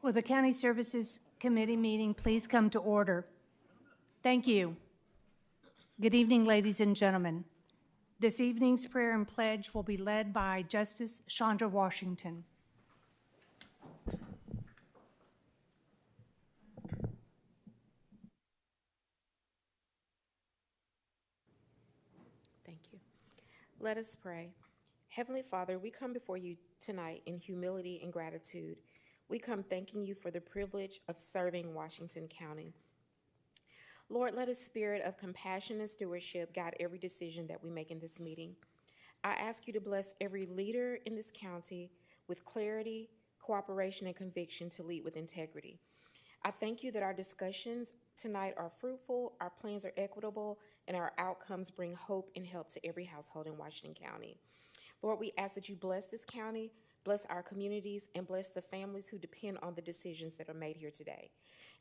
Will the County Services Committee meeting please come to order? Thank you. Good evening, ladies and gentlemen. This evening's prayer and pledge will be led by Justice Chandra Washington. Thank you. Let us pray. Heavenly Father, we come before you tonight in humility and gratitude. We come thanking you for the privilege of serving Washington County. Lord, let a spirit of compassion and stewardship guide every decision that we make in this meeting. I ask you to bless every leader in this county with clarity, cooperation, and conviction to lead with integrity. I thank you that our discussions tonight are fruitful, our plans are equitable, and our outcomes bring hope and help to every household in Washington County. Lord, we ask that you bless this county, bless our communities, and bless the families who depend on the decisions that are made here today.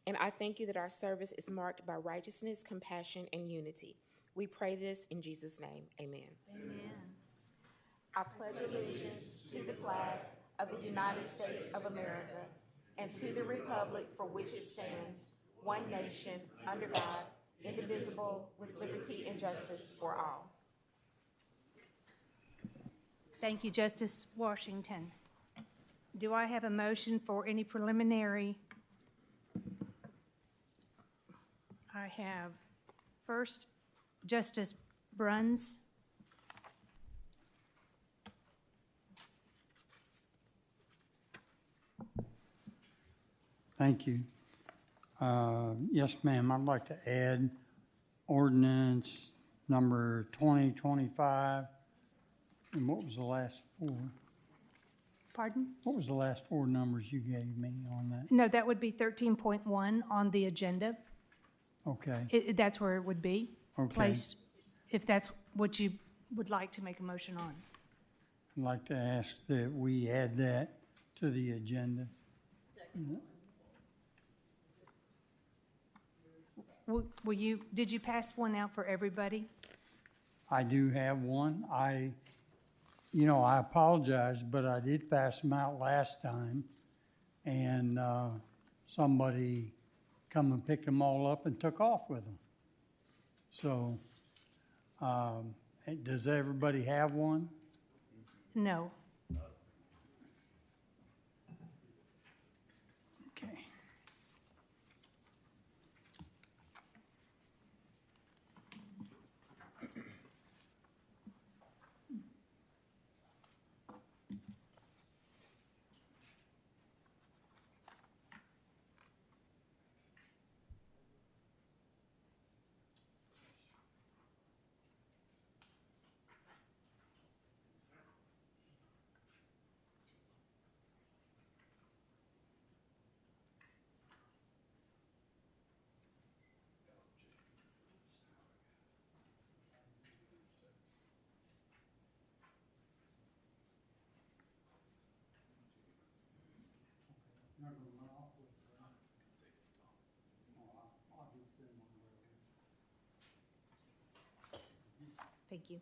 And I thank you that our service is marked by righteousness, compassion, and unity. We pray this in Jesus' name. Amen. Amen. I pledge allegiance to the flag of the United States of America and to the republic for which it stands, one nation, under God, indivisible, with liberty and justice for all. Thank you, Justice Washington. Do I have a motion for any preliminary? I have first Justice Bruns. Thank you. Yes, ma'am. I'd like to add ordinance number 2025. And what was the last four? Pardon? What was the last four numbers you gave me on that? No, that would be 13.1 on the agenda. Okay. That's where it would be Okay. placed, if that's what you would like to make a motion on. I'd like to ask that we add that to the agenda. Second. Did you pass one out for everybody? I do have one. I apologize, but I did pass them out last time, and somebody come and picked them all up and took off with them. So, does everybody have one? No. Okay. Thank you.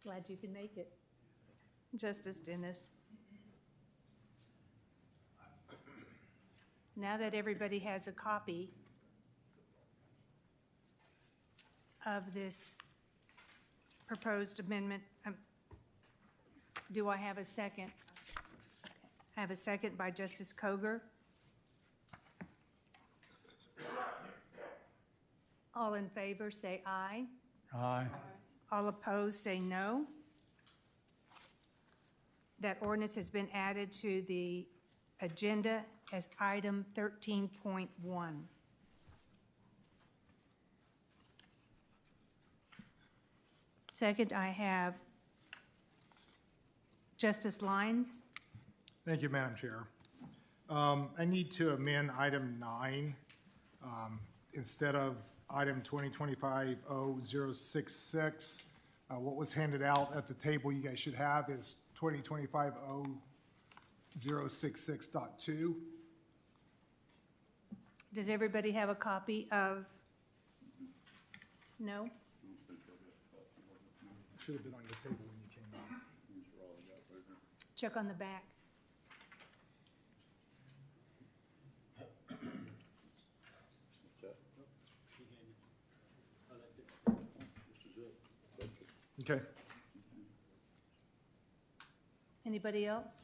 Glad you can make it. Justice Dennis. Now that everybody has a copy of this proposed amendment, do I have a second? I have a second by Justice Koger. All in favor say aye. Aye. All opposed say no. That ordinance has been added to the agenda as item 13.1. Second, I have Justice Lyons. Thank you, Madam Chair. I need to amend item 9. Instead of item 2025-0066, what was handed out at the table you guys should have is 2025-0066.2. Does everybody have a copy of? No? Should have been on your table when you came in. Check on the back. Okay. Anybody else?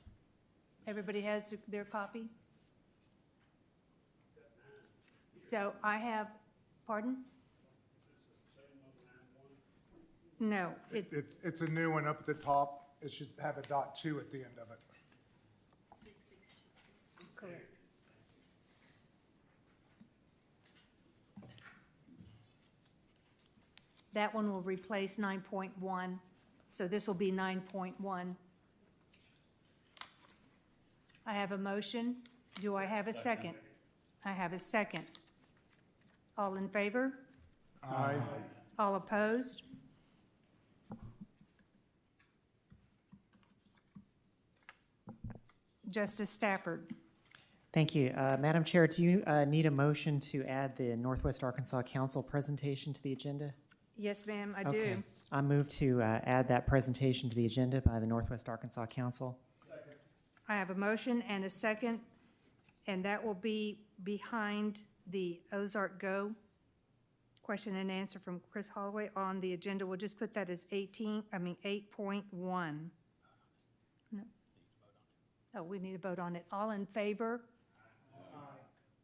Everybody has their copy? So I have, pardon? No, It's a new one up at the top. It should have a .2 at the end of it. correct. That one will replace 9.1, so this will be 9.1. I have a motion. Do I have a second? I have a second. All in favor? Aye. All opposed? Justice Stafford. Thank you. Madam Chair, do you need a motion to add the Northwest Arkansas Council presentation to the agenda? Yes, ma'am, I Okay. do. I move to add that presentation to the agenda by the Northwest Arkansas Council. I have a motion and a second, and that will be behind the Ozark Go question and answer from Chris Holloway on the agenda. We'll just put that as 8.1. No. Oh, we need to vote on it. All in favor?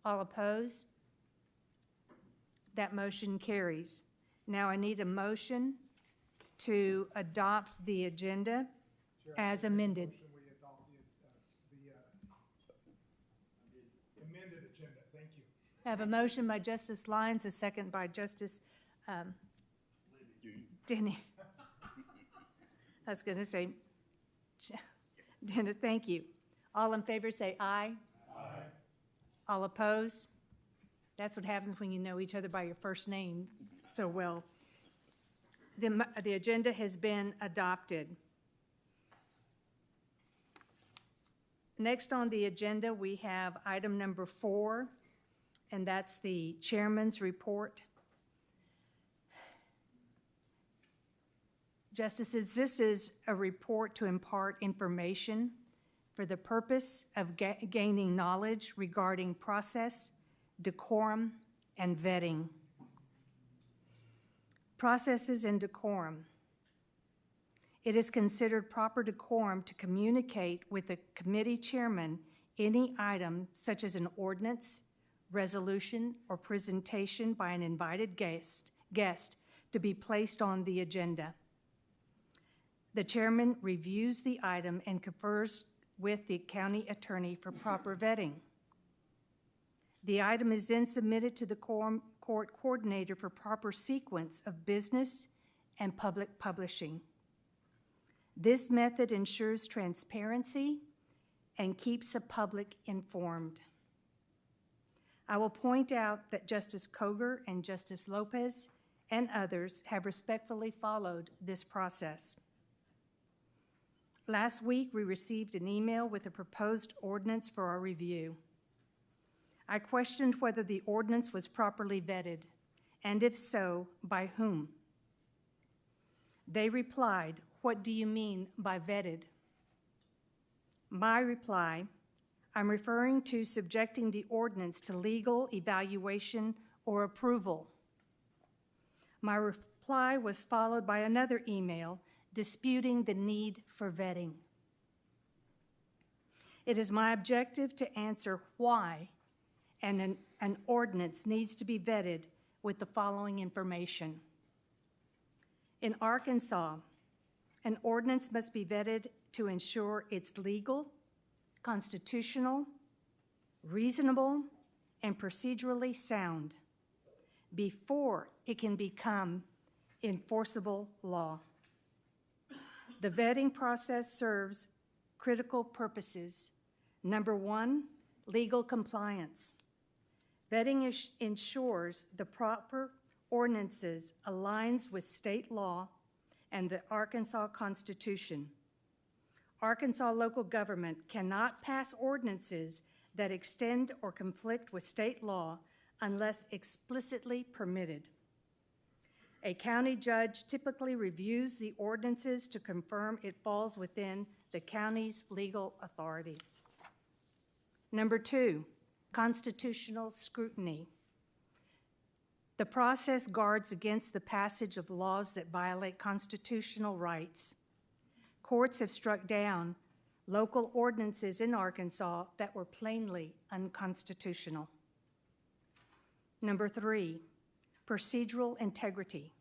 All opposed? That motion carries. Now I need a motion to adopt the agenda as amended. Motion we adopt the amended agenda. Thank you. I have a motion by Justice Lyons, a second by Justice Denny. I was going to say, Dennis, thank you. All in favor say aye. Aye. All opposed? That's what happens when you know each other by your first name so well. The agenda has been adopted. Next on the agenda, we have item number 4, and that's the chairman's report. Justices, this is a report to impart information for the purpose of gaining knowledge regarding process, decorum, and vetting. Processes and decorum. It is considered proper decorum to communicate with the committee chairman any item such as an ordinance, resolution, or presentation by an invited guest to be placed on the agenda. The chairman reviews the item and confers with the county attorney for proper vetting. The item is then submitted to the court coordinator for proper sequence of business and public publishing. This method ensures transparency and keeps the public informed. I will point out that Justice Koger and Justice Lopez and others have respectfully followed this process. Last week, we received an email with a proposed ordinance for our review. I questioned whether the ordinance was properly vetted, and if so, by whom. They replied, "What do you mean by vetted?" My reply, I'm referring to subjecting the ordinance to legal evaluation or approval. My reply was followed by another email disputing the need for vetting. It is my objective to answer why an ordinance needs to be vetted with the following information. In Arkansas, an ordinance must be vetted to ensure it's legal, constitutional, reasonable, and procedurally sound before it can become enforceable law. The vetting process serves critical purposes. Number 1, legal compliance. Vetting ensures the proper ordinances aligns with state law and the Arkansas Constitution. Arkansas local government cannot pass ordinances that extend or conflict with state law unless explicitly permitted. A county judge typically reviews the ordinances to confirm it falls within the county's legal authority. Number 2, constitutional scrutiny. The process guards against the passage of laws that violate constitutional rights. Courts have struck down local ordinances in Arkansas that were plainly unconstitutional. Number 3, procedural integrity.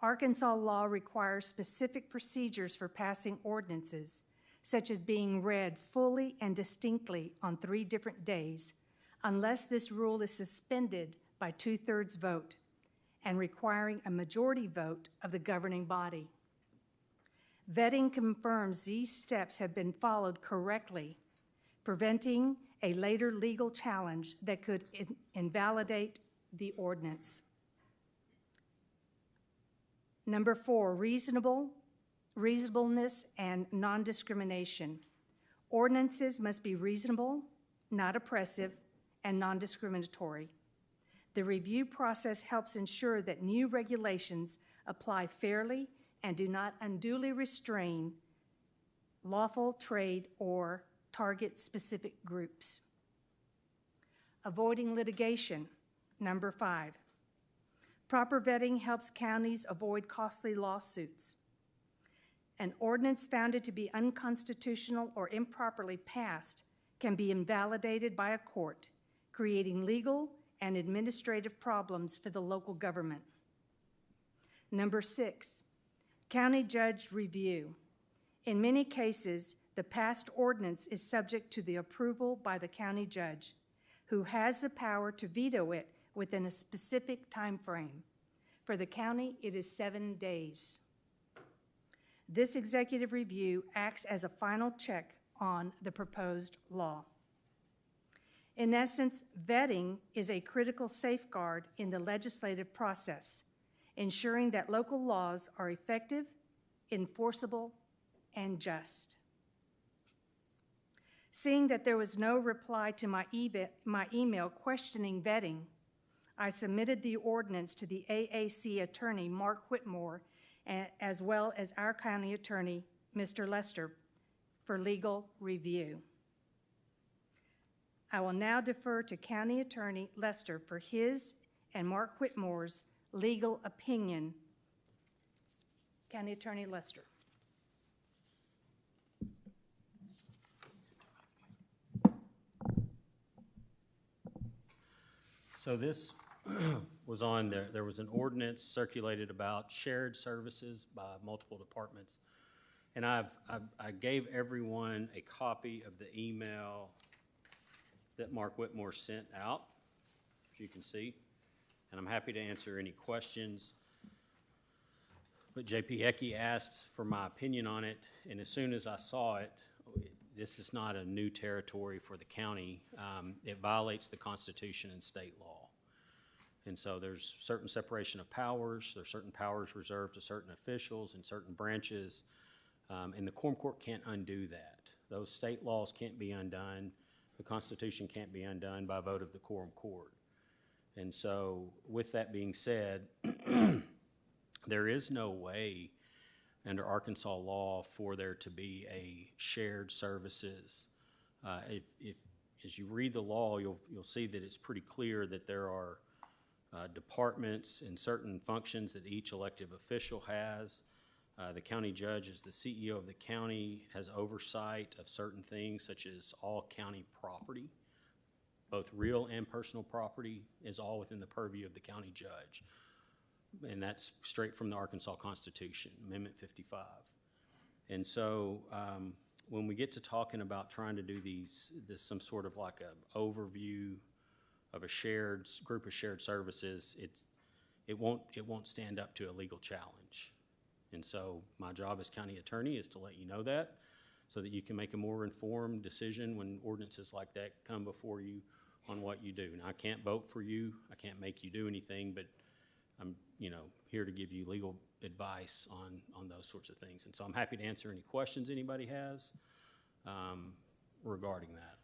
Arkansas law requires specific procedures for passing ordinances, such as being read fully and distinctly on 3 different days, unless this rule is suspended by 2/3 vote and requiring a majority vote of the governing body. Vetting confirms these steps have been followed correctly, preventing a later legal challenge that could invalidate the ordinance. Number 4, reasonableness and non-discrimination. Ordinances must be reasonable, not oppressive, and non-discriminatory. The review process helps ensure that new regulations apply fairly and do not unduly restrain lawful trade or target specific groups. Avoiding litigation. Number 5. Proper vetting helps counties avoid costly lawsuits. An ordinance found to be unconstitutional or improperly passed can be invalidated by a court, creating legal and administrative problems for the local government. Number 6, county judge review. In many cases, the passed ordinance is subject to the approval by the county judge, who has the power to veto it within a specific time frame. For the county, it is 7 days. This executive review acts as a final check on the proposed law. In essence, vetting is a critical safeguard in the legislative process, ensuring that local laws are effective, enforceable, and just. Seeing that there was no reply to my email questioning vetting, I submitted the ordinance to the AAC attorney, Mark Whitmore, as well as our county attorney, Mr. Lester, for legal review. I will now defer to County Attorney Lester for his and Mark Whitmore's legal opinion. County Attorney Lester. So this was on there. There was an ordinance circulated about shared services by multiple departments. And I gave everyone a copy of the email that Mark Whitmore sent out, as you can see. And I'm happy to answer any questions. But J.P. Ecke asked for my opinion on it, and as soon as I saw it, this is not a new territory for the county. It violates the Constitution and state law. And so there's certain separation of powers. There's certain powers reserved to certain officials and certain branches. And the Quorum Court can't undo that. Those state laws can't be undone. The Constitution can't be undone by vote of the Quorum Court. And so with that being said, there is no way under Arkansas law for there to be a shared services. If as you read the law, you'll see that it's pretty clear that there are departments and certain functions that each elective official has. The county judge is the CEO of the county, has oversight of certain things such as all county property, both real and personal property is all within the purview of the county judge. And that's straight from the Arkansas Constitution, Amendment 55. And so when we get to talking about trying to do this some sort of like a overview of a shared group of shared services, it won't stand up to a legal challenge. And so my job as county attorney is to let you know that so that you can make a more informed decision when ordinances like that come before you on what you do. Now, I can't vote for you. I can't make you do anything, but I'm here to give you legal advice on those sorts of things. And so I'm happy to answer any questions anybody has regarding that.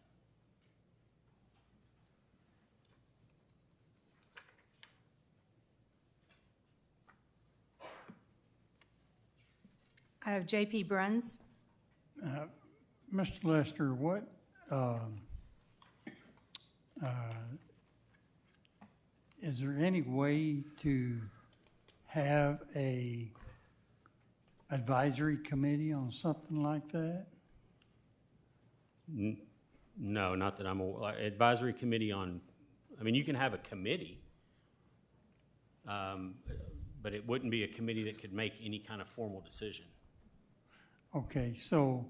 J.P. Bruns. Mr. Lester, what, is there any way to have a advisory committee on something like that? No, not that I'm aware. Advisory committee on, I mean, you can have a committee, but it wouldn't be a committee that could make any kind of formal decision. Okay, so,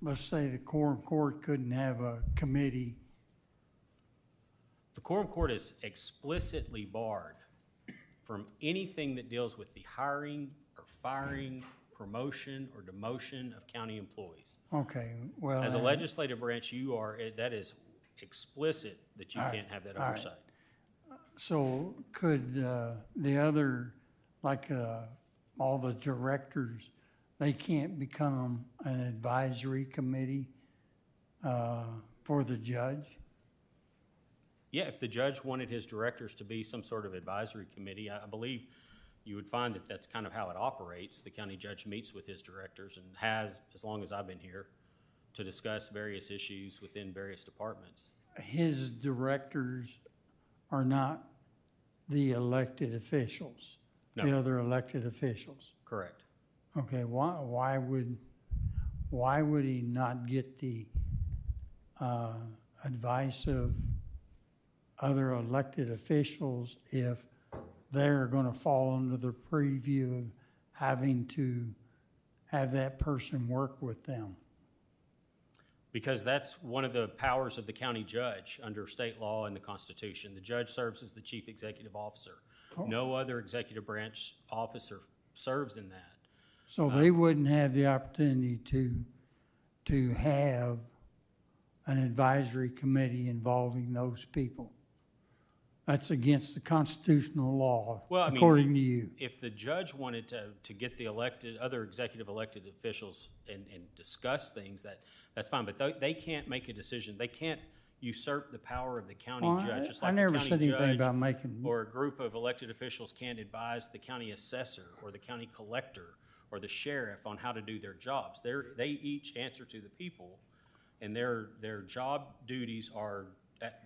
let's say the quorum court couldn't have a committee. The quorum court is explicitly barred from anything that deals with the hiring or firing, promotion or demotion of county employees. Okay, well. As a legislative branch, you are, that is explicit that you can't have that all right. oversight. So could the other, like all the directors, they can't become an advisory committee for the judge? Yeah, if the judge wanted his directors to be some sort of advisory committee, I believe you would find that that's kind of how it operates. The county judge meets with his directors and has, as long as I've been here, to discuss various issues within various departments. His directors are not the elected officials, No. the other elected officials. Correct. Okay, why would he not get the advice of other elected officials if they're going to fall under the preview of having to have that person work with them? Because that's one of the powers of the county judge under state law and the Constitution. The judge serves as the chief executive officer. No other executive branch officer serves in that. So they wouldn't have the opportunity to have an advisory committee involving those people. That's against the constitutional law, Well, I mean, according to you. If the judge wanted to get the other executive elected officials and discuss things, that's fine. But they can't make a decision. They can't usurp the power of the county Well, judge. Just I like never the said county anything judge about making. or a group of elected officials can't advise the county assessor or the county collector or the sheriff on how to do their jobs. They each answer to the people, and their job duties are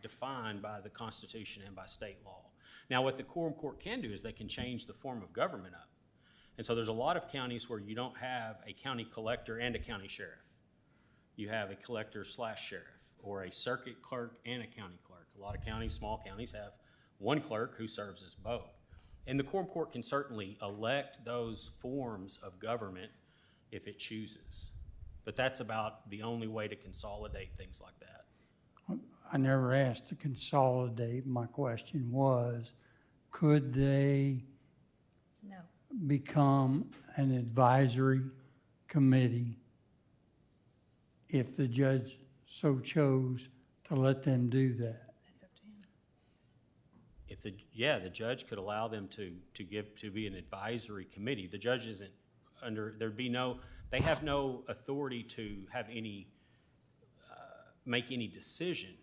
defined by the Constitution and by state law. Now, what the quorum court can do is they can change the form of government up. And so there's a lot of counties where you don't have a county collector and a county sheriff. You have a collector/sheriff, or a circuit clerk and a county clerk. A lot of counties, small counties, have one clerk who serves as both. And the quorum court can certainly elect those forms of government if it chooses. But that's about the only way to consolidate things like that. I never asked to consolidate. My question was, could they No. become an advisory committee if the judge so chose to let them do that? That's up to him. If the judge could allow them to be an advisory committee. The judge isn't they have no authority to have any, make any decision,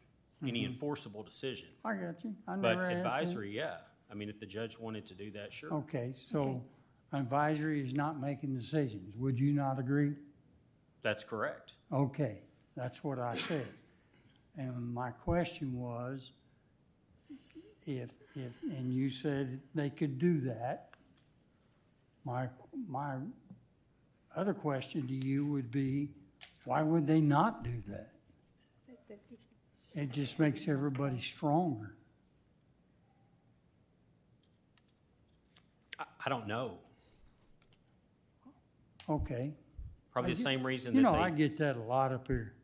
any enforceable decision. I got you. I But never asked that. advisory, yeah. I mean, if the judge wanted to do that, sure. Okay, so advisory is not making decisions. Would you not agree? That's correct. Okay, that's what I said. And my question was, and you said they could do that. My other question to you would be, why would they not do that? It just makes everybody stronger. I don't know. Okay. Probably the same reason You that know, I they, get that a lot up here.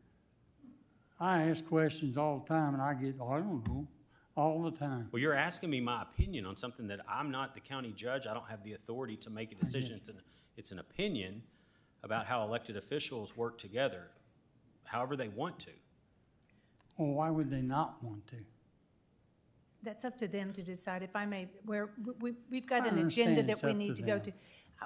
I ask questions all the time, and I get, I don't know, all the time. well, you're asking me my opinion on something that I'm not the county judge. I don't have the authority to make a decision. It's an opinion about how elected officials work together, however they want to. Well, why would they not want to? That's up to them to decide. If I may, we've got I an agenda understand that it's we up need to to go them. to.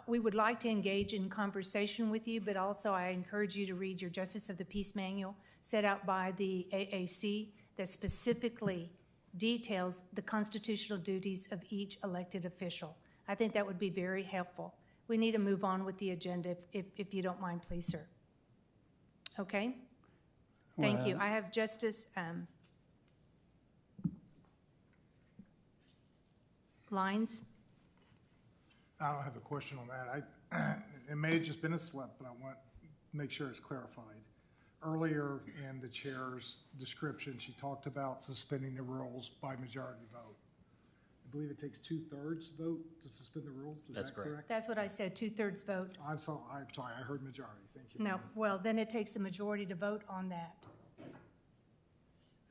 We would like to engage in conversation with you, but also I encourage you to read your Justice of the Peace Manual set out by the AAC that specifically details the constitutional duties of each elected official. I think that would be very helpful. We need to move on with the agenda, if you don't mind, please, sir. Okay? Thank you. Well, I have Justice Lyons. I don't have a question on that. It may have just been a slip, but I want to make sure it's clarified. Earlier in the chair's description, she talked about suspending the rules by majority vote. I believe it takes 2/3 vote to suspend the rules. Is That's that correct. correct? That's what I said, 2/3 vote. I'm sorry, I heard majority. Thank you. No, well, then it takes the majority to vote on that.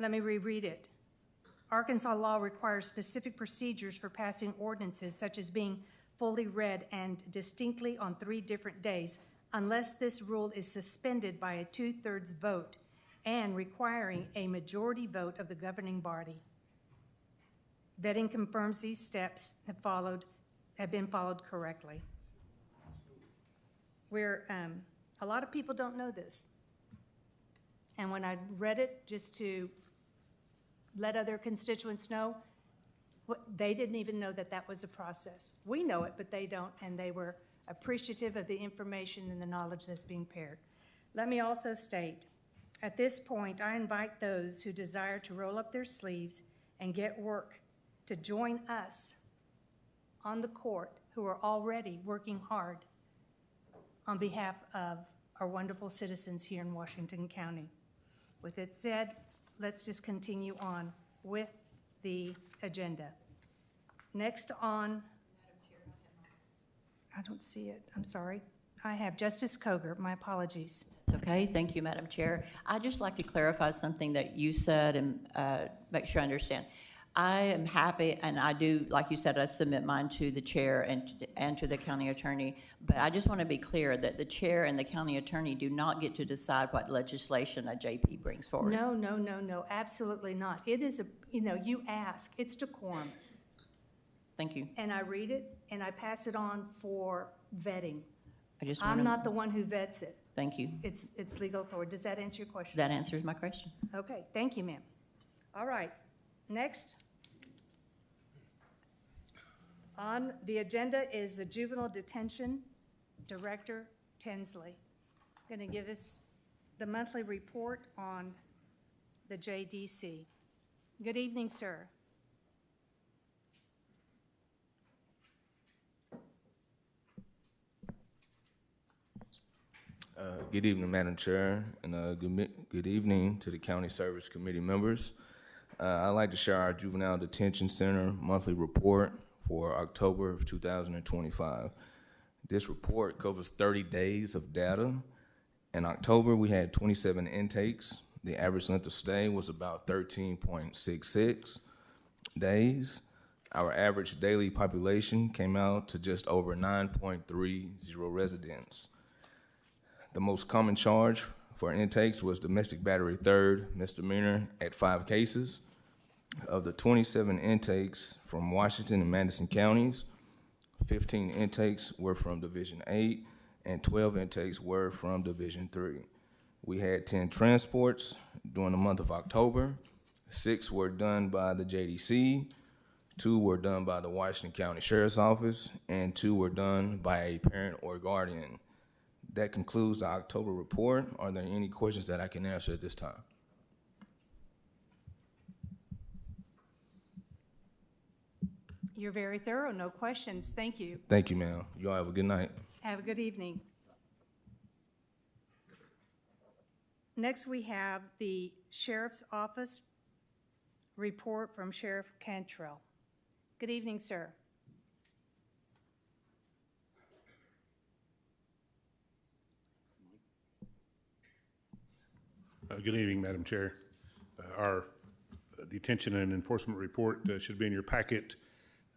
Let me reread it. Arkansas law requires specific procedures for passing ordinances, such as being fully read and distinctly on 3 different days, unless this rule is suspended by a 2/3 vote and requiring a majority vote of the governing body. Vetting confirms these steps have been followed correctly. A lot of people don't know this. And when I read it, just to let other constituents know, they didn't even know that that was a process. We know it, but they don't, and they were appreciative of the information and the knowledge that's being shared. Let me also state, at this point, I invite those who desire to roll up their sleeves and get work to join us on the court, who are already working hard on behalf of our wonderful citizens here in Washington County. With it said, let's just continue on with the agenda. Next on, I don't see it, I'm sorry. I have Justice Coger, my apologies. It's okay. Thank you, Madam Chair. I'd just like to clarify something that you said and make sure I understand. I am happy, and I do, like you said, I submit mine to the chair and to the county attorney, but I just want to be clear that the chair and the county attorney do not get to decide what legislation a JP brings forward. No, absolutely not. It is you ask, it's decorum. Thank you. And I read it, and I pass it on for vetting. I just want I'm to, not the one who vets it. thank you. It's legal authority. Does that answer your question? That answers my question. Okay, thank you, ma'am. All right, next. On the agenda is the Juvenile Detention Director, Tinsley. Going to give us the monthly report on the JDC. Good evening, sir. Good evening, Madam Chair, and good evening to the County Service Committee members. I'd like to share our Juvenile Detention Center monthly report for October of 2025. This report covers 30 days of data. In October, we had 27 intakes. The average length of stay was about 13.66 days. Our average daily population came out to just over 9.30 residents. The most common charge for intakes was domestic battery third misdemeanor at 5 cases. Of the 27 intakes from Washington and Madison counties, 15 intakes were from Division 8 and 12 intakes were from Division 3. We had 10 transports during the month of October. 6 were done by the JDC, 2 were done by the Washington County Sheriff's Office, and 2 were done by a parent or guardian. That concludes the October report. Are there any questions that I can answer at this time? You're very thorough, no questions. Thank you. Thank you, ma'am. You all have a good night. Have a good evening. Next, we have the Sheriff's Office report from Sheriff Cantrell. Good evening, sir. Good evening, Madam Chair. Our detention and enforcement report should be in your packet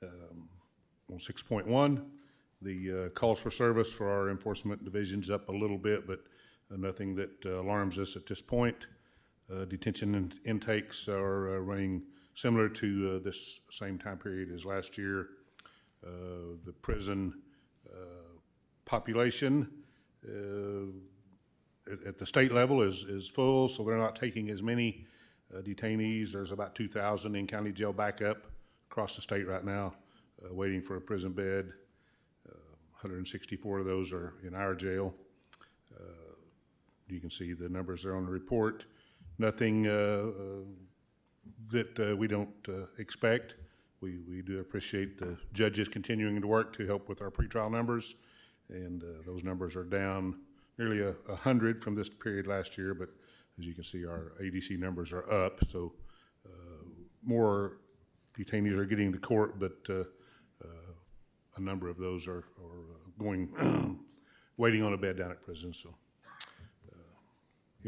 on 6.1. The calls for service for our enforcement division's up a little bit, but nothing that alarms us at this point. Detention and intakes are running similar to this same time period as last year. The prison population at the state level is full, so they're not taking as many detainees. There's about 2,000 in county jail backup across the state right now, waiting for a prison bed. 164 of those are in our jail. You can see the numbers there on the report. Nothing that we don't expect. We do appreciate the judges continuing to work to help with our pretrial numbers, and those numbers are down nearly 100 from this period last year, but as you can see, our ADC numbers are up, so more detainees are getting to court, but a number of those are going, waiting on a bed down at prison, so.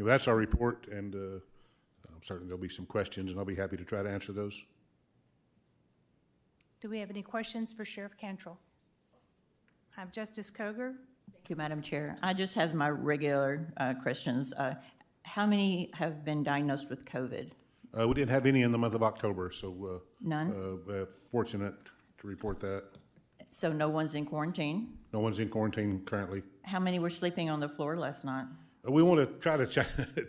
That's our report, and I'm certain there'll be some questions, and I'll be happy to try to answer those. Do we have any questions for Sheriff Cantrell? I have Justice Koger. Thank you, Madam Chair. I just have my regular questions. How many have been diagnosed with COVID? We didn't have any in the month of October, so None? fortunate to report that. So no one's in quarantine? No one's in quarantine currently. How many were sleeping on the floor last night? We want to try to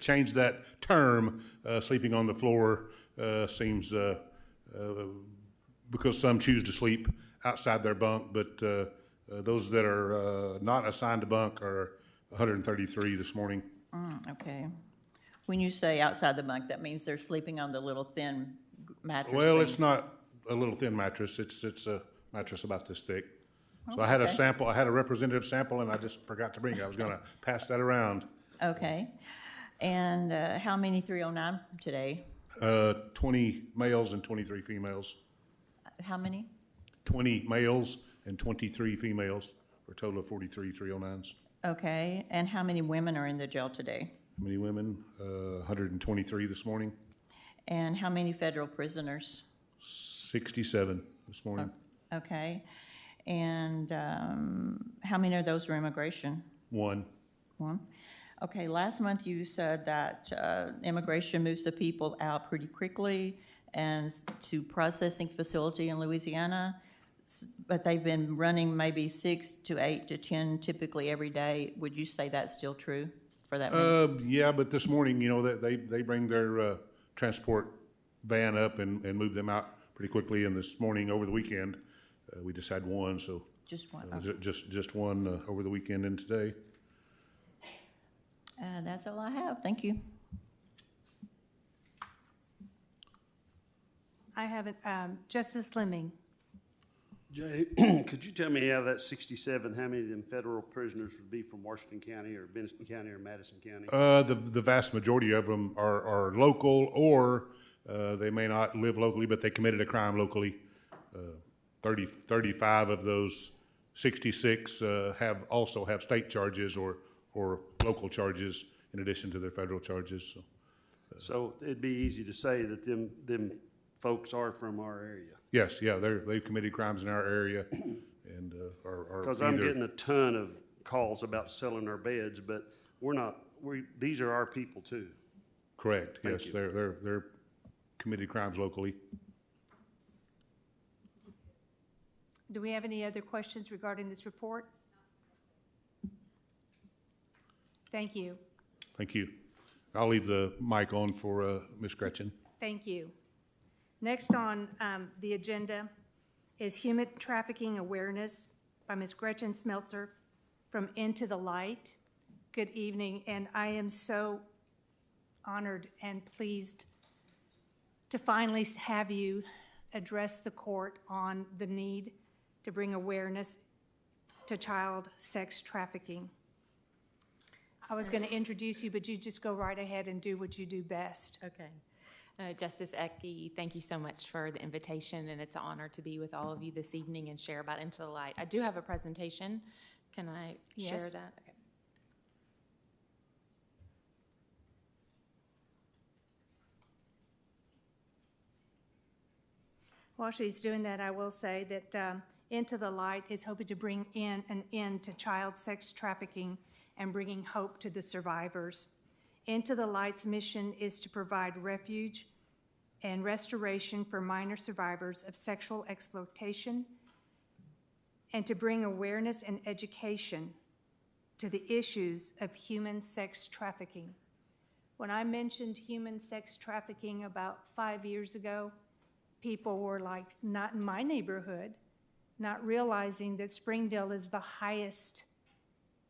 change that term. Sleeping on the floor seems, because some choose to sleep outside their bunk, but those that are not assigned a bunk are 133 this morning. Okay. When you say outside the bunk, that means they're sleeping on the little thin mattress Well, things. it's not a little thin mattress. It's a mattress about this thick. So Oh, I had a okay. sample. I had a representative sample, and I just forgot to bring it. I was going to pass that around. Okay. And how many 309 today? 20 males and 23 females. How many? 20 males and 23 females for a total of 43 309s. Okay. And how many women are in the jail today? How many women? 123 this morning. And how many federal prisoners? 67 this morning. Okay. And how many of those were immigration? One. One. Okay, last month you said that immigration moves the people out pretty quickly and to processing facility in Louisiana, but they've been running maybe 6 to 8 to 10 typically every day. Would you say that's still true for that many? Yeah, but this morning, they bring their transport van up and move them out pretty quickly. And this morning, over the weekend, we just had one, so. Just one, okay. Just one over the weekend and today. That's all I have. Thank you. I have it, Justice Fleming. Jay, could you tell me out of that 67, how many of them federal prisoners would be from Washington County or Benson County or Madison County? The vast majority of them are local, or they may not live locally, but they committed a crime locally. 35 of those 66 also have state charges or local charges in addition to their federal charges. So it'd be easy to say that them folks are from our area. Yes, yeah, they've committed crimes in our area and are Because I'm getting a ton of calls about selling our beds, but these are our people too. correct. Thank Yes, you. they're committed crimes locally. Do we have any other questions regarding this report? Thank you. Thank you. I'll leave the mic on for Ms. Gretchen. Thank you. Next on the agenda is Human Trafficking Awareness by Ms. Gretchen Smeltzer from Into the Light. Good evening, and I am so honored and pleased to finally have you address the court on the need to bring awareness to child sex trafficking. I was going to introduce you, but you just go right ahead and do what you do best. Okay. Justice Ecke, thank you so much for the invitation, and it's an honor to be with all of you this evening and share about Into the Light. I do have a presentation. Can I share Yes. that? Okay. While she's doing that, I will say that Into the Light is hoping to bring in an end to child sex trafficking and bringing hope to the survivors. Into the Light's mission is to provide refuge and restoration for minor survivors of sexual exploitation and to bring awareness and education to the issues of human sex trafficking. When I mentioned human sex trafficking about 5 years ago, people were like, not in my neighborhood. not realizing that Springdale is the highest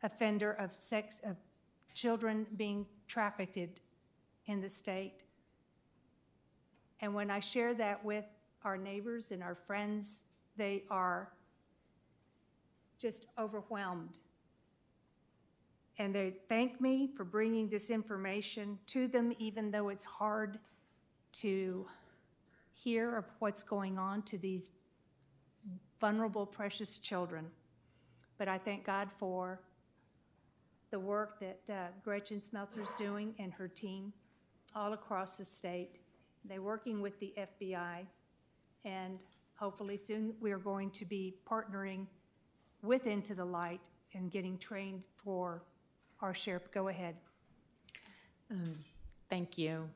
offender of children being trafficked in the state. And when I share that with our neighbors and our friends, they are just overwhelmed. And they thank me for bringing this information to them, even though it's hard to hear of what's going on to these vulnerable, precious children. But I thank God for the work that Gretchen Smeltzer's doing and her team all across the state. They're working with the FBI, and hopefully soon we are going to be partnering with Into the Light and getting trained for our sheriff. Go ahead. Thank you.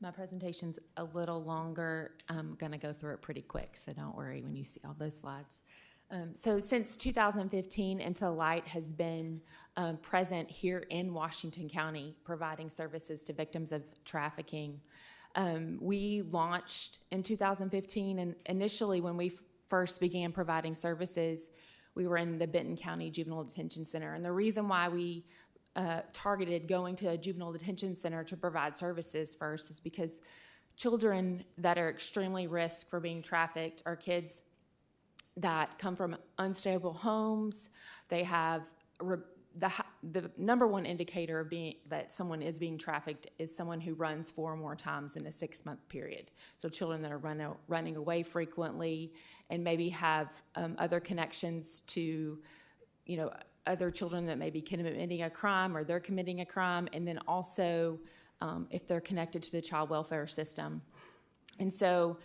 My presentation's a little longer. I'm going to go through it pretty quick, so don't worry when you see all those slides. So since 2015, Into the Light has been present here in Washington County, providing services to victims of trafficking. We launched in 2015, and initially when we first began providing services, we were in the Benton County Juvenile Detention Center. And the reason why we targeted going to a juvenile detention center to provide services first is because children that are extremely risk for being trafficked are kids that come from unstable homes. They have the number one indicator of that someone is being trafficked is someone who runs 4 or more times in a 6-month period. So children that are running away frequently and maybe have other connections to, other children that may be committing a crime or they're committing a crime, and then also if they're connected to the child welfare system. And so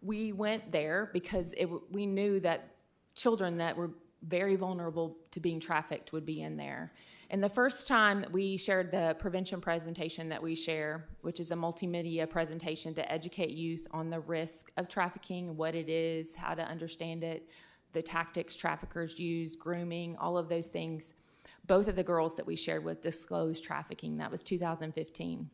we went there because we knew that children that were very vulnerable to being trafficked would be in there. And the first time we shared the prevention presentation that we share, which is a multimedia presentation to educate youth on the risk of trafficking, what it is, how to understand it, the tactics traffickers use, grooming, all of those things. Both of the girls that we shared with disclosed trafficking. That was 2015.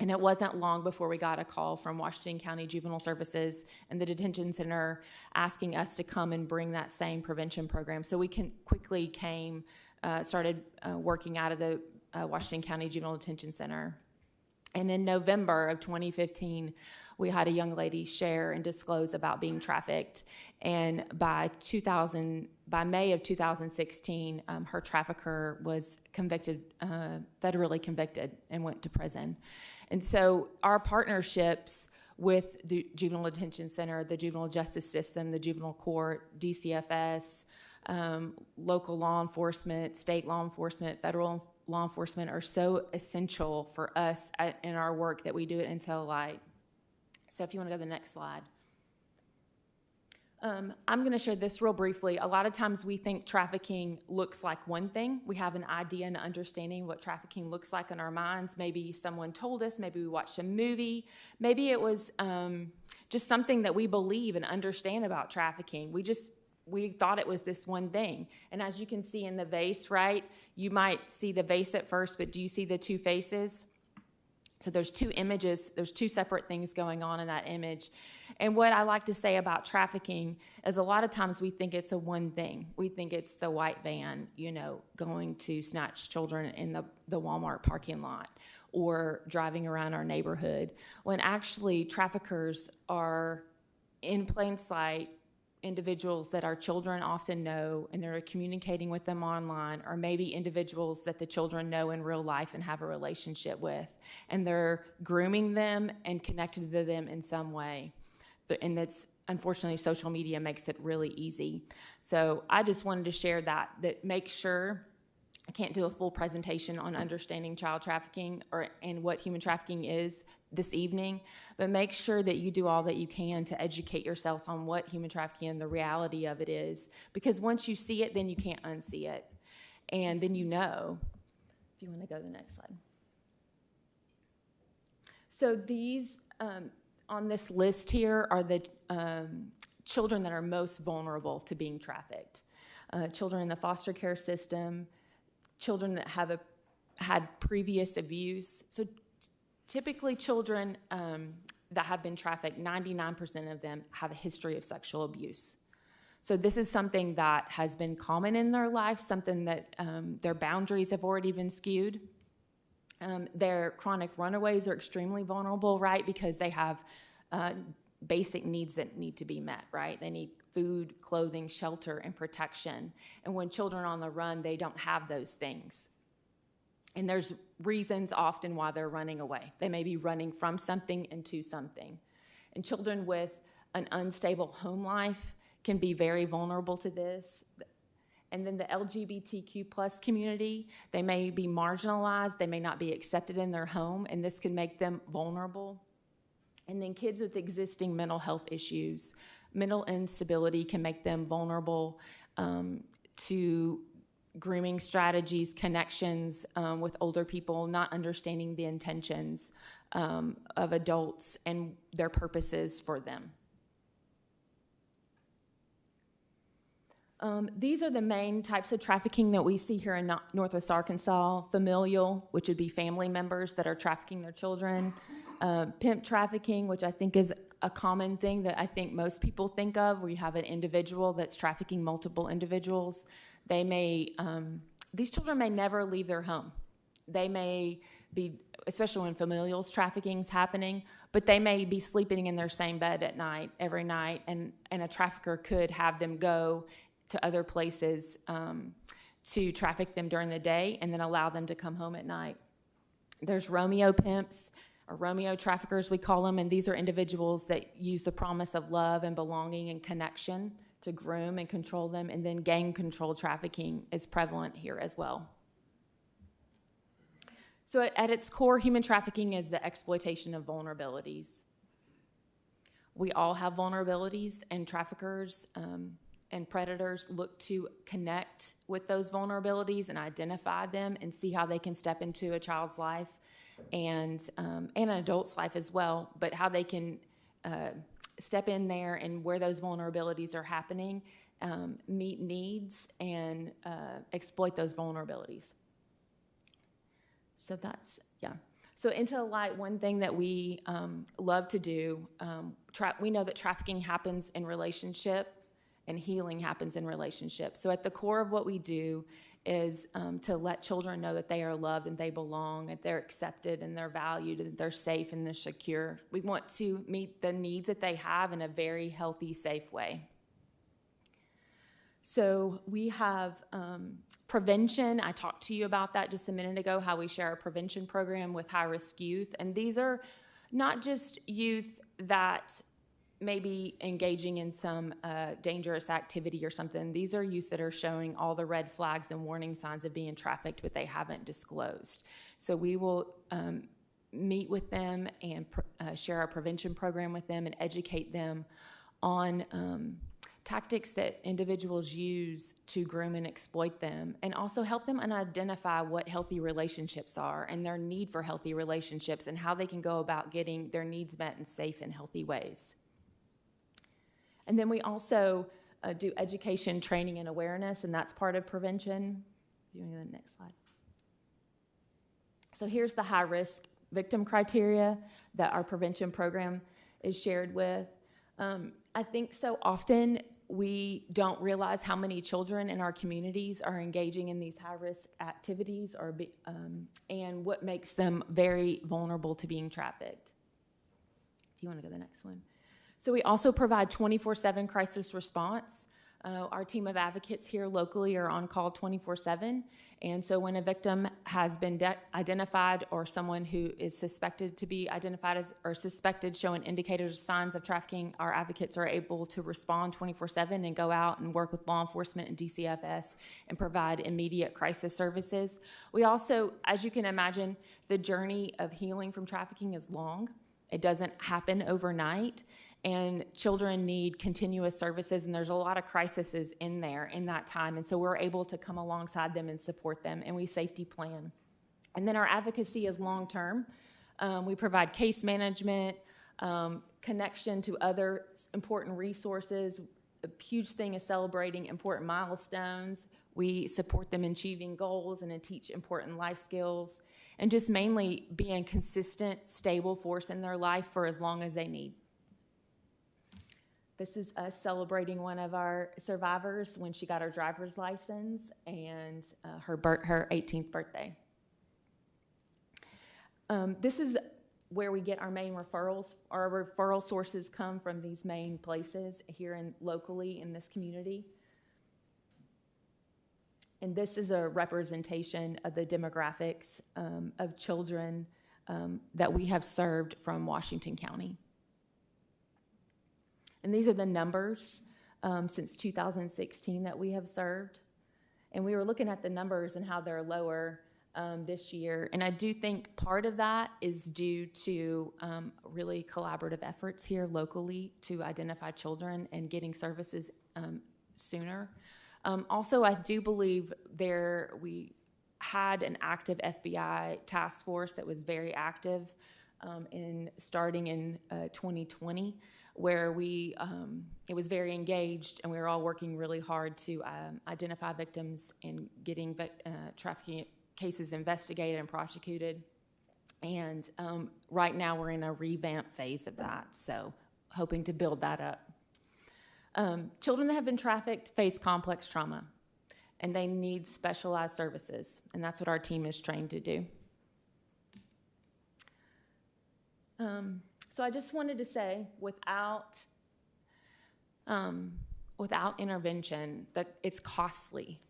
And it wasn't long before we got a call from Washington County Juvenile Services and the detention center asking us to come and bring that same prevention program. So we quickly started working out of the Washington County Juvenile Detention Center. And in November of 2015, we had a young lady share and disclose about being trafficked. And by May of 2016, her trafficker was federally convicted, and went to prison. And so our partnerships with the Juvenile Detention Center, the Juvenile Justice System, the Juvenile Court, DCFS, local law enforcement, state law enforcement, federal law enforcement are so essential for us in our work that we do at Into the Light. So if you want to go to the next slide. I'm going to share this real briefly. A lot of times we think trafficking looks like one thing. We have an idea and understanding what trafficking looks like in our minds. Maybe someone told us, maybe we watched a movie, maybe it was just something that we believe and understand about trafficking. We thought it was this one thing. And as you can see in the vase, right, you might see the vase at first, but do you see the 2 faces? So there's 2 images, there's 2 separate things going on in that image. And what I like to say about trafficking is a lot of times we think it's a one thing. We think it's the white van, going to snatch children in the Walmart parking lot or driving around our neighborhood, when actually traffickers are in plain sight, individuals that our children often know, and they're communicating with them online, or maybe individuals that the children know in real life and have a relationship with, and they're grooming them and connected to them in some way. And that's, unfortunately, social media makes it really easy. So I just wanted to share that make sure, I can't do a full presentation on understanding child trafficking and what human trafficking is this evening, but make sure that you do all that you can to educate yourselves on what human trafficking and the reality of it is. Because once you see it, then you can't unsee it. And then you know. If you want to go to the next slide. So these, on this list here, are the children that are most vulnerable to being trafficked. Children in the foster care system, children that have had previous abuse. So typically children that have been trafficked, 99% of them have a history of sexual abuse. So this is something that has been common in their life, something that their boundaries have already been skewed. Their chronic runaways are extremely vulnerable, right? Because they have basic needs that need to be met, right? They need food, clothing, shelter, and protection. And when children are on the run, they don't have those things. And there's reasons often why they're running away. They may be running from something into something. And children with an unstable home life can be very vulnerable to this. And then the LGBTQ plus community, they may be marginalized, they may not be accepted in their home, and this can make them vulnerable. And then kids with existing mental health issues, mental instability can make them vulnerable to grooming strategies, connections with older people, not understanding the intentions of adults and their purposes for them. These are the main types of trafficking that we see here in Northwest Arkansas. Familial, which would be family members that are trafficking their children. Pimp trafficking, which I think is a common thing that I think most people think of, where you have an individual that's trafficking multiple individuals. They may, these children may never leave their home. They may be, especially when familial trafficking is happening, but they may be sleeping in their same bed at night, every night, and a trafficker could have them go to other places to traffic them during the day and then allow them to come home at night. There's Romeo pimps, or Romeo traffickers we call them, and these are individuals that use the promise of love and belonging and connection to groom and control them, and then gang control trafficking is prevalent here as well. So at its core, human trafficking is the exploitation of vulnerabilities. We all have vulnerabilities, and traffickers and predators look to connect with those vulnerabilities and identify them and see how they can step into a child's life and an adult's life as well, but how they can step in there and where those vulnerabilities are happening, meet needs, and exploit those vulnerabilities. So that's, yeah. So into the light, one thing that we love to do, we know that trafficking happens in relationship and healing happens in relationship. So at the core of what we do is to let children know that they are loved and they belong, that they're accepted and they're valued and they're safe and they're secure. We want to meet the needs that they have in a very healthy, safe way. So we have prevention. I talked to you about that just a minute ago, how we share a prevention program with high-risk youth. And these are not just youth that may be engaging in some dangerous activity or something. These are youth that are showing all the red flags and warning signs of being trafficked, but they haven't disclosed. So we will meet with them and share our prevention program with them and educate them on tactics that individuals use to groom and exploit them, and also help them identify what healthy relationships are and their need for healthy relationships and how they can go about getting their needs met in safe and healthy ways. And then we also do education, training, and awareness, and that's part of prevention. If you want to go to the next slide. So here's the high-risk victim criteria that our prevention program is shared with. I think so often we don't realize how many children in our communities are engaging in these high-risk activities and what makes them very vulnerable to being trafficked. If you want to go to the next one. So we also provide 24/7 crisis response. Our team of advocates here locally are on call 24/7. And so when a victim has been identified, or someone who is suspected to be identified as, or suspected showing indicators or signs of trafficking, our advocates are able to respond 24/7 and go out and work with law enforcement and DCFS and provide immediate crisis services. We also, as you can imagine, the journey of healing from trafficking is long. It doesn't happen overnight, and children need continuous services, and there's a lot of crises in there in that time, and so we're able to come alongside them and support them, and we safety plan. And then our advocacy is long-term. We provide case management, connection to other important resources. A huge thing is celebrating important milestones. We support them in achieving goals and to teach important life skills, and just mainly being a consistent, stable force in their life for as long as they need. This is us celebrating one of our survivors when she got her driver's license and her 18th birthday. This is where we get our main referrals. Our referral sources come from these main places here locally in this community. And this is a representation of the demographics of children that we have served from Washington County. And these are the numbers since 2016 that we have served. And we were looking at the numbers and how they're lower this year. And I do think part of that is due to really collaborative efforts here locally to identify children and getting services sooner. Also, I do believe we had an active FBI task force that was very active starting in 2020, where it was very engaged, and we were all working really hard to identify victims and getting trafficking cases investigated and prosecuted. And right now we're in a revamp phase of that, so hoping to build that up. Children that have been trafficked face complex trauma, and they need specialized services, and that's what our team is trained to do. So I just wanted to say, without intervention, that it's costly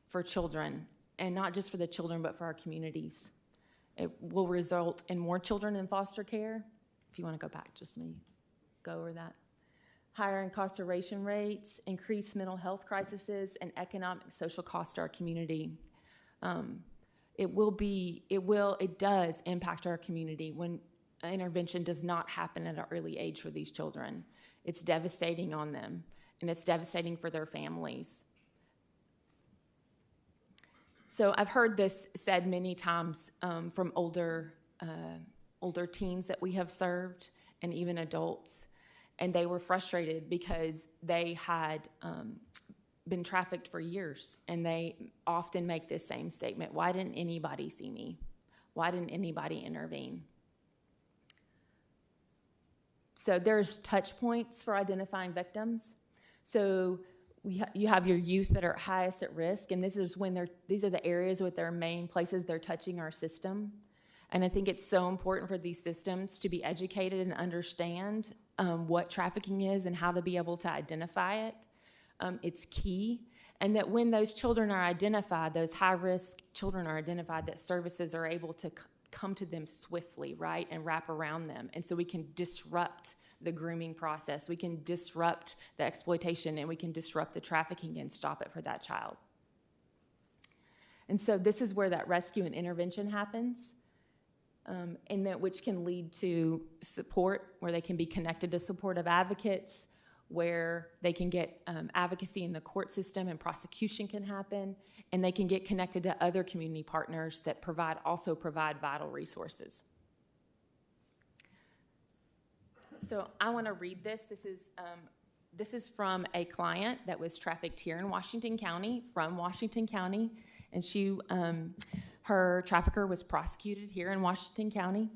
for children, and not just for the children, but for our communities. It will result in more children in foster care. If you want to go back, just me, go over that. Higher incarceration rates, increased mental health crises, and economic and social cost to our community. It does impact our community when intervention does not happen at an early age for these children. It's devastating on them, and it's devastating for their families. So I've heard this said many times from older teens that we have served, and even adults, and they were frustrated because they had been trafficked for years, and they often make this same statement: why didn't anybody see me? Why didn't anybody intervene? So there's touch points for identifying victims. So you have your youth that are highest at risk, and this is when these are the areas with their main places they're touching our system. And I think it's so important for these systems to be educated and understand what trafficking is and how to be able to identify it. It's key. And that when those children are identified, those high-risk children are identified, that services are able to come to them swiftly, right, and wrap around them. And so we can disrupt the grooming process. We can disrupt the exploitation, and we can disrupt the trafficking and stop it for that child. And so this is where that rescue and intervention happens, and that which can lead to support, where they can be connected to supportive advocates, where they can get advocacy in the court system and prosecution can happen, and they can get connected to other community partners that also provide vital resources. So I want to read this. This is from a client that was trafficked here in Washington County, from Washington County, and her trafficker was prosecuted here in Washington County.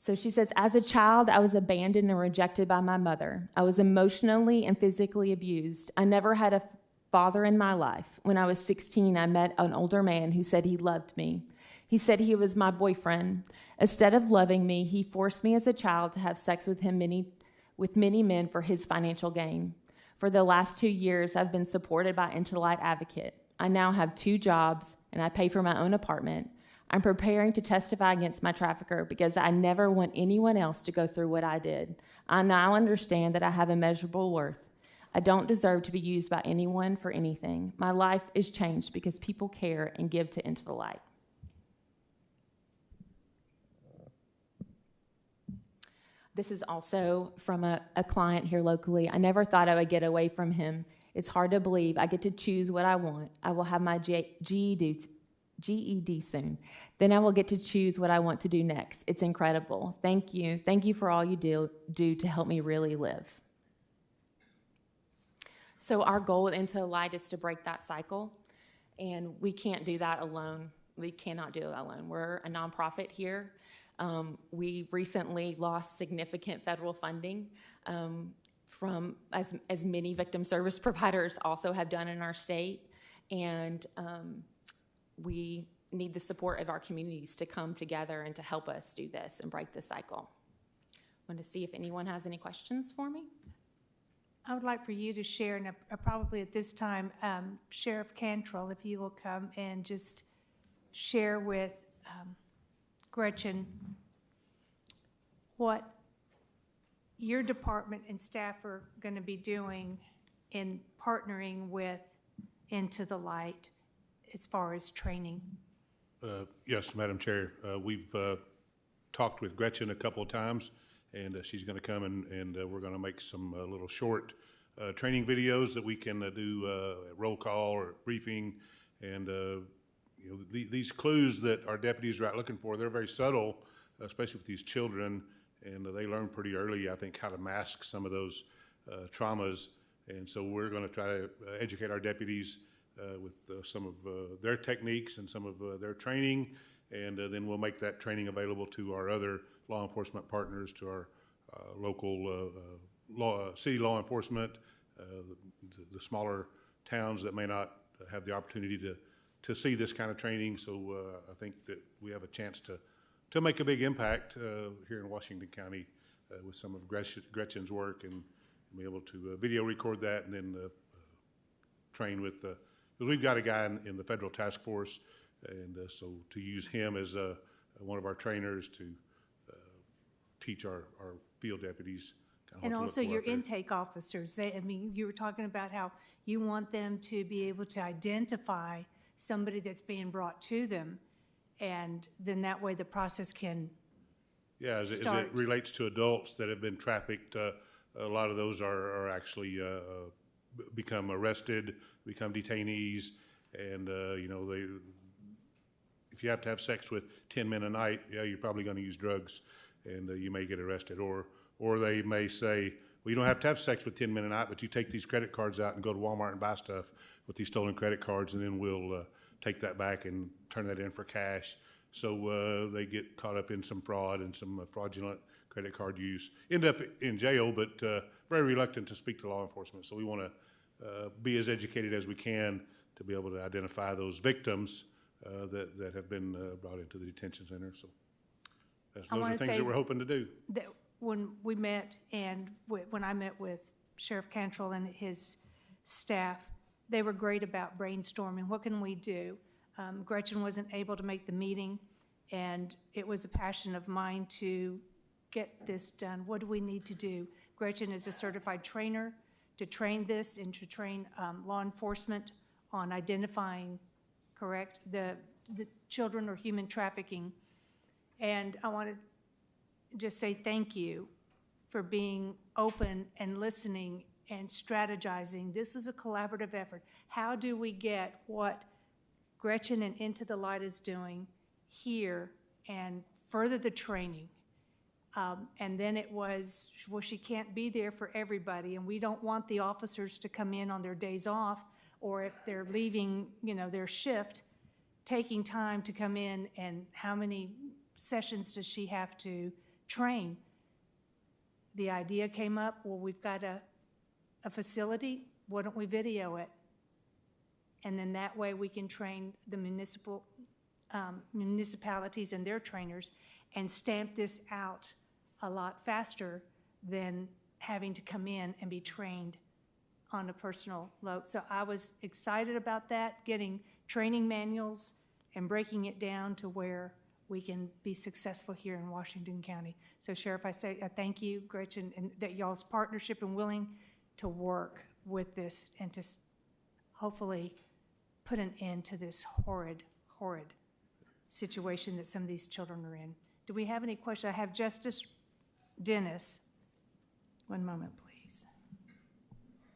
So she says, as a child, I was abandoned and rejected by my mother. I was emotionally and physically abused. I never had a father in my life. When I was 16, I met an older man who said he loved me. He said he was my boyfriend. Instead of loving me, he forced me as a child to have sex with many men for his financial gain. For the last 2 years, I've been supported by Interlight Advocate. I now have 2 jobs, and I pay for my own apartment. I'm preparing to testify against my trafficker because I never want anyone else to go through what I did. I now understand that I have immeasurable worth. I don't deserve to be used by anyone for anything. My life is changed because people care and give to Into the Light. This is also from a client here locally. I never thought I would get away from him. It's hard to believe I get to choose what I want. I will have my GED soon. Then I will get to choose what I want to do next. It's incredible. Thank you. Thank you for all you do to help me really live. So our goal at Into the Light is to break that cycle, and we can't do that alone. We cannot do it alone. We're a nonprofit here. We recently lost significant federal funding from as many victim service providers also have done in our state. And we need the support of our communities to come together and to help us do this and break the cycle. I want to see if anyone has any questions for me. I would like for you to share, and probably at this time, Sheriff Cantrell, if you will come and just share with Gretchen what your department and staff are going to be doing in partnering with Into the Light as far as training. Yes, Madam Chair. We've talked with Gretchen a couple of times, and she's going to come and we're going to make some little short training videos that we can do roll call or briefing. And you know, these clues that our deputies are out looking for, they're very subtle, especially with these children, and they learn pretty early, I think, how to mask some of those traumas. And so we're going to try to educate our deputies with some of their techniques and some of their training, and then we'll make that training available to our other law enforcement partners, to our local city law enforcement, the smaller towns that may not have the opportunity to see this kind of training. So I think that we have a chance to make a big impact here in Washington County with some of Gretchen's work, and be able to video record that and then train with the, because we've got a guy in the federal task force, and so to use him as one of our trainers to teach our field deputies. And also your intake officers. I mean, you were talking about how you want them to be able to identify somebody that's being brought to them, and then that way the process can as it relates to adults that have been trafficked, a lot of those are actually become arrested, become detainees, and you know, if you have to have sex with 10 men a night, you're probably going to use drugs, and you may get arrested. Or they may say, well, you don't have to have sex with 10 men a night, but you take these credit cards out and go to Walmart and buy stuff with these stolen credit cards, and then we'll take that back and turn that in for cash. So they get caught up in some fraud and some fraudulent credit card use, end up in jail, but very reluctant to speak to law enforcement. So we want to be as educated as we can to be able to identify those victims that have been brought into the detention center. So those are things that we're hoping to do. That when we met, and when I met with Sheriff Cantrell and his staff, they were great about brainstorming. What can we do? Gretchen wasn't able to make the meeting, and it was a passion of mine to get this done. What do we need to do? Gretchen is a certified trainer to train this and to train law enforcement on identifying, correct, the children or human trafficking. And I want to just say thank you for being open and listening and strategizing. This is a collaborative effort. How do we get what Gretchen and Into the Light is doing here and further the training? And then it was, well, she can't be there for everybody, and we don't want the officers to come in on their days off, or if they're leaving, you know, their shift, taking time to come in, and how many sessions does she have to train? The idea came up, well, we've got a facility, why don't we video it? And then that way we can train the municipalities and their trainers and stamp this out a lot faster than having to come in and be trained on a personal load. So I was excited about that, getting training manuals and breaking it down to where we can be successful here in Washington County. So Sheriff, I say thank you, Gretchen, and that y'all's partnership and willing to work with this and to hopefully put an end to this horrid situation that some of these children are in. Do we have any questions? I have Justice Dennis. One moment, please.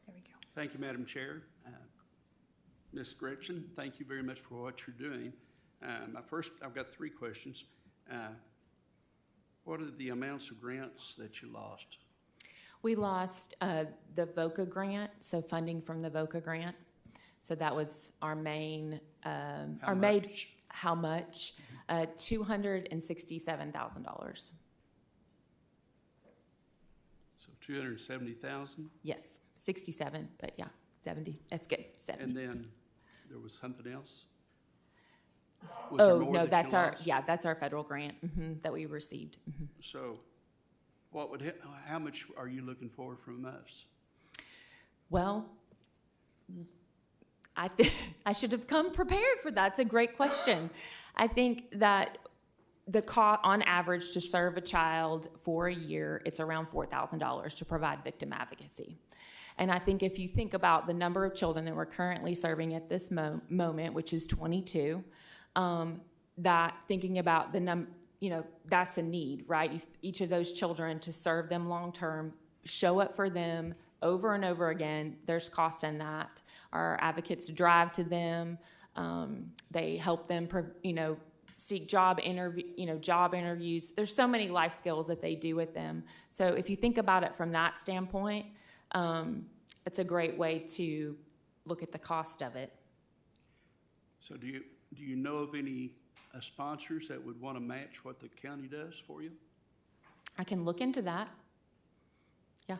There we go. Thank you, Madam Chair. Ms. Gretchen, thank you very much for what you're doing. I've got three questions. What are the amounts of grants that you lost? We lost the VOCA grant, so funding from the VOCA grant. So that was our main, how much? $267,000. So 270,000? Yes, 67, but yeah, 70, that's good, 70. And then there was something else? Was there Oh, more no, that you that's our, lost? yeah, that's our federal grant that we received. So what would, how much are you looking for from us? Well, I should have come prepared for that. It's a great question. I think that the cost, on average, to serve a child for a year, it's around $4,000 to provide victim advocacy. And I think if you think about the number of children that we're currently serving at this moment, which is 22, that thinking about the that's a need, right? Each of those children, to serve them long-term, show up for them over and over again, there's cost in that. Our advocates drive to them. They help them, seek job interviews. There's so many life skills that they do with them. So if you think about it from that standpoint, it's a great way to look at the cost of it. So do you know of any sponsors that would want to match what the county does for you? I can look into that. Yeah.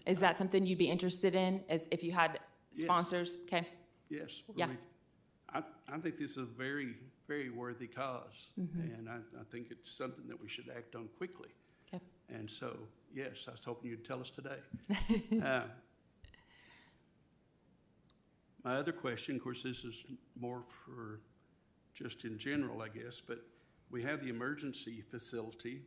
Is that something you'd be interested in, as if you had sponsors? Yes. Okay. Yes. Yeah. I think this is a very, very worthy cause, and I think it's something that we should act on quickly. Okay. And so, yes, I was hoping you'd tell us today. My other question, of course, this is more for just in general, I guess, but we have the emergency facility.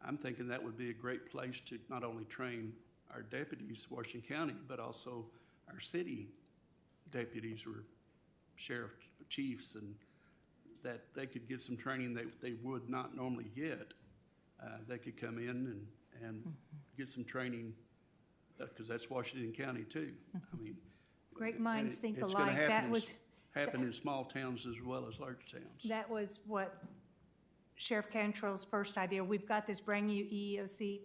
I'm thinking that would be a great place to not only train our deputies, Washington County, but also our city deputies or sheriff chiefs, and that they could get some training that they would not normally get. They could come in and get some training, because that's Washington County too. I mean, Great minds think it's gonna alike. That was happen in small towns as well as large towns. That was what Sheriff Cantrell's first idea. We've got this brand new EEOC.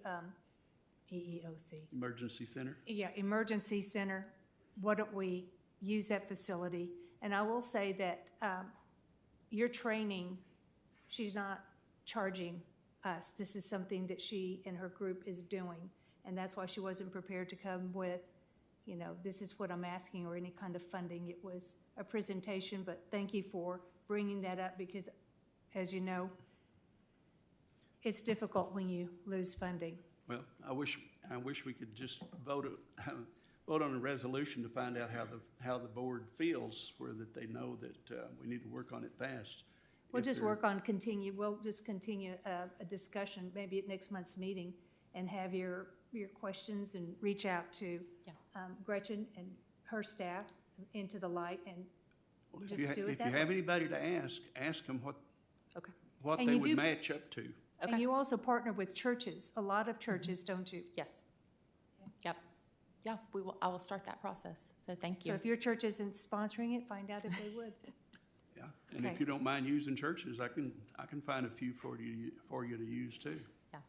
Emergency center. Yeah, emergency center. Why don't we use that facility? And I will say that your training, she's not charging us. This is something that she and her group is doing. And that's why she wasn't prepared to come with, this is what I'm asking, or any kind of funding. It was a presentation, but thank you for bringing that up, because, as you know, it's difficult when you lose funding. Well, I wish we could just vote on a resolution to find out how the board feels, where that they know that we need to work on it fast. We'll just continue a discussion, maybe at next month's meeting, and have your questions, and reach out to Gretchen and her staff into the light, and If you have anybody to ask them what And they you would do- match up to. Okay. And you also partner with churches, a lot of churches, don't you? Yes. Yep. Yeah, I will start that process. So thank you. So if your church isn't sponsoring it, find out if they would. Yeah, and Okay. if you don't mind using churches, I can find a few for you to use too. Yeah.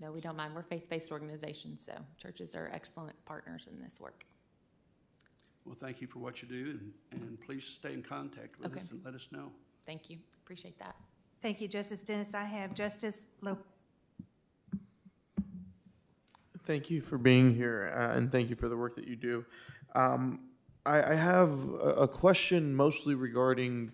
No, we don't mind. We're faith-based organizations, so churches are excellent partners in this work. Well, thank you for what you do, and please stay in contact with Okay. us and let us know. Thank you. Appreciate that. Thank you, Justice Dennis. I have Justice Lopez. Thank you for being here, and thank you for the work that you do. I have a question mostly regarding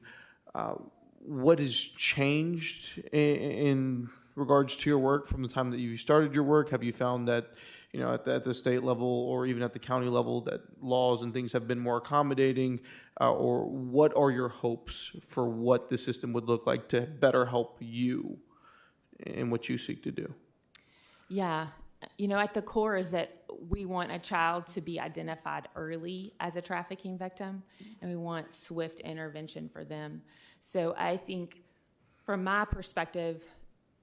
what has changed in regards to your work from the time that you started your work. Have you found that, at the state level or even at the county level, that laws and things have been more accommodating? Or what are your hopes for what the system would look like to better help you in what you seek to do? Yeah. At the core is that we want a child to be identified early as a trafficking victim, and we want swift intervention for them. So I think, from my perspective,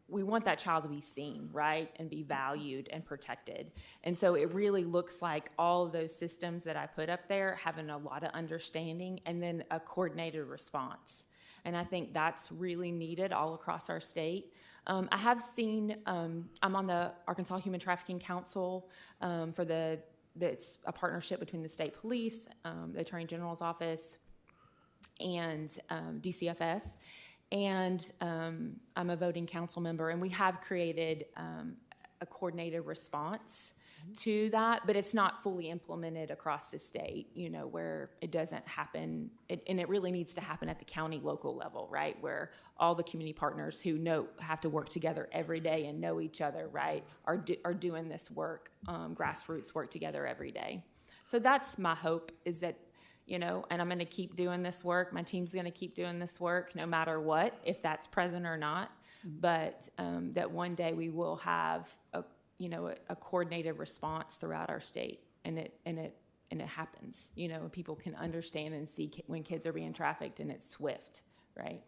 we want that child to be seen, right, and be valued and protected. And so it really looks like all of those systems that I put up there having a lot of understanding, and then a coordinated response. And I think that's really needed all across our state. I have seen, I'm on the Arkansas Human Trafficking Council it's a partnership between the state police, the Attorney General's office, and DCFS. And I'm a voting council member, and we have created a coordinated response to that, but it's not fully implemented across the state, you know, where it doesn't happen, and it really needs to happen at the county local level, right, where all the community partners who have to work together every day and know each other, right, are doing this work, grassroots work together every day. So that's my hope, is that, you know, and I'm going to keep doing this work. My team's going to keep doing this work no matter what, if that's present or not. But that one day we will have a coordinated response throughout our state, and it happens. You know, people can understand and see when kids are being trafficked, and it's swift, right?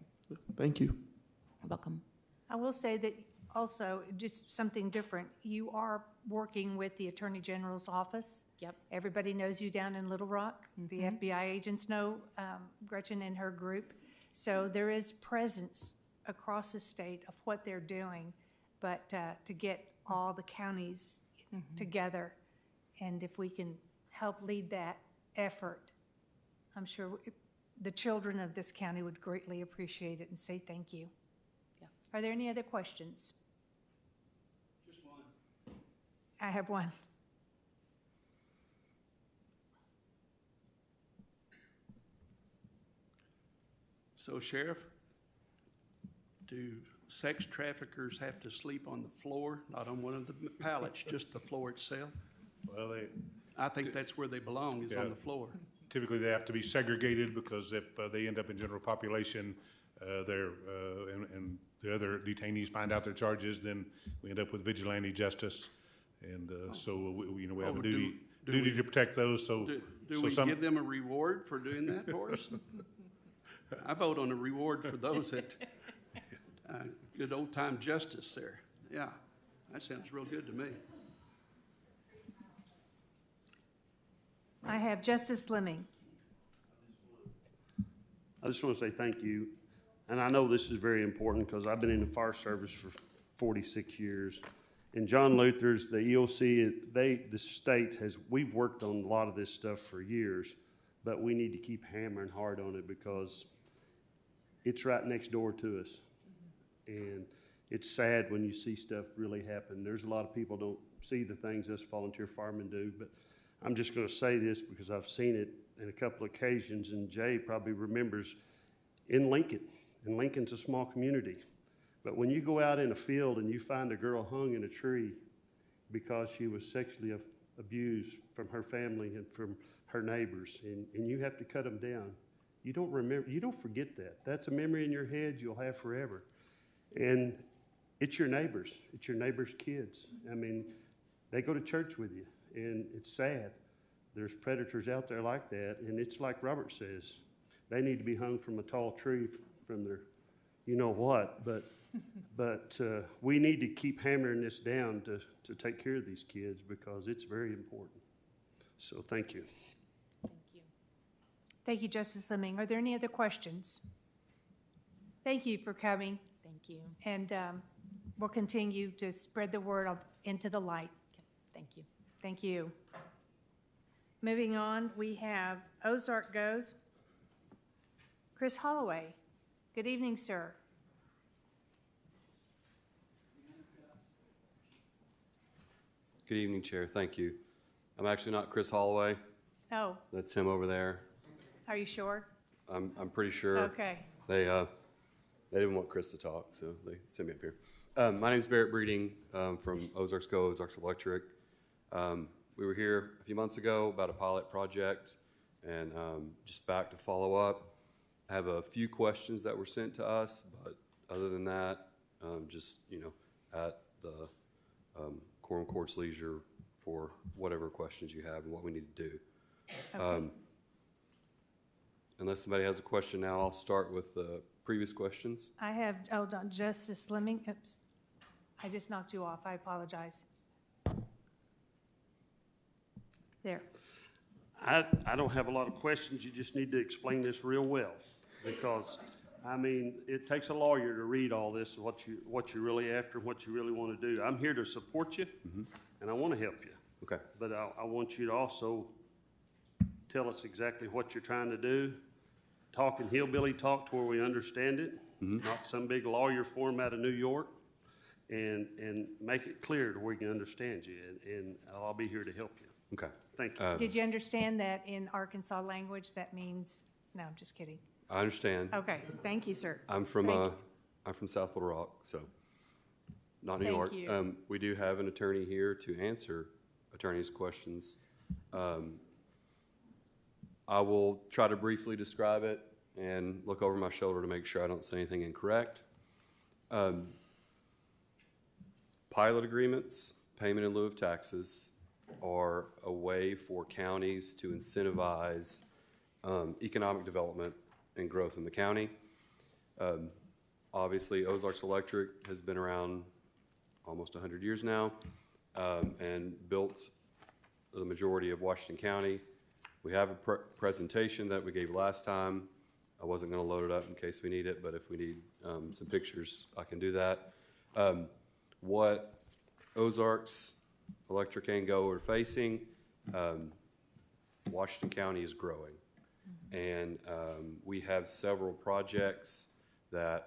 Thank you. You're welcome. I will say that also, just something different, you are working with the Attorney General's office. Yep. Everybody knows you down in Little Rock. The FBI agents know Gretchen and her group. So there is presence across the state of what they're doing, but to get all the counties together, and if we can help lead that effort, I'm sure the children of this county would greatly appreciate it and say thank you. Yeah. Are there any other questions? Just one. I have one. So, Sheriff, do sex traffickers have to sleep on the floor, not on one of the pallets, just the floor itself? Well, I think that's where they belong, is on Yeah. the floor. typically they have to be segregated, because if they end up in general population, and the other detainees find out their charges, then we end up with vigilante justice. And so, we have a duty to protect those, so. Do we give them a reward for doing that for us? I vote on a reward for those that, good old-time justice there. Yeah, that sounds real good to me. I have Justice Fleming. I just want to say thank you. And I know this is very important because I've been in the fire service for 46 years. And John Luther's, the EOC, the state we've worked on a lot of this stuff for years, but we need to keep hammering hard on it because it's right next door to us. And it's sad when you see stuff really happen. There's a lot of people don't see the things us volunteer firemen do, but I'm just going to say this because I've seen it in a couple of occasions, and Jay probably remembers in Lincoln. And Lincoln's a small community. But when you go out in a field and you find a girl hung in a tree because she was sexually abused from her family and from her neighbors, and you have to cut them down, you don't forget that. That's a memory in your head you'll have forever. And it's your neighbors' kids. I mean, they go to church with you, and it's sad. There's predators out there like that, and it's like Robert says, they need to be hung from a tall tree from their, you know what, but we need to keep hammering this down to take care of these kids because it's very important. So thank you. Thank you. Thank you, Justice Fleming. Are there any other questions? Thank you for coming, Thank you. and we'll continue to spread the word into the light. Okay. Thank you. Thank you. Moving on, we have Ozark Goes. Chris Holloway. Good evening, sir. Good evening, Chair. Thank you. I'm actually not Chris Holloway. Oh, That's him over there. are you sure? I'm pretty sure. Okay. They didn't want Chris to talk, so they sent me up here. My name's Barrett Breeding from Ozarks Go, Ozarks Electric. We were here a few months ago about a pilot project, and just back to follow up. I have a few questions that were sent to us, but other than that, just, at the quorum court's leisure for whatever questions you have and what we need to do. Okay. Unless somebody has a question now, I'll start with the previous questions. I have, Justice Fleming. Oops. I just knocked you off. I apologize. There. I don't have a lot of questions. You just need to explain this real well because, I mean, it takes a lawyer to read all this, what you're really after, what you really want to do. I'm here to support you, and I want to help you. Okay. But I want you to also tell us exactly what you're trying to do. Talking hillbilly talk to where we understand it, not some big lawyer form out of New York. and make it clear to where we can understand you, and I'll be here to help you. Okay. Thank you. Did you understand that in Arkansas language, that means, no, I'm just kidding. I understand. Okay, thank you, sir. I'm from Thank you. I'm from South Little Rock, so not New Thank York. you. We do have an attorney here to answer attorney's questions. I will try to briefly describe it and look over my shoulder to make sure I don't say anything incorrect. Pilot agreements, payment in lieu of taxes, are a way for counties to incentivize economic development and growth in the county. Obviously, Ozarks Electric has been around almost 100 years now and built the majority of Washington County. We have a presentation that we gave last time. I wasn't going to load it up in case we need it, but if we need some pictures, I can do that. What Ozarks Electric and Go are facing, Washington County is growing. And we have several projects that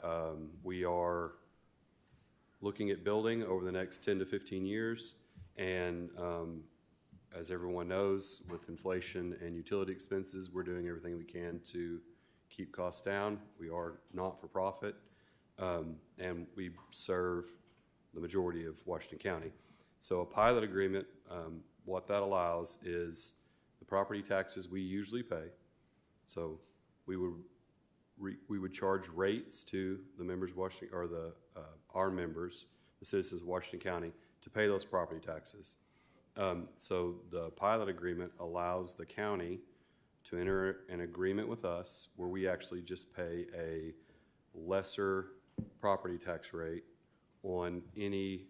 we are looking at building over the next 10 to 15 years. And as everyone knows, with inflation and utility expenses, we're doing everything we can to keep costs down. We are not for profit, and we serve the majority of Washington County. So a pilot agreement, what that allows is the property taxes we usually pay. So we would charge rates to the members of Washington, or our members, the citizens of Washington County, to pay those property taxes. So the pilot agreement allows the county to enter an agreement with us where we actually just pay a lesser property tax rate on any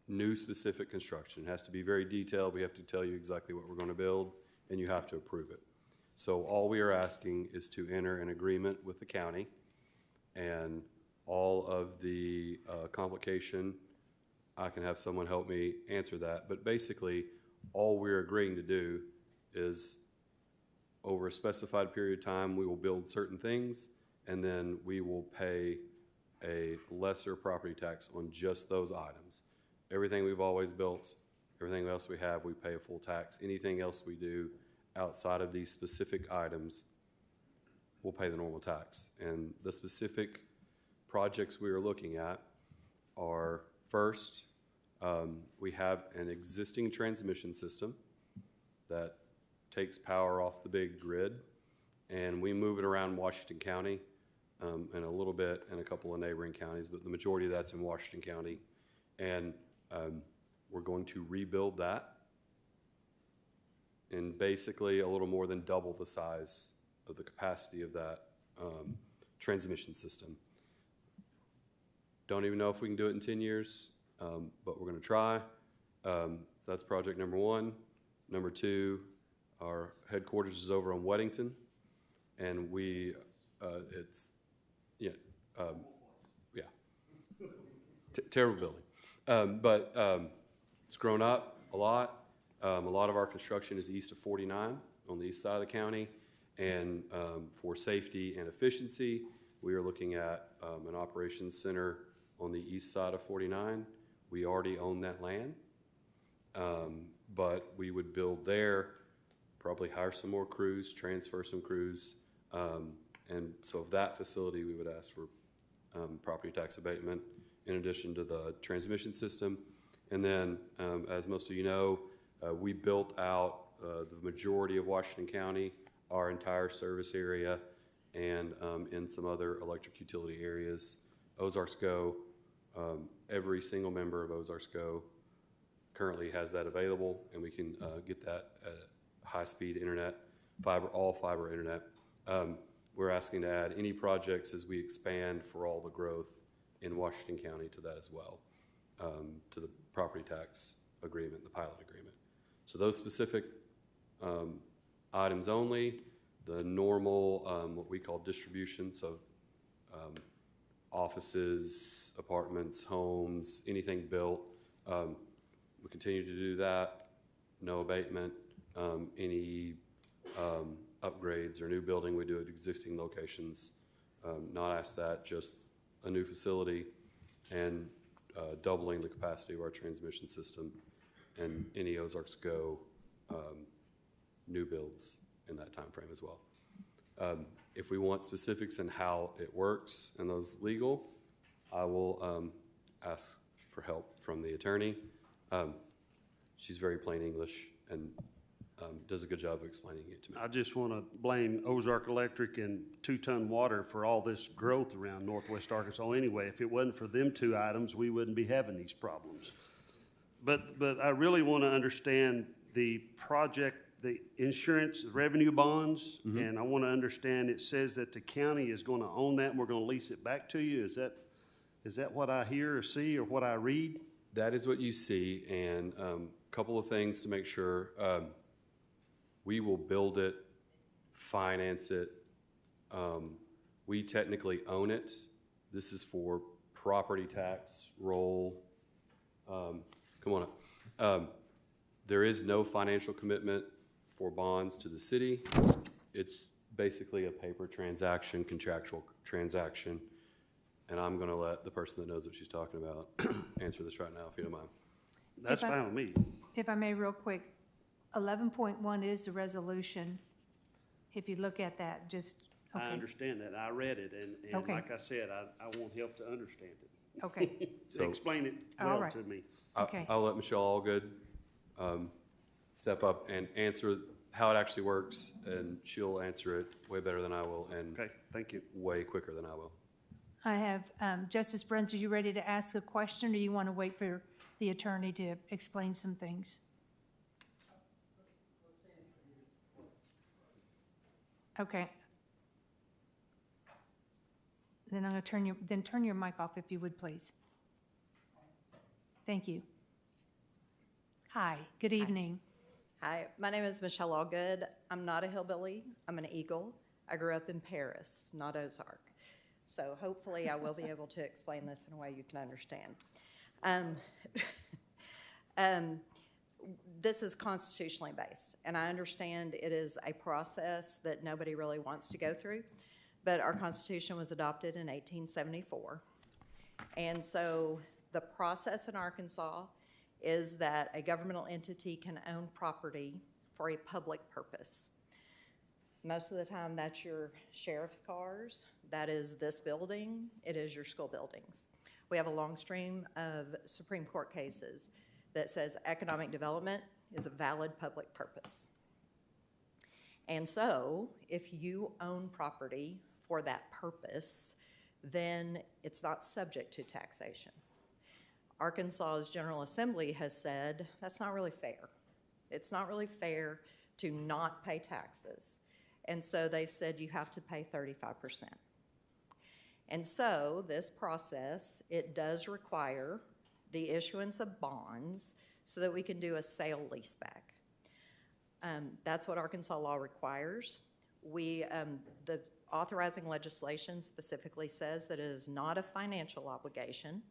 new specific construction. It has to be very detailed. We have to tell you exactly what we're going to build, and you have to approve it. So all we are asking is to enter an agreement with the county, and all of the complication, I can have someone help me answer that. But basically, all we're agreeing to do is, over a specified period of time, we will build certain things, and then we will pay a lesser property tax on just those items. Everything we've always built, everything else we have, we pay a full tax. Anything else we do outside of these specific items, we'll pay the normal tax. And the specific projects we are looking at are, first, we have an existing transmission system that takes power off the big grid, and we move it around Washington County and a little bit in a couple of neighboring counties, but the majority of that's in Washington County. And we're going to rebuild that and basically a little more than double the size of the capacity of that transmission system. Don't even know if we can do it in 10 years, but we're going to try. That's project number one. Number two, our headquarters is over on Weddington, and terrible building. But it's grown up a lot. A lot of our construction is east of 49 on the east side of the county, and for safety and efficiency, we are looking at an operations center on the east side of 49. We already own that land, but we would build there, probably hire some more crews, transfer some crews, and so of that facility, we would ask for property tax abatement in addition to the transmission system. And then, as most of you know, we built out the majority of Washington County, our entire service area, and in some other electric utility areas. Ozarks Go, every single member of Ozarks Go currently has that available, and we can get that high-speed internet, all fiber internet. We're asking to add any projects as we expand for all the growth in Washington County to that as well, to the property tax agreement, the pilot agreement. So those specific items only, the normal, what we call distribution, so offices, apartments, homes, anything built, we continue to do that, no abatement. Any upgrades or new building we do at existing locations, not ask that, just a new facility. And doubling the capacity of our transmission system and any Ozarks Go new builds in that time frame as well. If we want specifics in how it works and those legal, I will ask for help from the attorney. She's very plain English and does a good job of explaining it to me. I just want to blame Ozark Electric and 2-Ton Water for all this growth around Northwest Arkansas anyway. If it wasn't for them two items, we wouldn't be having these problems. But I really want to understand the project, the insurance, the revenue bonds, and I want to understand, it says that the county is going to own that and we're going to lease it back to you. Is that what I hear or see or what I read? That is what you see, and a couple of things to make sure. We will build it, finance it. We technically own it. This is for property tax roll. Come on up. There is no financial commitment for bonds to the city. It's basically a paper transaction, contractual transaction. And I'm going to let the person that knows what she's talking about answer this right now, if you don't mind. That's fine with me. If I may, real quick, 11.1 is the resolution. If you look at that, just, okay. I understand that. I read it, and Okay. like I said, I want help to understand it. Okay. So explain it All well right. to me. Okay. I'll let Michelle Allgood step up and answer how it actually works, and she'll answer it way better than I will, and Okay, thank you. way quicker than I will. I have, Justice Bruns, are you ready to ask a question, or you want to wait for the attorney to explain some things? Okay. Then I'm going to turn your mic off if you would, please. Thank you. Hi, good evening. Hi, my name is Michelle Allgood. I'm not a hillbilly. I'm an Eagle. I grew up in Paris, not Ozark. So hopefully I will be able to explain this in a way you can understand. This is constitutionally based, and I understand it is a process that nobody really wants to go through, but our Constitution was adopted in 1874. And so the process in Arkansas is that a governmental entity can own property for a public purpose. Most of the time, that's your sheriff's cars, that is this building, it is your school buildings. We have a long stream of Supreme Court cases that says economic development is a valid public purpose. And so, if you own property for that purpose, then it's not subject to taxation. Arkansas's General Assembly has said that's not really fair. It's not really fair to not pay taxes. And so they said you have to pay 35%. And so this process, it does require the issuance of bonds so that we can do a sale leaseback. That's what Arkansas law requires. The authorizing legislation specifically says that it is not a financial obligation.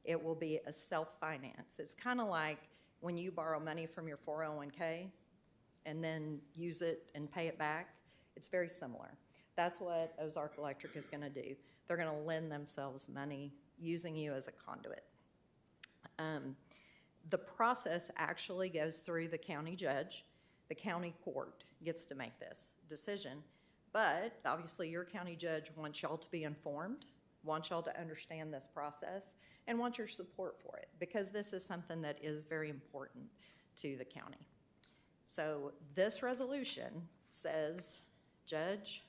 It will be a self-finance. It's kind of like when you borrow money from your 401k and then use it and pay it back. It's very similar. That's what Ozark Electric is going to do. They're going to lend themselves money using you as a conduit. The process actually goes through the county judge. The county court gets to make this decision. But obviously your county judge wants y'all to be informed, wants y'all to understand this process, and wants your support for it, because this is something that is very important to the county. So this resolution says, Judge,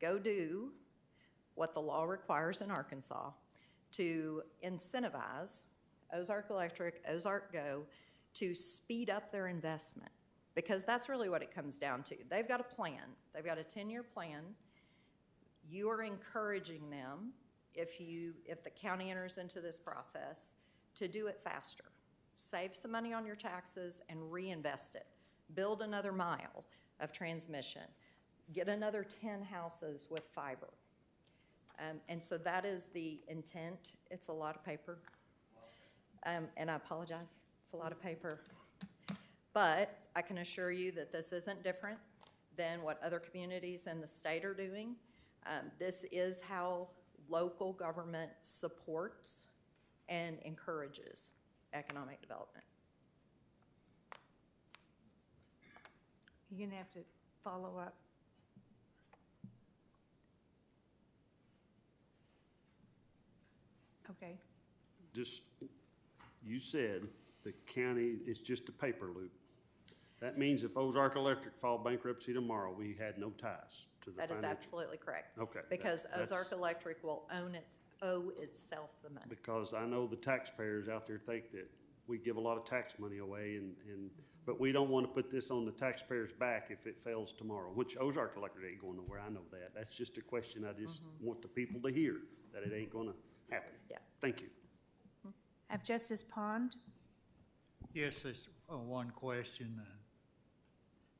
go do what the law requires in Arkansas to incentivize Ozark Electric, Ozark Go, to speed up their investment, because that's really what it comes down to. They've got a plan. They've got a 10-year plan. You are encouraging them, if the county enters into this process, to do it faster. Save some money on your taxes and reinvest it. Build another mile of transmission. Get another 10 houses with fiber. And so that is the intent. It's a lot of paper. And I apologize, it's a lot of paper. But I can assure you that this isn't different than what other communities in the state are doing. This is how local government supports and encourages economic development. You're gonna have to follow up. Okay. Just, you said the county is just a paper loop. That means if Ozark Electric filed bankruptcy tomorrow, we had no ties to the That is financial. absolutely correct. Okay. Because that's- Ozark Electric will owe itself the money. Because I know the taxpayers out there think that we give a lot of tax money away but we don't want to put this on the taxpayers' back if it fails tomorrow, which Ozark Electric ain't going nowhere, I know that. That's just a question I just want the people to hear, that it ain't gonna happen. Yeah. Thank you. I have Justice Pond. Yes, there's one question.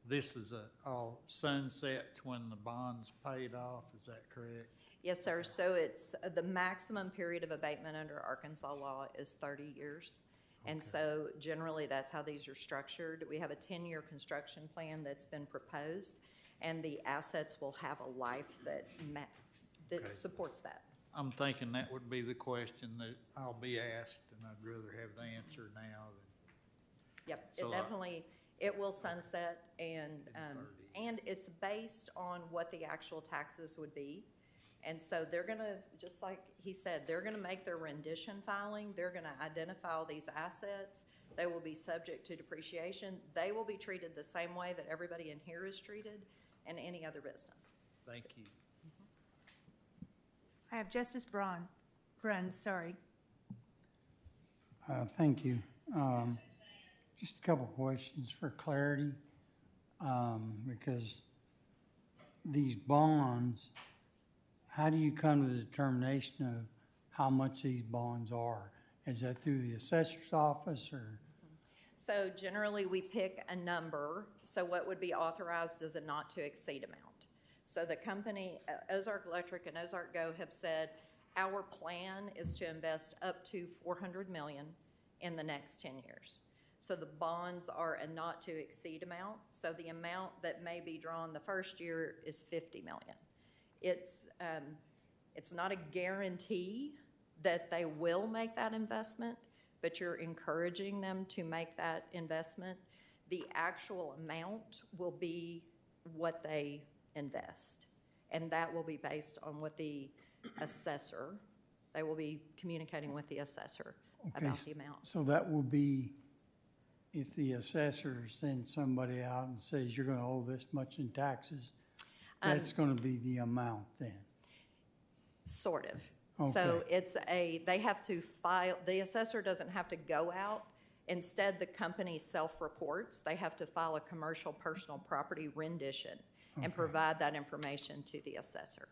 This is all sunsets when the bond's paid off, is that correct? Yes, sir. So it's, the maximum period of abatement under Arkansas law is 30 years. And so generally, that's how these are structured. We have a 10-year construction plan that's been proposed, and the assets will have a life that Okay. supports that. I'm thinking that would be the question that I'll be asked, and I'd rather have the answer now than. Yep, So it definitely, it will sunset, and it's based on what the actual taxes would be. And so they're gonna, just like he said, they're gonna make their rendition filing, they're gonna identify all these assets, they will be subject to depreciation, they will be treated the same way that everybody in here is treated and any other business. Thank you. I have Justice Bruns, sorry. Thank you. Just a couple questions for clarity, because these bonds, how do you come to the determination of how much these bonds are? Is that through the assessor's office or? So generally, we pick a number, so what would be authorized is a not to exceed amount. So the company, Ozark Electric and Ozark Go have said, our plan is to invest up to $400 million in the next 10 years. So the bonds are a not to exceed amount. So the amount that may be drawn the first year is $50 million. It's not a guarantee that they will make that investment, but you're encouraging them to make that investment. The actual amount will be what they invest, and that will be based on what the assessor, they will be communicating with the assessor about the amount. So that will be if the assessor sends somebody out and says you're gonna owe this much in taxes, that's gonna be the amount then? Sort of. Okay. So it's they have to file, the assessor doesn't have to go out. Instead, the company self-reports. They have to file a commercial personal property rendition and provide that information to the assessor.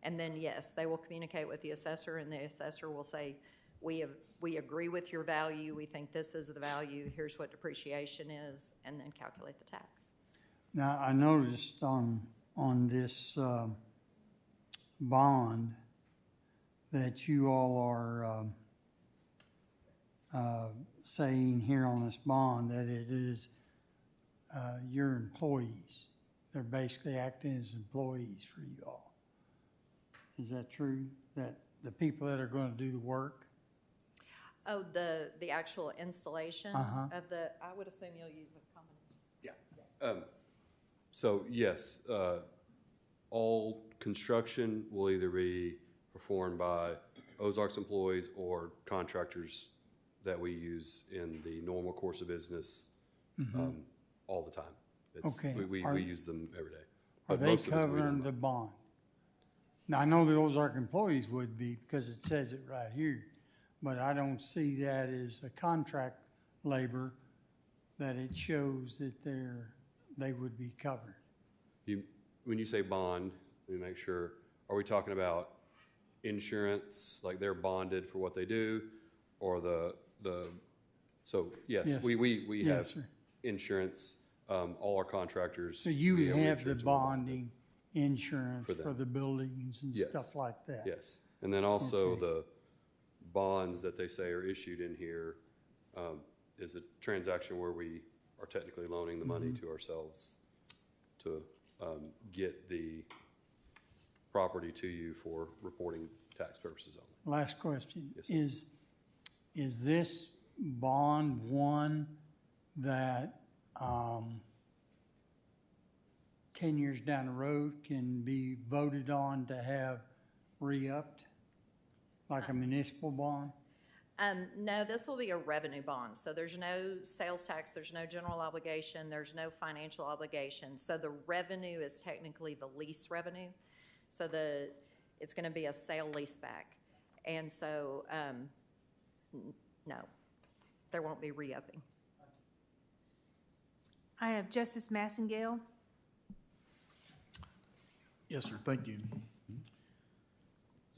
And then, yes, they will communicate with the assessor, and the assessor will say, we agree with your value, we think this is the value, here's what depreciation is, and then calculate the tax. Now, I noticed on this bond that you all are saying here on this bond that it is your employees. They're basically acting as employees for you all. Is that true? That the people that are going to do the work? Oh, the actual installation of the, I would assume you'll use a common. Yeah. So yes, all construction will either be performed by Ozark's employees or contractors that we use in the normal course of business all the time. Okay. We use them every day. Are But they most of it we covered don't under buy. the bond? Now, I know the Ozark employees would be because it says it right here, but I don't see that as a contract labor, that it shows that they would be covered. When you say bond, let me make sure, are we talking about insurance, like they're bonded for what they do, or so yes, Yes. we Yes, have sir. insurance, all our contractors. So you we would have the insurance on bonding insurance For them. for the buildings and Yes. stuff like that? Yes, and then also Okay. the bonds that they say are issued in here is a transaction where we are technically loaning the money to ourselves to get the property to you for reporting tax purposes only. Last question. Yes, sir. Is is this bond one that, 10 years down the road can be voted on to have re-upped, like a municipal bond? No, this will be a revenue bond. So there's no sales tax, there's no general obligation, there's no financial obligation. So the revenue is technically the lease revenue. So it's going to be a sale leaseback. And so, no, there won't be re-upping. I have Justice Massengale. Yes, sir, thank you.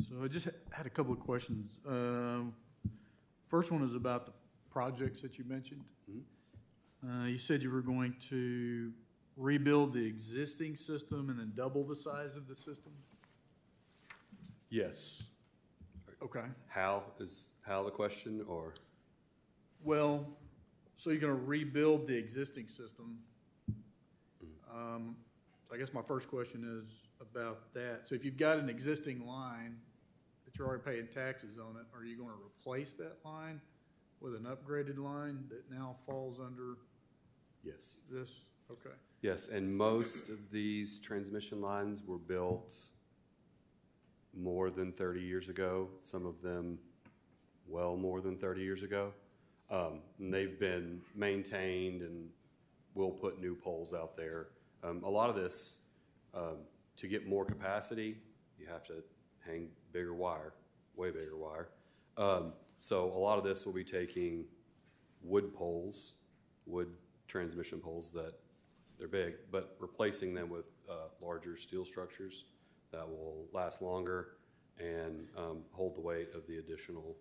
So I just had a couple of questions. First one is about the projects that you mentioned. You said you were going to rebuild the existing system and then double the size of the system? Yes. Okay. How is the question, or? Well, so you're going to rebuild the existing system. I guess my first question is about that. So if you've got an existing line that you're already paying taxes on it, are you going to replace that line with an upgraded line that now falls under Yes. this? Okay. Yes, and most of these transmission lines were built more than 30 years ago, some of them well more than 30 years ago. And they've been maintained, and we'll put new poles out there. A lot of this, to get more capacity, you have to hang bigger wire, way bigger wire. So a lot of this will be taking wood poles, wood transmission poles that they're big, but replacing them with larger steel structures that will last longer and hold the weight of the additional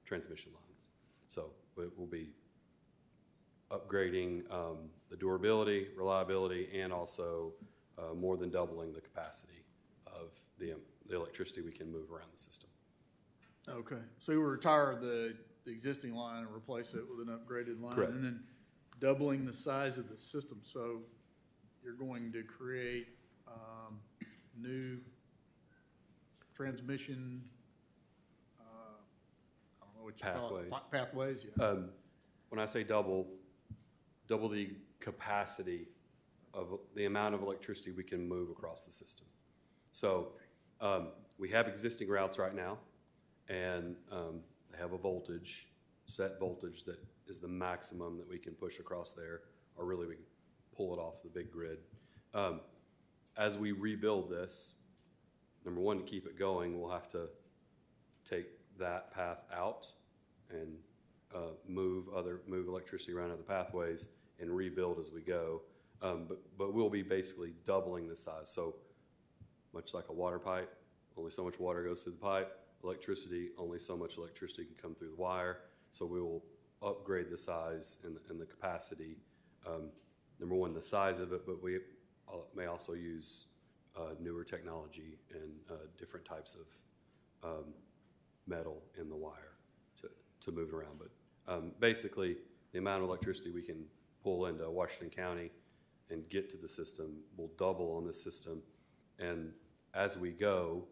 transmission lines. So it will be upgrading the durability, reliability, and also more than doubling the capacity of the electricity we can move around the system. Okay. So you will retire the existing line and replace it with an upgraded line? Correct. And then doubling the size of the system. So you're going to create new transmission, I don't know what you call it. Pathways, yeah. When I say double the capacity of the amount of electricity we can move across the system. So we have existing routes right now, and they have a voltage, set voltage that is the maximum that we can push across there, or really we can pull it off the big grid. As we rebuild this, number one, to keep it going, we'll have to take that path out and move electricity around other pathways and rebuild as we go. But we'll be basically doubling the size. So much like a water pipe, only so much water goes through the pipe. Electricity, only so much electricity can come through the wire. So we will upgrade the size and the capacity. Number one, the size of it, but we may also use newer technology and different types of metal in the wire to move it around. But basically, the amount of electricity we can pull into Washington County and get to the system will double on this system. And as we go,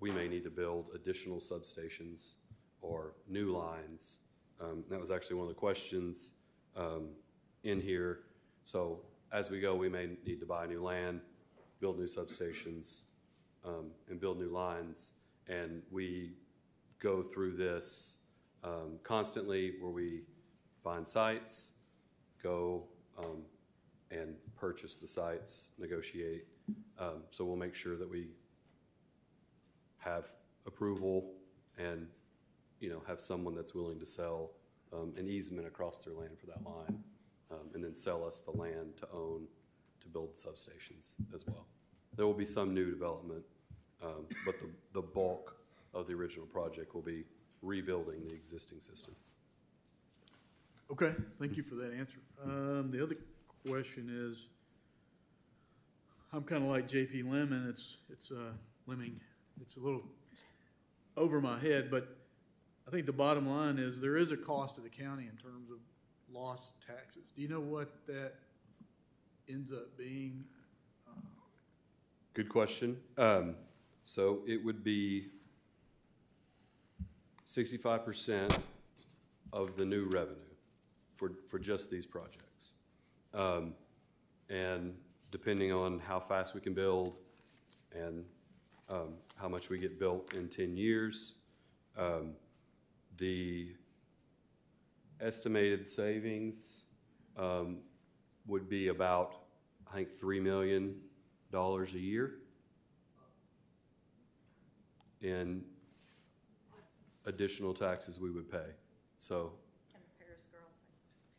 we may need to build additional substations or new lines. That was actually one of the questions in here. So as we go, we may need to buy new land, build new substations, and build new lines. And we go through this constantly, where we find sites, go and purchase the sites, negotiate. So we'll make sure that we have approval and have someone that's willing to sell an easement across their land for that line, and then sell us the land to own to build substations as well. There will be some new development, but the bulk of the original project will be rebuilding the existing system. Okay, thank you for that answer. The other question is, I'm kind of like JP Lemon. It's Lemming. It's a little over my head, but I think the bottom line is there is a cost to the county in terms of lost taxes. Do you know what that ends up being? Good question. So it would be 65% of the new revenue for just these projects. And depending on how fast we can build and how much we get built in 10 years, the estimated savings would be about, I think, $3 million a year in additional taxes we would pay. So, Can the Paris girl say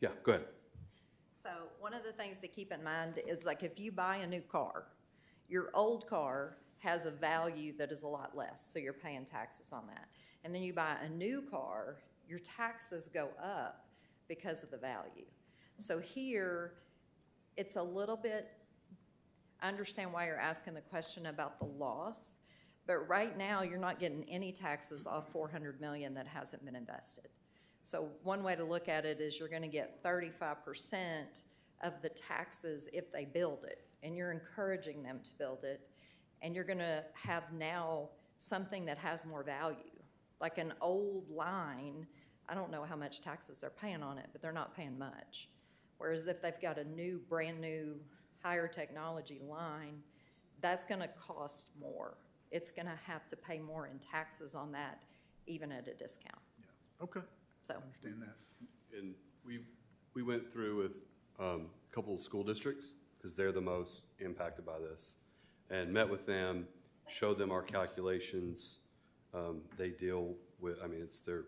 something? yeah, go ahead. So one of the things to keep in mind is, like, if you buy a new car, your old car has a value that is a lot less, so you're paying taxes on that. And then you buy a new car, your taxes go up because of the value. So here, it's a little bit, I understand why you're asking the question about the loss, but right now, you're not getting any taxes off $400 million that hasn't been invested. So one way to look at it is you're gonna get 35% of the taxes if they build it, and you're encouraging them to build it, and you're gonna have now something that has more value. Like an old line, I don't know how much taxes they're paying on it, but they're not paying much. Whereas if they've got a new, brand new, higher technology line, that's gonna cost more. It's gonna have to pay more in taxes on that, even at a discount. Yeah, okay, So, I understand that. And we went through with a couple of school districts, because they're the most impacted by this, and met with them, showed them our calculations. They deal with, I mean, it's their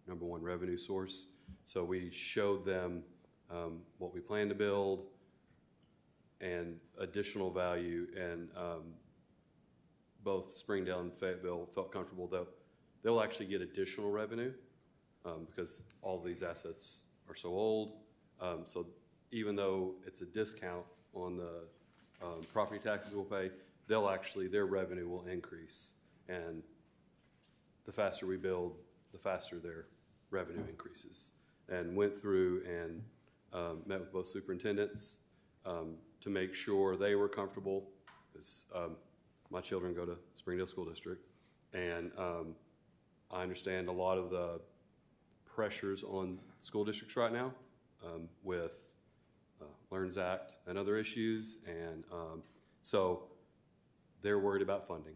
#1 revenue source. So we showed them what we plan to build and additional value, and both Springdale and Fayetteville felt comfortable that they'll actually get additional revenue because all of these assets are so old. So even though it's a discount on the property taxes we'll pay, they'll actually, their revenue will increase. And the faster we build, the faster their revenue increases. And went through and met with both superintendents to make sure they were comfortable, because my children go to Springdale School District, and I understand a lot of the pressures on school districts right now with LEARNS Act and other issues, and so they're worried about funding.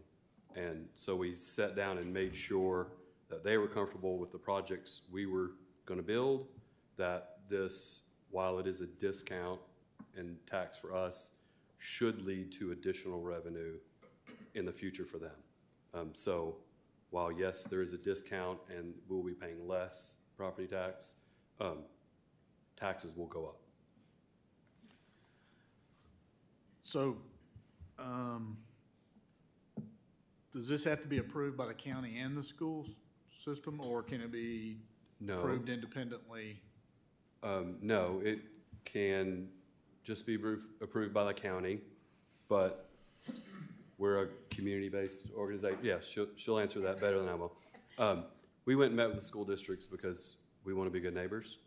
And so we sat down and made sure that they were comfortable with the projects we were going to build, that this, while it is a discount and tax for us, should lead to additional revenue in the future for them. So while yes, there is a discount and we'll be paying less property tax, taxes will go up. So, does this have to be approved by the county and the school system, or can it be approved independently? No, it can just be approved by the county, but we're a community-based organization. Yeah, she'll answer that better than I will. We went and met with the school districts because we want to be good neighbors,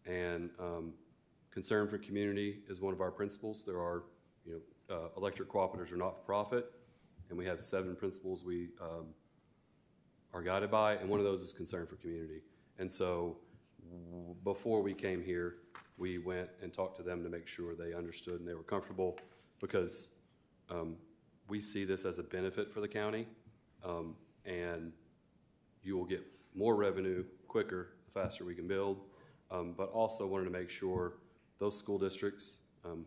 and concern for community is one of our principles. There are, electric cooperatives are not-for-profit, and we have 7 principles we are guided by, and one of those is concern for community. And so before we came here, we went and talked to them to make sure they understood and they were comfortable, because we see this as a benefit for the county, and you will get more revenue quicker the faster we can build, but also wanted to make sure those school districts,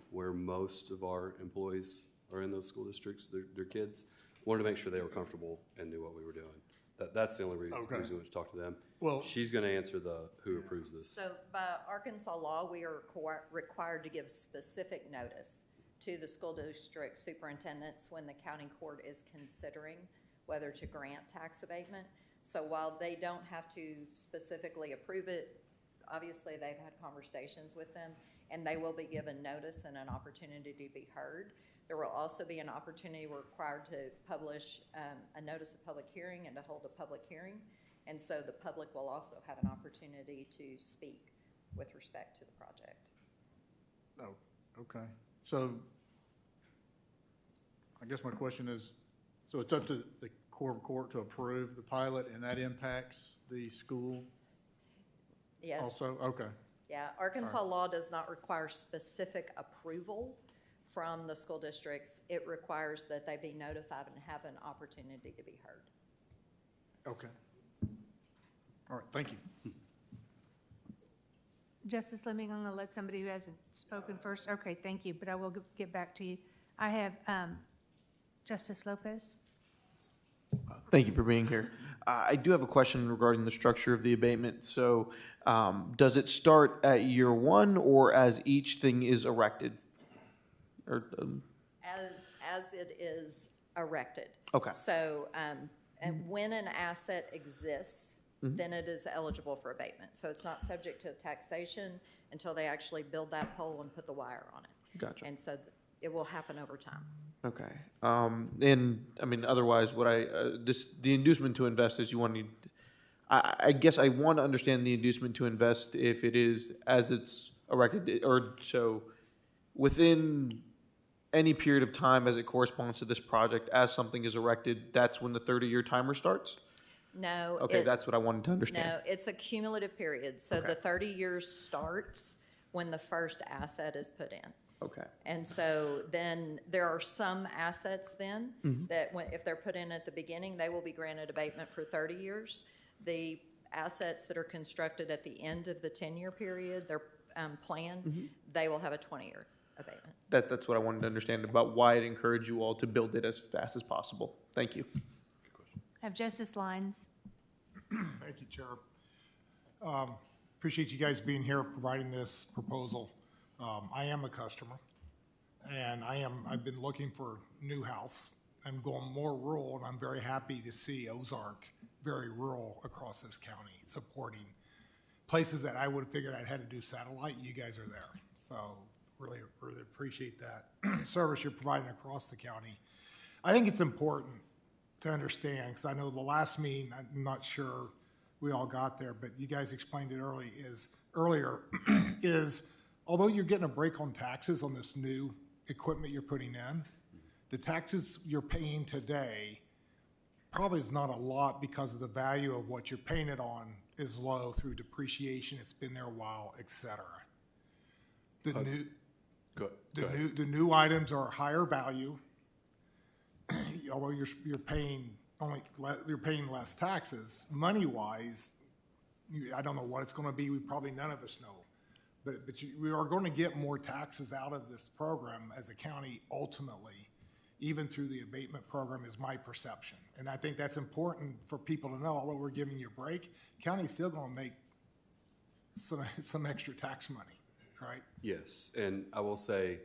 where most of our employees are in those school districts, their kids, wanted to make sure they were comfortable and knew what we were doing. That's the only reason we went to talk to them. Well, she's going to answer who approves this. So by Arkansas law, we are required to give specific notice to the school district superintendents when the county court is considering whether to grant tax abatement. So while they don't have to specifically approve it, obviously they've had conversations with them, and they will be given notice and an opportunity to be heard. There will also be an opportunity, we're required to publish a notice of public hearing and to hold a public hearing. And so the public will also have an opportunity to speak with respect to the project. Oh, okay. So I guess my question is, so it's up to the Court of Court to approve the pilot, and that impacts the school Yes. also? Okay. Yeah, Arkansas law does not require specific approval from the school districts. It requires that they be notified and have an opportunity to be heard. Okay. All right, thank you. Justice Fleming, I'm going to let somebody who hasn't spoken first. Okay, thank you, but I will get back to you. I have Justice Lopez. Thank you for being here. I do have a question regarding the structure of the abatement. So does it start at year one or as each thing is erected? Or, As it is erected. Okay. So, and when an asset exists, then it is eligible for abatement. So it's not subject to taxation until they actually build that pole and put the wire on it. Gotcha. And so it will happen over time. Okay. And I mean, otherwise, what the inducement to invest is you want to, I guess I want to understand the inducement to invest if it is as it's erected, or so within any period of time as it corresponds to this project, as something is erected, that's when the 30-year timer starts? No. Okay, that's what I wanted to understand. No, it's a cumulative period. So the 30 years starts when the first asset is put in. Okay. And so then there are some assets then that if they're put in at the beginning, they will be granted abatement for 30 years. The assets that are constructed at the end of the 10-year period, their plan, they will have a 20-year abatement. That's what I wanted to understand about why it encouraged you all to build it as fast as possible. Thank you. I have Justice Lyons. Thank you, Chair. Appreciate you guys being here, providing this proposal. I am a customer, and I've been looking for a new house. I'm going more rural, and I'm very happy to see Ozark very rural across this county, supporting places that I would have figured I'd had to do satellite. You guys are there, so really appreciate that service you're providing across the county. I think it's important to understand, because I know the last meeting, I'm not sure we all got there, but you guys explained it earlier, is although you're getting a break on taxes on this new equipment you're putting in, the taxes you're paying today probably is not a lot because of the value of what you're paying it on is low through depreciation. It's been there a while, et cetera. The new items are higher value, although you're paying less taxes. Money wise, I don't know what it's going to be. None of us know. But we are going to get more taxes out of this program as a county ultimately, even through the abatement program, is my perception. And I think that's important for people to know. Although we're giving you a break, county's still going to make some extra tax money, right? Yes, and I will say,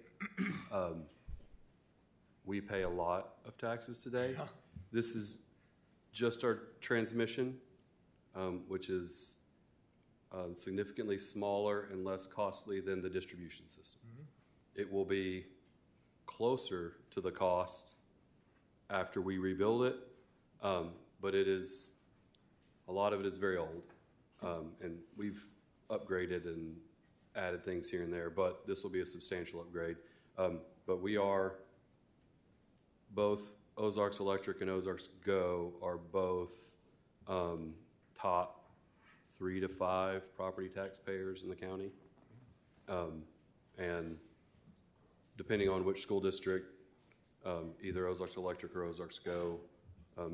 we pay a lot of taxes today. Yeah. This is just our transmission, which is significantly smaller and less costly than the distribution system. It will be closer to the cost after we rebuild it, but a lot of it is very old, and we've upgraded and added things here and there, but this will be a substantial upgrade. But we are, both Ozarks Electric and Ozarks Go are both top 3 to 5 property taxpayers in the county. And depending on which school district, either Ozarks Electric or Ozarks Go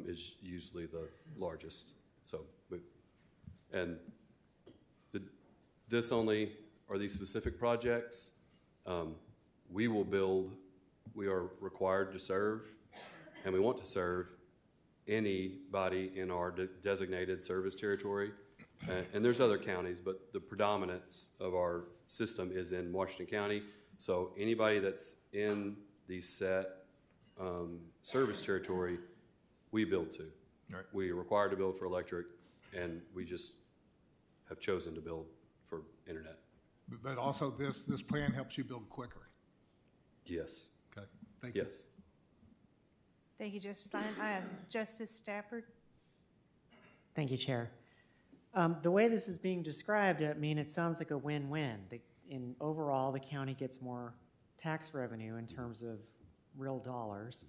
is usually the largest. So, this only are these specific projects. We will build, we are required to serve, and we want to serve anybody in our designated service territory. And there's other counties, but the predominance of our system is in Washington County. So anybody that's in the set service territory, we build to. Right. We are required to build for electric, and we just have chosen to build for internet. But also this plan helps you build quicker. Yes. Okay, thank you. Yes. Thank you, Justice Lyons. I have Justice Stafford. Thank you, Chair. The way this is being described, I mean, it sounds like a win-win. In overall, the county gets more tax revenue in terms of real dollars.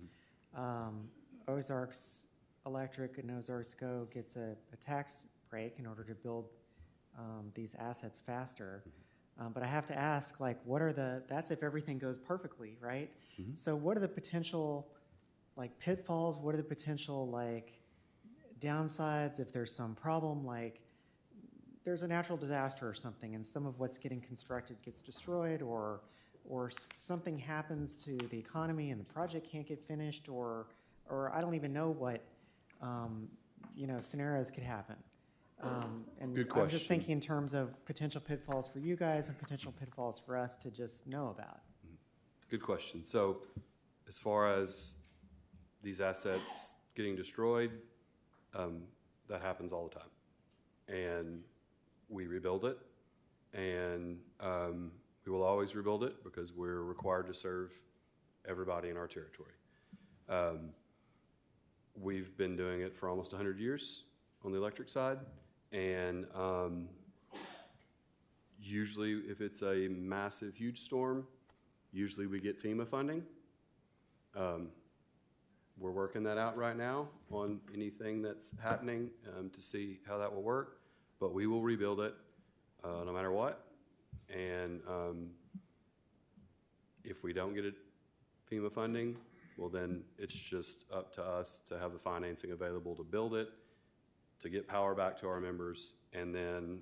Ozarks Electric and Ozarsko gets a tax break in order to build these assets faster. But I have to ask, like, that's if everything goes perfectly, right? Mm-hmm. So what are the potential, like, pitfalls? What are the potential, like, downsides if there's some problem, like there's a natural disaster or something and some of what's getting constructed gets destroyed, or something happens to the economy and the project can't get finished, or I don't even know what, scenarios could happen. And Good I'm just question. thinking in terms of potential pitfalls for you guys and potential pitfalls for us to just know about. Good question. So as far as these assets getting destroyed, that happens all the time. And we rebuild it, and we will always rebuild it because we're required to serve everybody in our territory. We've been doing it for almost 100 years on the electric side, and usually if it's a massive, huge storm, usually we get FEMA funding. We're working that out right now on anything that's happening to see how that will work, but we will rebuild it no matter what. And if we don't get it FEMA funding, well, then it's just up to us to have the financing available to build it, to get power back to our members, and then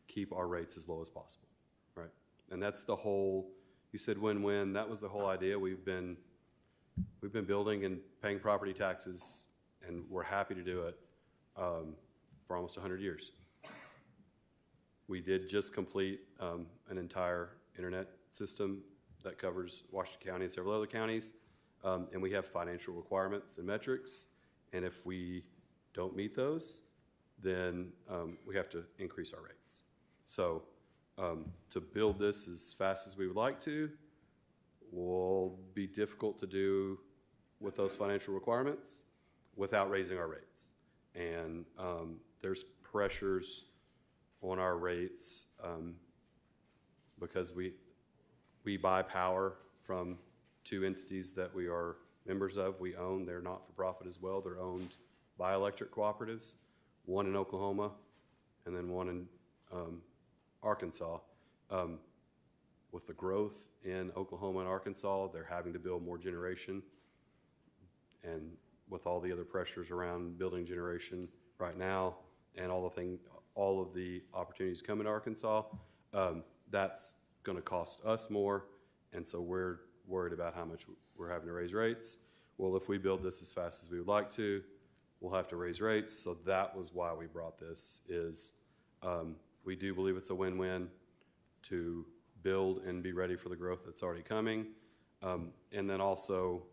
keep our rates as low as possible, right? And that's the whole, you said win-win, that was the whole idea. We've been building and paying property taxes, and we're happy to do it for almost 100 years. We did just complete an entire internet system that covers Washington County and several other counties, and we have financial requirements and metrics, and if we don't meet those, then we have to increase our rates. So to build this as fast as we would like to will be difficult to do with those financial requirements without raising our rates. And there's pressures on our rates because we buy power from two entities that we are members of. We own, they're not-for-profit as well. They're owned by electric cooperatives, one in Oklahoma and then one in Arkansas. With the growth in Oklahoma and Arkansas, they're having to build more generation. And with all the other pressures around building generation right now and all of the opportunities coming to Arkansas, that's going to cost us more. And so we're worried about how much we're having to raise rates. Well, if we build this as fast as we would like to, we'll have to raise rates. So that was why we brought this, is we do believe it's a win-win to build and be ready for the growth that's already coming. And then also,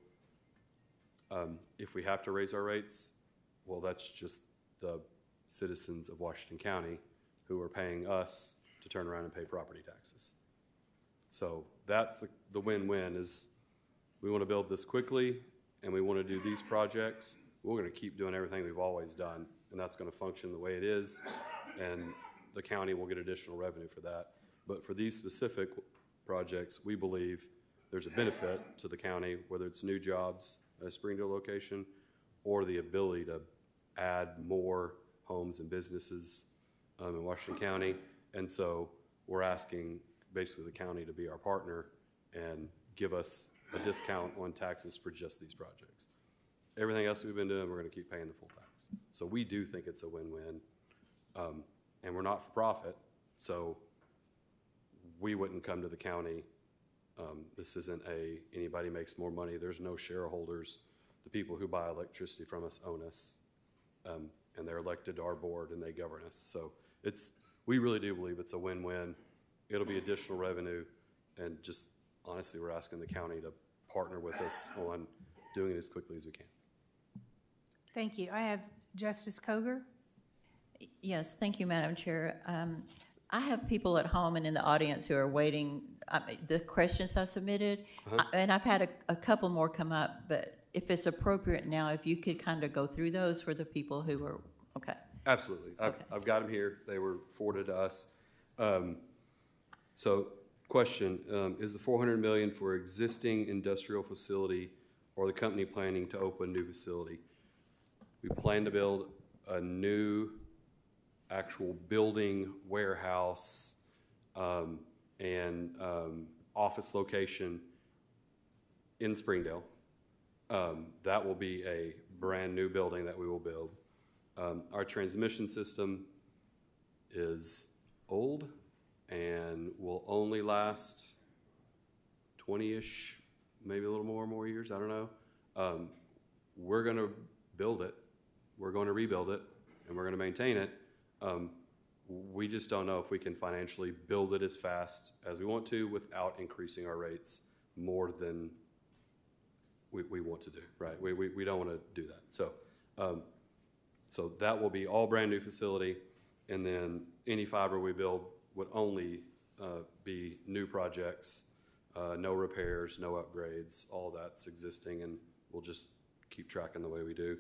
if we have to raise our rates, well, that's just the citizens of Washington County who are paying us to turn around and pay property taxes. So that's the win-win, is we want to build this quickly and we want to do these projects. We're going to keep doing everything we've always done, and that's going to function the way it is, and the county will get additional revenue for that. But for these specific projects, we believe there's a benefit to the county, whether it's new jobs at a Springdale location or the ability to add more homes and businesses in Washington County. And so we're asking basically the county to be our partner and give us a discount on taxes for just these projects. Everything else we've been doing, we're going to keep paying the full tax. So we do think it's a win-win. And we're not for profit, so we wouldn't come to the county. This isn't anybody makes more money. There's no shareholders. The people who buy electricity from us own us, and they're elected to our board and they govern us. So we really do believe it's a win-win. It'll be additional revenue, and just honestly, we're asking the county to partner with us on doing it as quickly as we can. Thank you. I have Justice Koger. Yes, thank you, Madam Chair. I have people at home and in the audience who are waiting the questions I submitted, and I've had a couple more come up, but if it's appropriate now, if you could kind of go through those for the people who are, okay. Absolutely. I've got them here. They were forwarded to us. So question, is the $400 million for existing industrial facility or the company planning to open a new facility? We plan to build a new actual building, warehouse, and office location in Springdale. That will be a brand-new building that we will build. Our transmission system is old and will only last 20-ish, maybe a little more years, I don't know. We're going to build it, we're going to rebuild it, and we're going to maintain it. We just don't know if we can financially build it as fast as we want to without increasing our rates more than we want to do, right? We don't want to do that. So that will be all brand new facility, and then any fiber we build would only be new projects, no repairs, no upgrades, all that's existing, and we'll just keep tracking the way we do.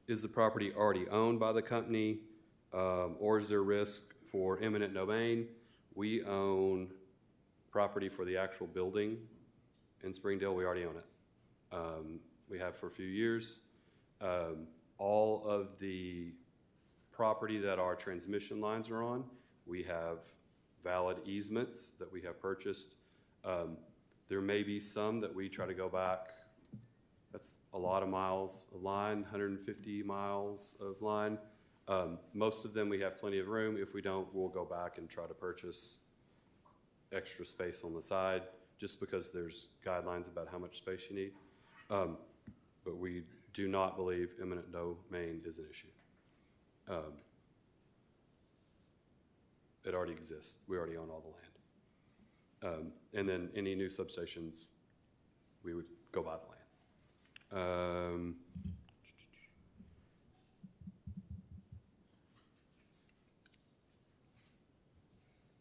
Is the property already owned by the company, or is there risk for eminent domain? We own property for the actual building in Springdale. We already own it. We have for a few years. All of the property that our transmission lines are on, we have valid easements that we have purchased. There may be some that we try to go back. That's a lot of miles of line, 150 miles of line. Most of them we have plenty of room. If we don't, we'll go back and try to purchase extra space on the side, just because there's guidelines about how much space you need. But we do not believe eminent domain is an issue. It already exists. We already own all the land. And then any new substations, we would go buy the land.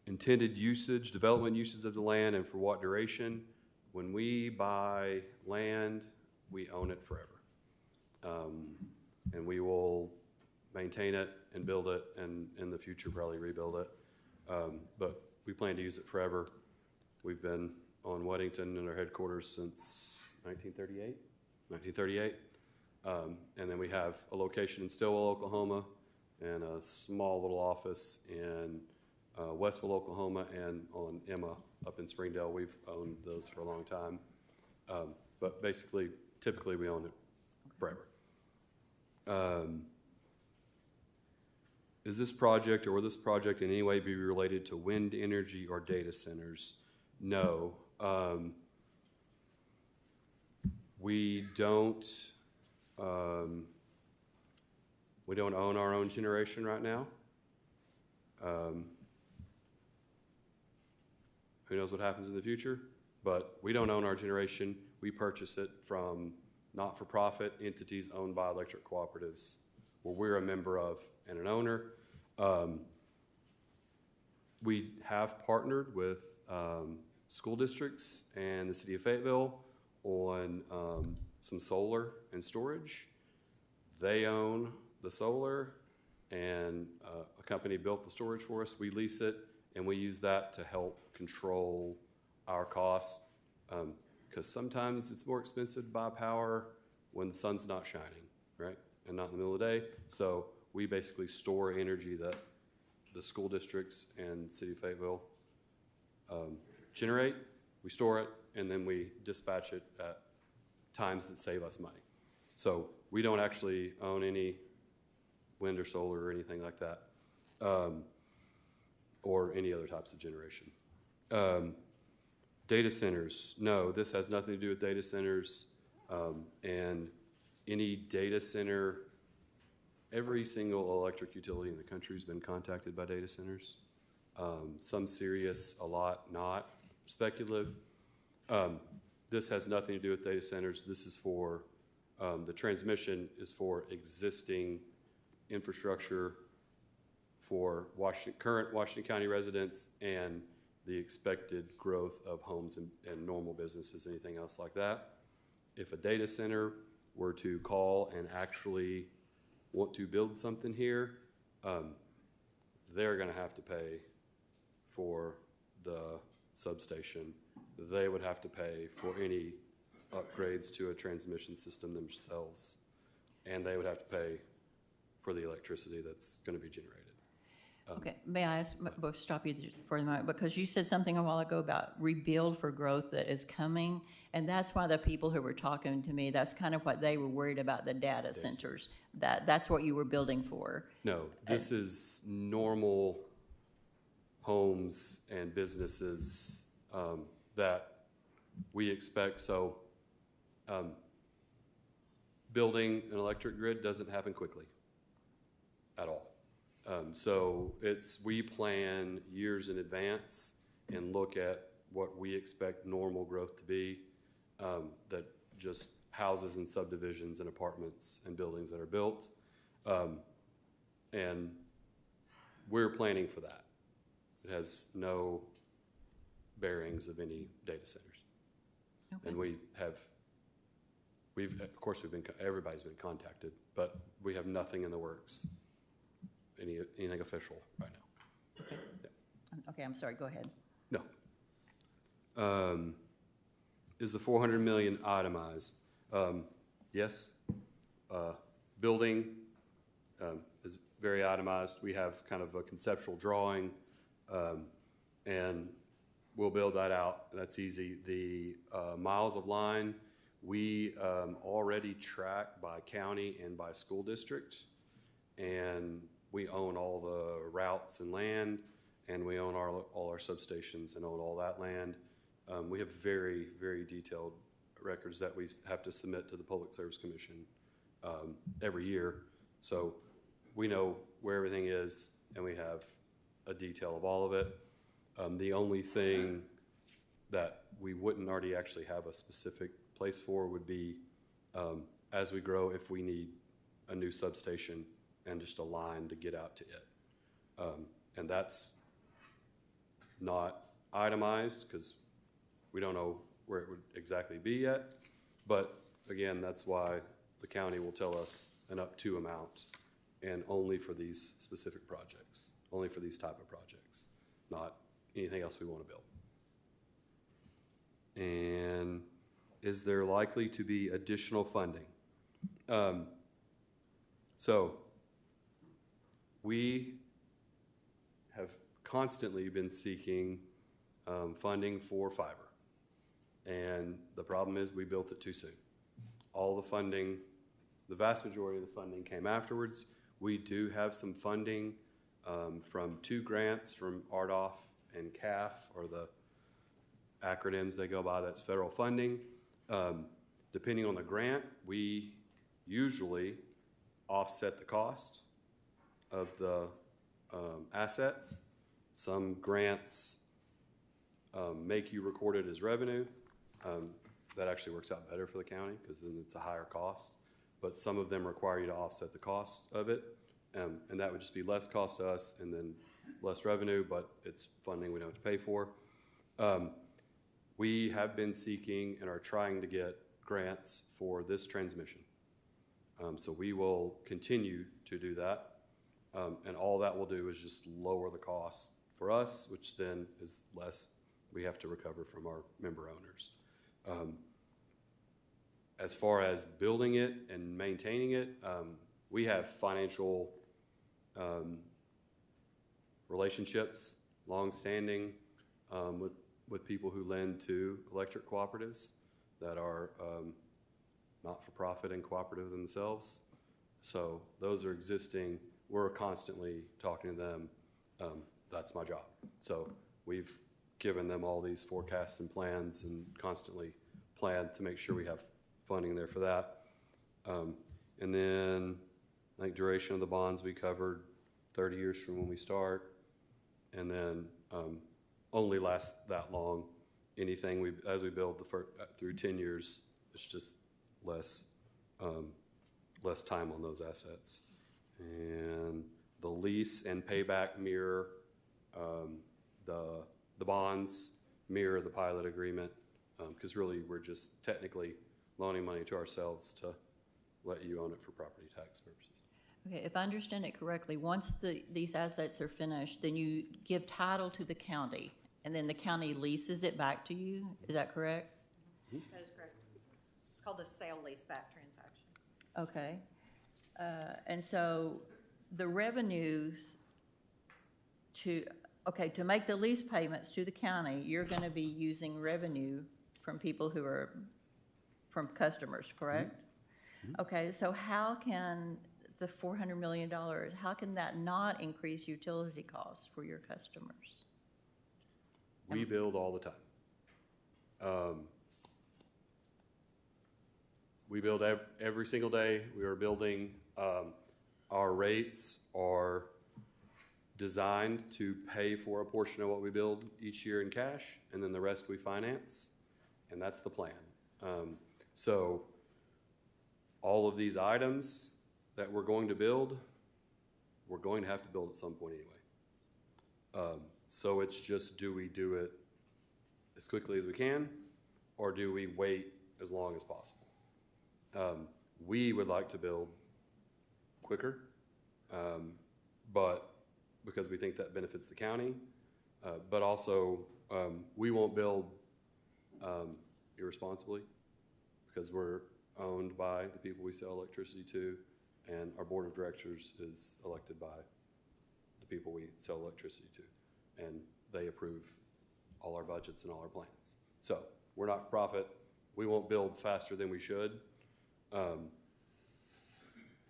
Intended usage, development uses of the land, and for what duration. When we buy land, we own it forever. And we will maintain it and build it, and in the future probably rebuild it. But we plan to use it forever. We've been on Weddington in our headquarters since 1938. And then we have a location in Stillwell, Oklahoma, and a small little office in Westville, Oklahoma, and on Emma up in Springdale. We've owned those for a long time. But basically, typically we own it forever. Is this project, or will this project in any way be related to wind energy or data centers? No. We don't own our own generation right now. Who knows what happens in the future? But we don't own our generation. We purchase it from not-for-profit entities owned by electric cooperatives, where we're a member of and an owner. We have partnered with school districts and the city of Fayetteville on some solar and storage. They own the solar, and a company built the storage for us. We lease it, and we use that to help control our costs, because sometimes it's more expensive to buy power when the sun's not shining, right, and not in the middle of the day. So we basically store energy that the school districts and city of Fayetteville generate. We store it, and then we dispatch it at times that save us money. So we don't actually own any wind or solar or anything like that, or any other types of generation. Data centers, no, this has nothing to do with data centers. And any data center, every single electric utility in the country has been contacted by data centers. Some serious, a lot not, speculative. This has nothing to do with data centers. This is for, the transmission is for existing infrastructure for current Washington County residents and the expected growth of homes and normal businesses, anything else like that. If a data center were to call and actually want to build something here, they're going to have to pay for the substation. They would have to pay for any upgrades to a transmission system themselves. and they would have to pay for the electricity that's going to be generated. Okay, may I ask, stop you for a moment, because you said something a while ago about rebuild for growth that is coming, and that's why the people who were talking to me, that's kind of what they were worried about, the data centers. That's what you were building for. No, this is normal homes and businesses that we expect. So building an electric grid doesn't happen quickly at all. So we plan years in advance and look at what we expect normal growth to be, that just houses and subdivisions and apartments and buildings that are built. And we're planning for that. It has no bearings of any data centers. Okay. And everybody's been contacted, but we have nothing in the works, anything official right now. Okay. Yeah. Okay, I'm sorry, go ahead. No. Is the 400 million itemized? Yes. Building is very itemized. We have kind of a conceptual drawing, and we'll build that out. That's easy. The miles of line, we already track by county and by school district, and we own all the routes and land, and we own all our substations and own all that land. We have very, very detailed records that we have to submit to the Public Service Commission every year. So we know where everything is, and we have a detail of all of it. The only thing that we wouldn't already actually have a specific place for would be, as we grow, if we need a new substation and just a line to get out to it. And that's not itemized because we don't know where it would exactly be yet. But again, that's why the county will tell us an up to amount, and only for these specific projects, only for these type of projects, not anything else we want to build. And is there likely to be additional funding? So we have constantly been seeking funding for fiber. And the problem is we built it too soon. All the funding, the vast majority of the funding came afterwards. We do have some funding from 2 grants from RDOF and CAF, or the acronyms they go by. That's federal funding. Depending on the grant, we usually offset the cost of the assets. Some grants make you record it as revenue. That actually works out better for the county because then it's a higher cost. But some of them require you to offset the cost of it, and that would just be less cost to us and then less revenue, but it's funding we don't have to pay for. We have been seeking and are trying to get grants for this transmission. So we will continue to do that, and all that will do is just lower the cost for us, which then is less we have to recover from our member owners. As far as building it and maintaining it, we have financial relationships, long-standing, with people who lend to electric cooperatives that are not-for-profit and cooperative themselves. So those are existing. We're constantly talking to them. That's my job. So we've given them all these forecasts and plans and constantly plan to make sure we have funding there for that. And then I think duration of the bonds we covered 30 years from when we start, and then only lasts that long. Anything as we build through 10 years, it's just less time on those assets. And the lease and payback mirror the bonds, mirror the pilot agreement, because really we're just technically loaning money to ourselves to let you own it for property tax purposes. Okay, if I understand it correctly, once these assets are finished, then you give title to the county, and then the county leases it back to you. Is that correct? That is correct. It's called a sale leaseback transaction. Okay. And so the revenues to make the lease payments to the county, you're going to be using revenue from people who are, from customers, correct? Okay, so how can the $400 million, how can that not increase utility costs for your customers? We build all the time. We build every single day. We are building. Our rates are designed to pay for a portion of what we build each year in cash, and then the rest we finance, and that's the plan. So all of these items that we're going to build, we're going to have to build at some point anyway. So it's just, do we do it as quickly as we can, or do we wait as long as possible? We would like to build quicker, but because we think that benefits the county, but also we won't build irresponsibly, because we're owned by the people we sell electricity to, and our board of directors is elected by the people we sell electricity to, and they approve all our budgets and all our plans. So we're not for profit. We won't build faster than we should.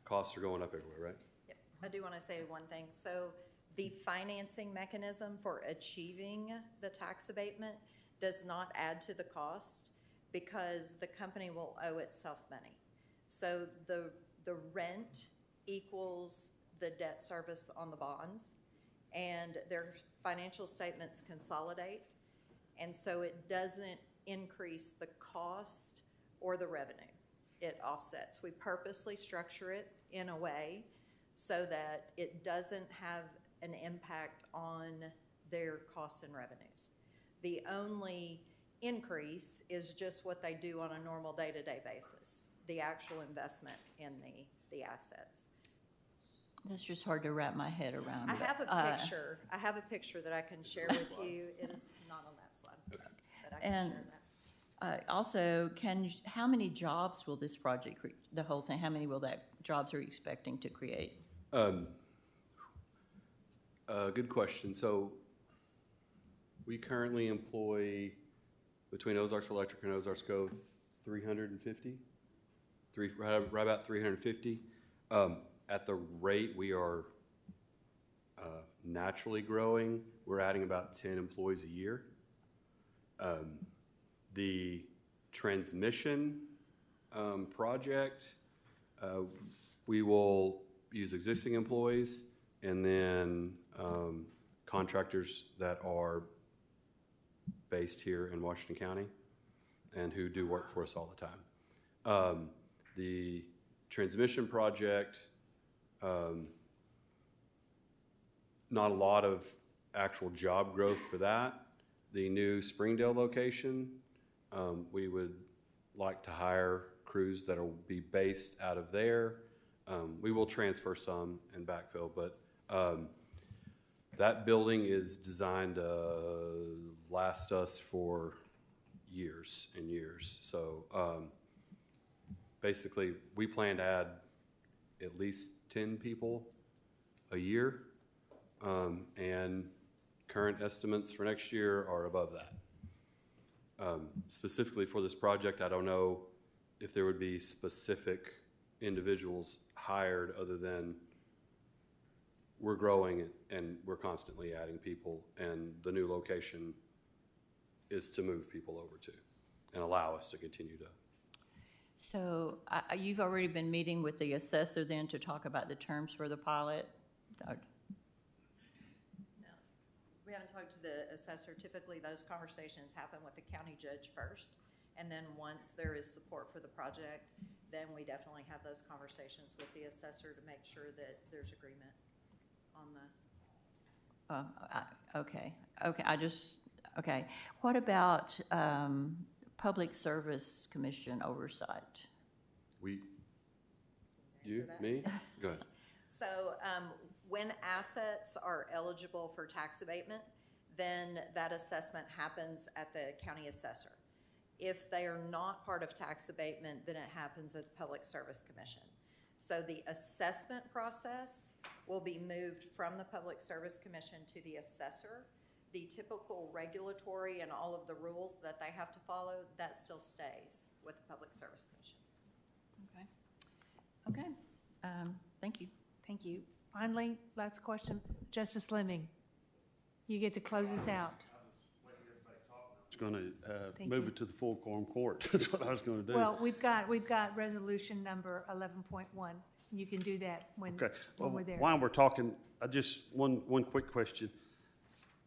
Costs are going up everywhere, right? Yep. I do want to say one thing. So the financing mechanism for achieving the tax abatement does not add to the cost, because the company will owe itself money. So the rent equals the debt service on the bonds, and their financial statements consolidate, and so it doesn't increase the cost or the revenue. It offsets. We purposely structure it in a way so that it doesn't have an impact on their costs and revenues. The only increase is just what they do on a normal day-to-day basis, the actual investment in the assets. That's just hard to wrap my head around. I have a picture that I can share with you. It is not on that slide, but I can share that. Also, how many jobs will this project create? The whole thing, how many jobs are you expecting to create? Good question. So we currently employ, between Ozarks Electric and Ozarks Go, 350, right about 350. At the rate we are naturally growing, we're adding about 10 employees a year. The transmission project, we will use existing employees, and then contractors that are based here in Washington County and who do work for us all the time. The transmission project, not a lot of actual job growth for that. The new Springdale location, we would like to hire crews that will be based out of there. We will transfer some and backfill, but that building is designed to last us for years and years. So basically, we plan to add at least 10 people a year, and current estimates for next year are above that. Specifically for this project, I don't know if there would be specific individuals hired, other than we're growing and we're constantly adding people, and the new location is to move people over to and allow us to continue to. So you've already been meeting with the assessor then to talk about the terms for the pilot? No. We haven't talked to the assessor. Typically, those conversations happen with the county judge first, and then once there is support for the project, then we definitely have those conversations with the assessor to make sure that there's agreement on the. Okay. What about Public Service Commission oversight? You, me? Go ahead. So when assets are eligible for tax abatement, then that assessment happens at the county assessor. If they are not part of tax abatement, then it happens at the Public Service Commission. So the assessment process will be moved from the Public Service Commission to the assessor. The typical regulatory and all of the rules that they have to follow, that still stays with the Public Service Commission. Okay. Thank you. Thank you. Finally, last question, Justice Fleming, you get to close us out. It's going to Thank move you. it to the full quorum court. That's what I was going to do. Well, we've got resolution number 11.1. You can do that when Okay. Well, we're there. while we're talking, one quick question.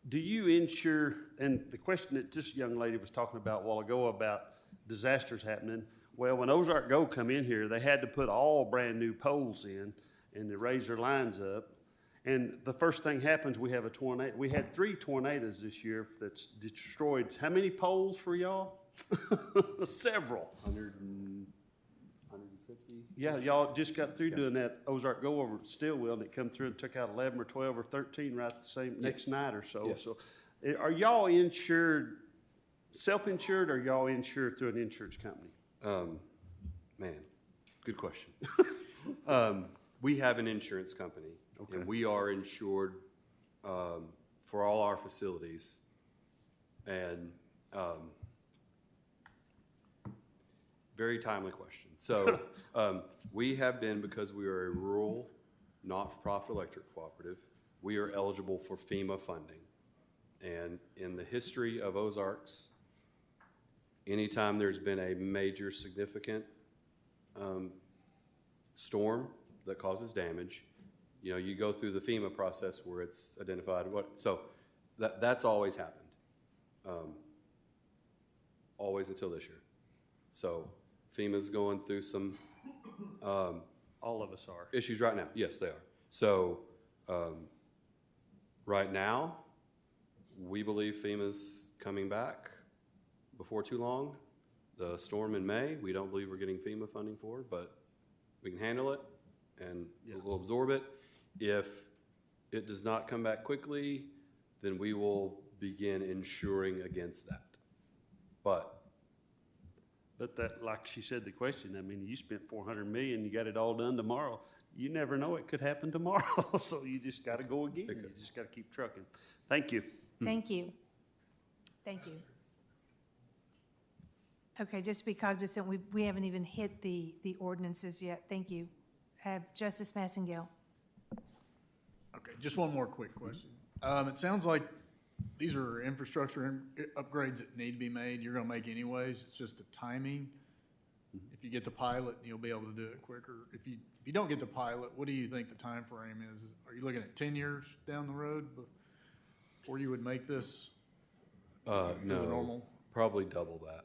Do you insure, and the question that this young lady was talking about a while ago about disasters happening, well, when Ozark Go come in here, they had to put all brand-new poles in and to raise their lines up. And the first thing happens, we have a tornado. We had 3 tornadoes this year that's destroyed. How many poles for y'all? Several. 150? Yeah, y'all just got through doing that Ozark Go over at Stillwell, and it come through and took out 11 or 12 or 13 right the same next night or so. Yes. So, are y'all insured, self-insured, or y'all insured through an insurance company? Man, good question. We have an insurance company, Okay. and we are insured for all our facilities. And very timely question. So we have been, because we are a rural, not-for-profit electric cooperative, we are eligible for FEMA funding. And in the history of Ozarks, anytime there's been a major significant storm that causes damage, you know, you go through the FEMA process where it's identified what, so that's always happened. Always until this year. So FEMA's going through some all of us are issues right now. Yes, they are. So right now, we believe FEMA's coming back before too long. The storm in May, we don't believe we're getting FEMA funding for, but we can handle it and we'll absorb it. If it does not come back quickly, then we will begin insuring against that. But that, like she said, the question, I mean, you spent $400 million, you got it all done tomorrow. You never know, it could happen tomorrow. So you just got to go again. You just got to keep trucking. Thank you. Thank you. Thank you. Okay, just to be cognizant, we haven't even hit the ordinances yet. Thank you. Justice Massengale. Okay, just one more quick question. It sounds like these are infrastructure upgrades that need to be made. You're gonna make anyways. It's just the timing. If you get the pilot, you'll be able to do it quicker. If you don't get the pilot, what do you think the time frame is? Are you looking at 10 years down the road before you would make this? no, the normal? probably double that.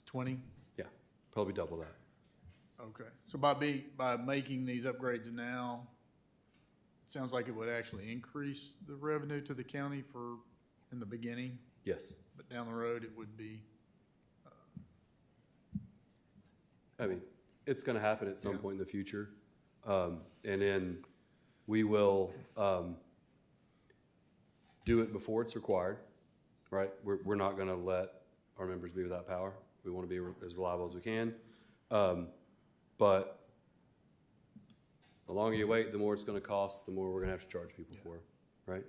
20? Yeah, probably double that. Okay, so by making these upgrades now, it sounds like it would actually increase the revenue to the county in the beginning, Yes. but down the road, it would be, I mean, it's going to happen at some point in the future. And then we will do it before it's required, right? We're not going to let our members be without power. We want to be as reliable as we can. But the longer you wait, the more it's going to cost, the more we're going to have to charge people for, right?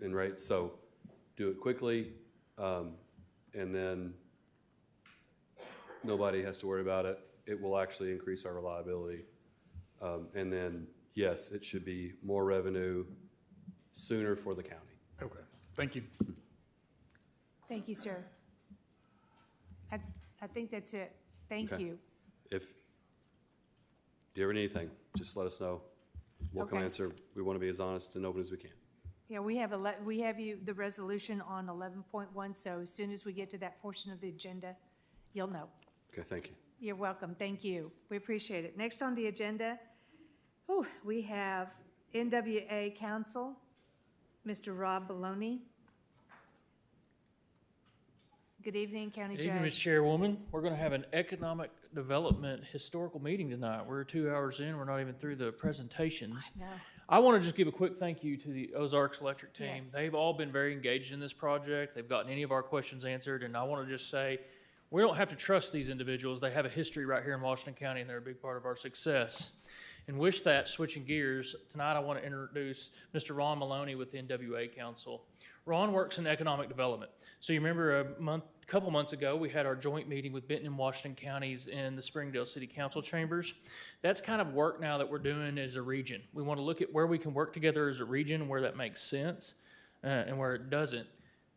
And right, so do it quickly, and then nobody has to worry about it. It will actually increase our reliability. And then, yes, it should be more revenue sooner for the county. okay, thank you. Thank you, sir. I think that's it. Thank Okay. you. If you ever need anything, just let us know. We'll come Okay. answer. We want to be as honest and open as we can. Yeah, we have the resolution on 11.1, so as soon as we get to that portion of the agenda, you'll know. Okay, thank you. You're welcome. Thank you. We appreciate it. Next on the agenda, we have NWA Council, Mr. Rob Baloney. Good evening, County Good Judge. evening, Ms. Chairwoman. We're going to have an economic development historical meeting tonight. We're 2 hours in. We're not even through the presentations. No. I want to just give a quick thank you to the Ozarks Electric team. Yes. They've all been very engaged in this project. They've gotten any of our questions answered, and I want to just say We don't have to trust these individuals. They have a history right here in Washington County, and they're a big part of our success. And with that, switching gears, tonight I want to introduce Mr. Ron Maloney with the NWA Council. Ron works in economic development. So you remember a couple months ago, we had our joint meeting with Benton and Washington counties in the Springdale City Council chambers. That's kind of work now that we're doing as a region. We want to look at where we can work together as a region, where that makes sense, and where it doesn't.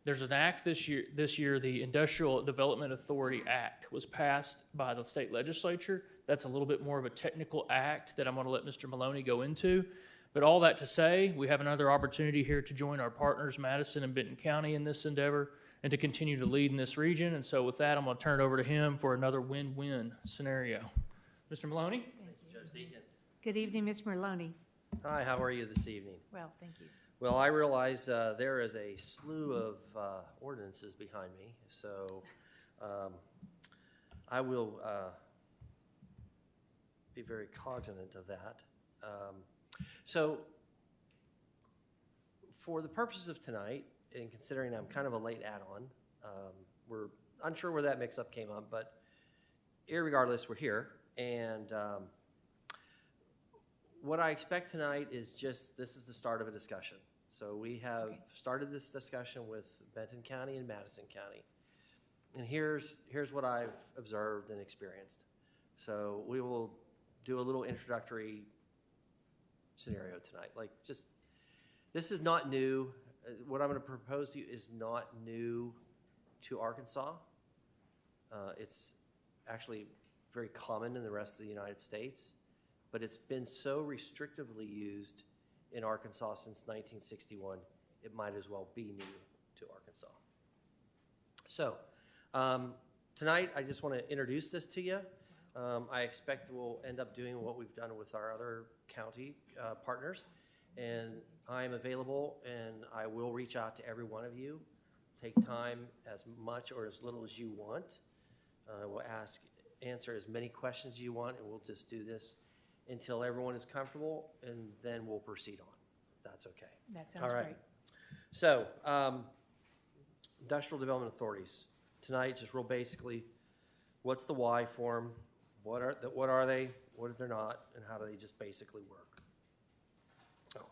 There's an act this year, the Industrial Development Authority Act was passed by the state legislature. That's a little bit more of a technical act that I'm going to let Mr. Maloney go into. But all that to say, we have another opportunity here to join our partners, Madison and Benton County, in this endeavor and to continue to lead in this region. And so with that, I'm going to turn it over to him for another win-win scenario. Mr. Maloney? Thank you, Judge Deakins. Good evening, Mr. Maloney. Hi, how are you this evening? Well, thank you. Well, I realize there is a slew of ordinances behind me, so I will be very cognizant of that. So for the purposes of tonight, and considering I'm kind of a late add-on, we're unsure where that mix-up came up, but irregardless, we're here. And what I expect tonight is just, this is the start of a discussion. So we have started this discussion with Benton County and Madison County. And here's what I've observed and experienced. So we will do a little introductory scenario tonight. Like, just, this is not new. What I'm going to propose to you is not new to Arkansas. It's actually very common in the rest of the United States, but it's been so restrictively used in Arkansas since 1961, it might as well be new to Arkansas. So tonight, I just want to introduce this to you. I expect we'll end up doing what we've done with our other county partners, and I'm available, and I will reach out to every one of you. Take time as much or as little as you want. We'll answer as many questions you want, and we'll just do this until everyone is comfortable, and then we'll proceed on, if that's okay. That sounds great. So, industrial development authorities. Tonight, just real basically, what's the why for them? What are they? What if they're not? And how do they just basically work? Oh,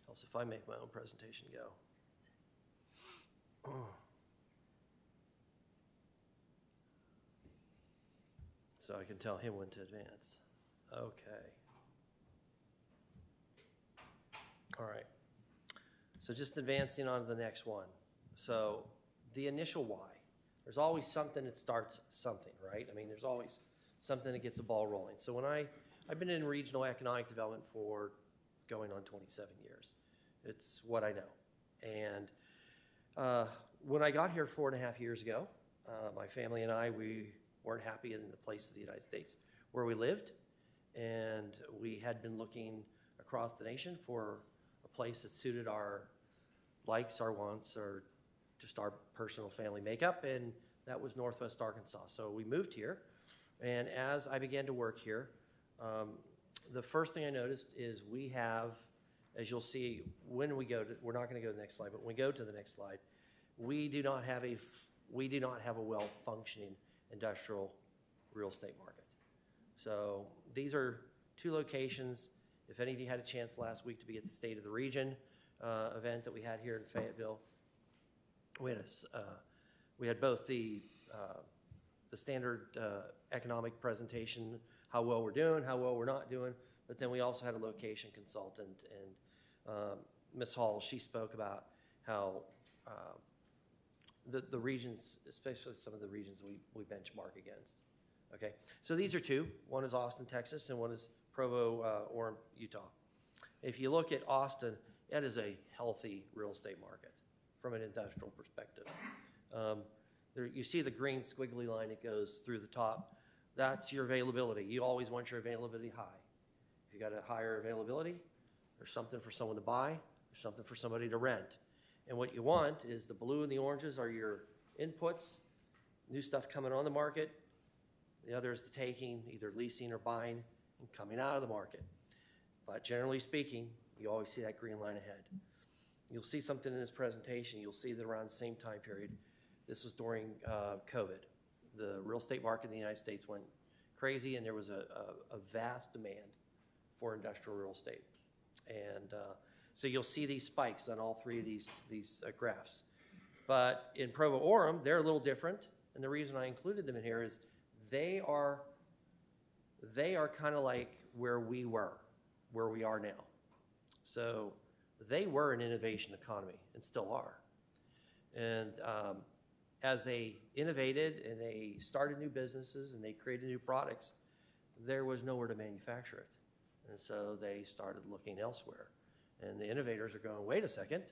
helps if I make my own presentation go. So I can tell him when to advance. Okay. All right. So just advancing on to the next one. So the initial why. There's always something that starts something, right? I mean, there's always something that gets the ball rolling. So when I've been in regional economic development for going on 27 years. It's what I know. And when I got here 4.5 years ago, my family and I, we weren't happy in the place of the United States where we lived. And we had been looking across the nation for a place that suited our likes, our wants, or just our personal family makeup, and that was Northwest Arkansas. So we moved here, and as I began to work here, the first thing I noticed is we have, as you'll see when we go to, we're not going to go to the next slide, but when we go to the next slide, we do not have a well-functioning industrial real estate market. So these are two locations. If any of you had a chance last week to be at the State of the Region event that we had here in Fayetteville, we had both the standard economic presentation, how well we're doing, how well we're not doing, but then we also had a location consultant, and Ms. Hall, she spoke about how the regions, especially some of the regions we benchmark against. Okay, so these are two. One is Austin, Texas, and one is Provo, Orem, Utah. If you look at Austin, that is a healthy real estate market from an industrial perspective. There, you see the green squiggly line that goes through the top. That's your availability. You always want your availability high. If you got a higher availability, there's something for someone to buy, there's something for somebody to rent. And what you want is the blue and the oranges are your inputs, new stuff coming on the market. The other is the taking, either leasing or buying, and coming out of the market. But generally speaking, you always see that green line ahead. You'll see something in this presentation. You'll see that around the same time period, this was during COVID. the real estate market in the United States went crazy, and there was a vast demand for industrial real estate. And so you'll see these spikes on all three of these graphs. But in Provo Orem, they're a little different, and the reason I included them in here is they are kind of like where we are now. So they were an innovation economy and still are. And as they innovated and they started new businesses and they created new products, there was nowhere to manufacture it. And so they started looking elsewhere. And the innovators are going, wait a second,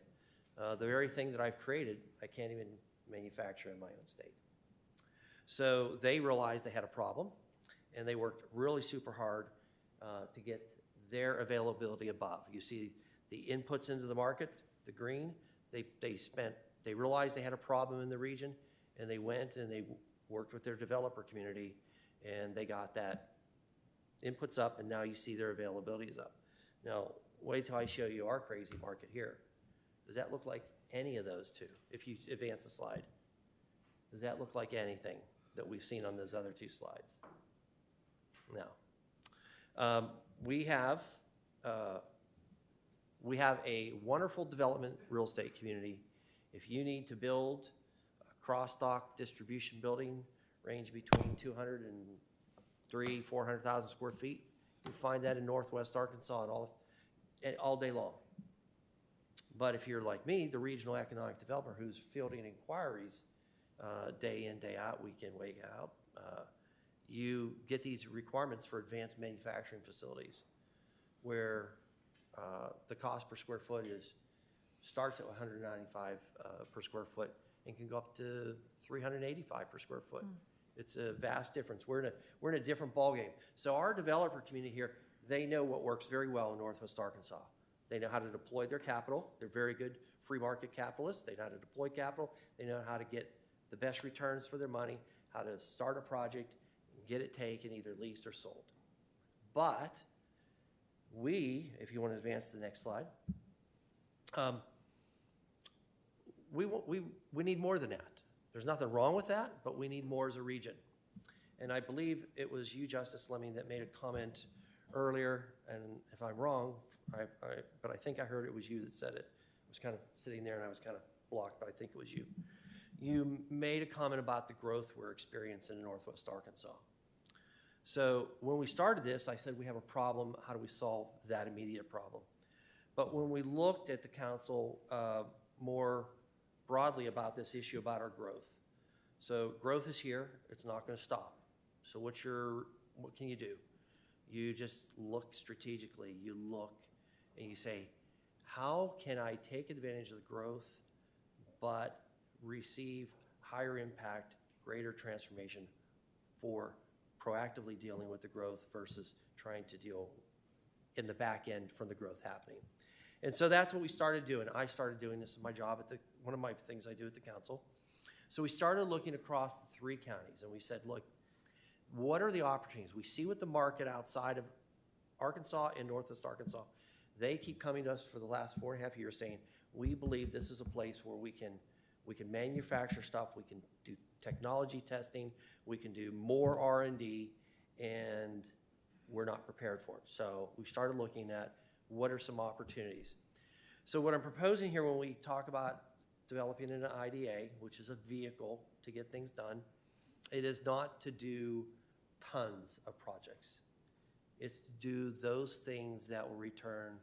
the very thing that I've created, I can't even manufacture in my own state. So they realized they had a problem, and they worked really super hard to get their availability above. You see the inputs into the market, the green, they realized they had a problem in the region, and they went and they worked with their developer community, and they got that inputs up, and now you see their availability is up. Now, wait till I show you our crazy market here. Does that look like any of those two? If you advance the slide, does that look like anything that we've seen on those other two slides? No. We have a wonderful development real estate community. If you need to build a cross-dock distribution building, range between 200 and 300,000, 400,000 square feet, you find that in Northwest Arkansas and all day long. But if you're like me, the regional economic developer who's fielding inquiries day in, day out, week in, week out, you get these requirements for advanced manufacturing facilities where the cost per square foot starts at $195 per square foot and can go up to $385 per square foot. It's a vast difference. We're in a different ballgame. So our developer community here, they know what works very well in Northwest Arkansas. They know how to deploy their capital. They're very good free market capitalists. They know how to deploy capital. They know how to get the best returns for their money, how to start a project, get it taken, either leased or sold. But if you want to advance to the next slide, we need more than that. There's nothing wrong with that, but we need more as a region. And I believe it was you, Justice Fleming, that made a comment earlier, and if I'm wrong, but I think I heard it was you that said it. I was kind of sitting there and I was kind of blocked, but I think it was you. You made a comment about the growth we're experiencing in Northwest Arkansas. So when we started this, I said we have a problem. How do we solve that immediate problem? But when we looked at the council more broadly about this issue about our growth, so growth is here. It's not going to stop. So what can you do? You just look strategically. You look and you say, how can I take advantage of the growth but receive higher impact, greater transformation for proactively dealing with the growth versus trying to deal in the back end from the growth happening. And so that's what we started doing. I started doing this in my job one of my things I do at the council. So we started looking across the three counties and we said, look, what are the opportunities? We see what the market outside of Arkansas and Northwest Arkansas, they keep coming to us for the last 4.5 years saying, we believe this is a place where we can manufacture stuff, we can do technology testing, we can do more R&D, and we're not prepared for it. So we started looking at what are some opportunities. So what I'm proposing here when we talk about developing an IDA, which is a vehicle to get things done, it is not to do tons of projects. It's to do those things that will return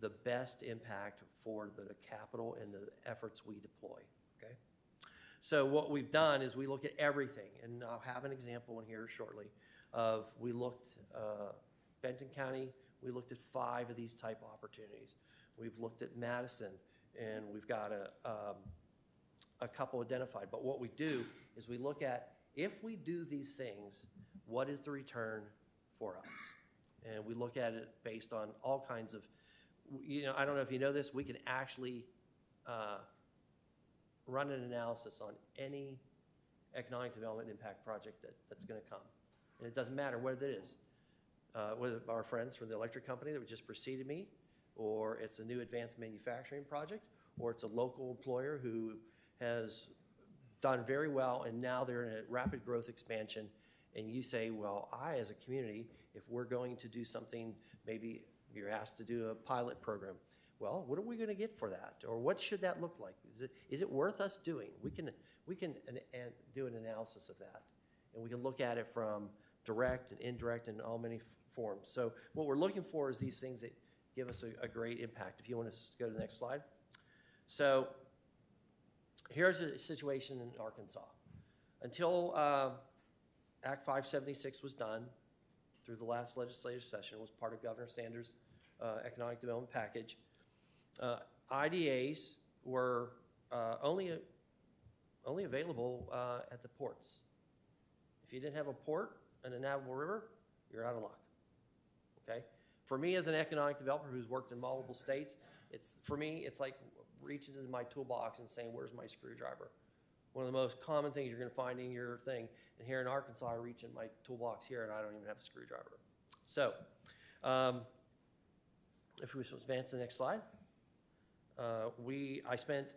the best impact for the capital and the efforts we deploy, okay? So what we've done is we look at everything, and I'll have an example in here shortly of we looked, Benton County, we looked at 5 of these type opportunities. We've looked at Madison, and we've got a couple identified. But what we do is we look at, if we do these things, what is the return for us? And we look at it based on all kinds of, I don't know if you know this, we can actually run an analysis on any economic development impact project that's going to come. And it doesn't matter what it is. Whether our friends from the electric company that just preceded me, or it's a new advanced manufacturing project, or it's a local employer who has done very well, and now they're in a rapid growth expansion. And you say, well, I, as a community, if we're going to do something, maybe you're asked to do a pilot program. Well, what are we going to get for that? Or what should that look like? Is it worth us doing? We can do an analysis of that. And we can look at it from direct and indirect and all many forms. So what we're looking for is these things that give us a great impact. If you want to go to the next slide. So here's a situation in Arkansas. Until Act 576 was done through the last legislative session, was part of Governor Sanders' economic development package, IDAs were only available at the ports. If you didn't have a port in the Navigable River, you're out of luck. Okay? For me, as an economic developer who's worked in multiple states, for me, it's like reaching into my toolbox and saying, where's my screwdriver? One of the most common things you're going to find in your thing. And here in Arkansas, I reach in my toolbox here, and I don't even have a screwdriver. So, if we advance to the next slide. I spent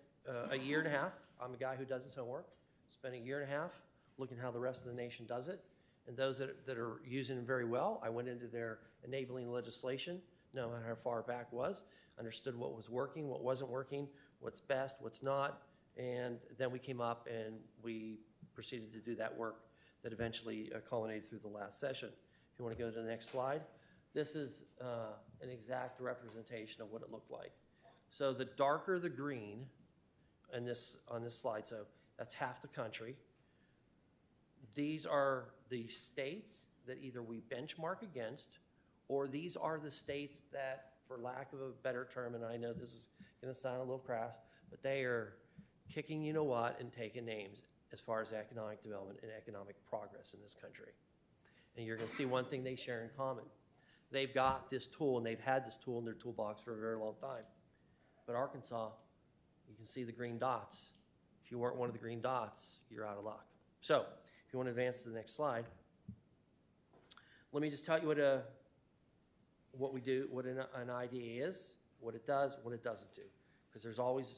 a year and a half. I'm a guy who does his homework. Spent a year and a half looking how the rest of the nation does it. And those that are using it very well, I went into their enabling legislation, no matter how far back it was, understood what was working, what wasn't working, what's best, what's not. And then we came up and we proceeded to do that work that eventually culminated through the last session. If you want to go to the next slide. This is an exact representation of what it looked like. So the darker the green on this slide, so that's half the country. These are the states that either we benchmark against, or these are the states that, for lack of a better term, and I know this is going to sound a little crass, but they are kicking you know what and taking names as far as economic development and economic progress in this country. And you're going to see one thing they share in common. They've got this tool, and they've had this tool in their toolbox for a very long time. But Arkansas, you can see the green dots. If you weren't one of the green dots, you're out of luck. So, if you want to advance to the next slide, let me just tell you what we do, what an IDA is, what it does, what it doesn't do. Because there's always,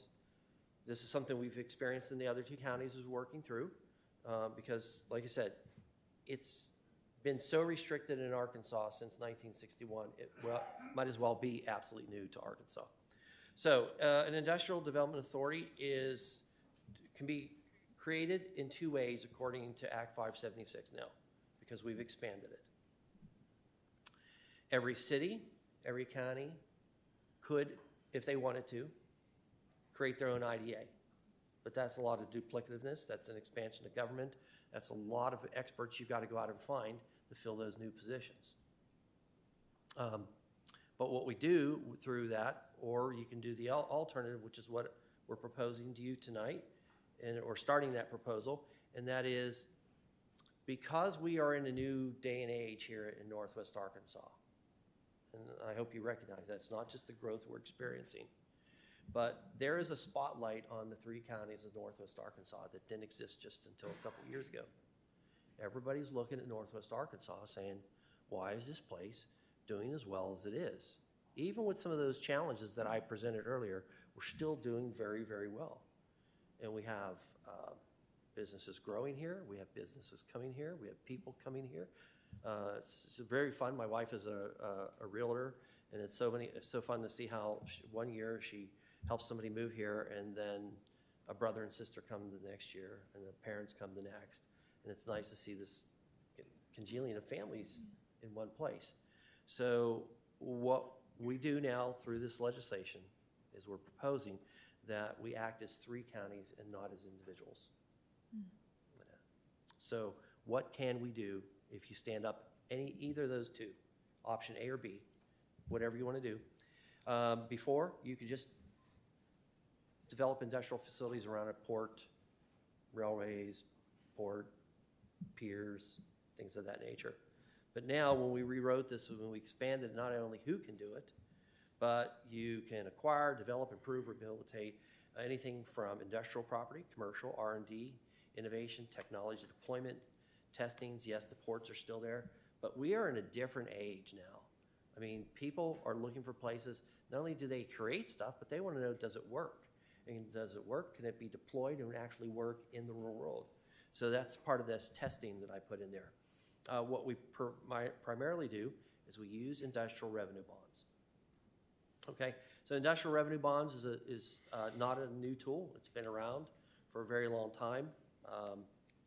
this is something we've experienced in the other two counties is working through. Because, like I said, it's been so restricted in Arkansas since 1961, it might as well be absolutely new to Arkansas. So an industrial development authority can be created in two ways according to Act 576 now, because we've expanded it. Every city, every county could, if they wanted to, create their own IDA. But that's a lot of duplicativeness. That's an expansion of government. That's a lot of experts you've got to go out and find to fill those new positions. But what we do through that, or you can do the alternative, which is what we're proposing to you tonight, or starting that proposal, and that is because we are in a new day and age here in Northwest Arkansas, and I hope you recognize that it's not just the growth we're experiencing, but there is a spotlight on the three counties of Northwest Arkansas that didn't exist just until a couple of years ago. Everybody's looking at Northwest Arkansas saying, why is this place doing as well as it is? Even with some of those challenges that I presented earlier, we're still doing very, very well. And we have businesses growing here. We have businesses coming here. We have people coming here. It's very fun. My wife is a realtor, and it's so fun to see how one year she helps somebody move here, and then a brother and sister come the next year, and the parents come the next. And it's nice to see this congealing of families in one place. So what we do now through this legislation is we're proposing that we act as three counties and not as individuals. So what can we do if you stand up either of those two, option A or B, whatever you want to do? Before, you could just develop industrial facilities around a port, railways, port, piers, things of that nature. But now when we rewrote this, when we expanded not only who can do it, but you can acquire, develop, improve, rehabilitate anything from industrial property, commercial, R&D, innovation, technology deployment, testings. Yes, the ports are still there, but we are in a different age now. I mean, people are looking for places, not only do they create stuff, but they want to know, does it work? And does it work? Can it be deployed and actually work in the real world? So that's part of this testing that I put in there. What we primarily do is we use industrial revenue bonds. Okay, so industrial revenue bonds is not a new tool. It's been around for a very long time.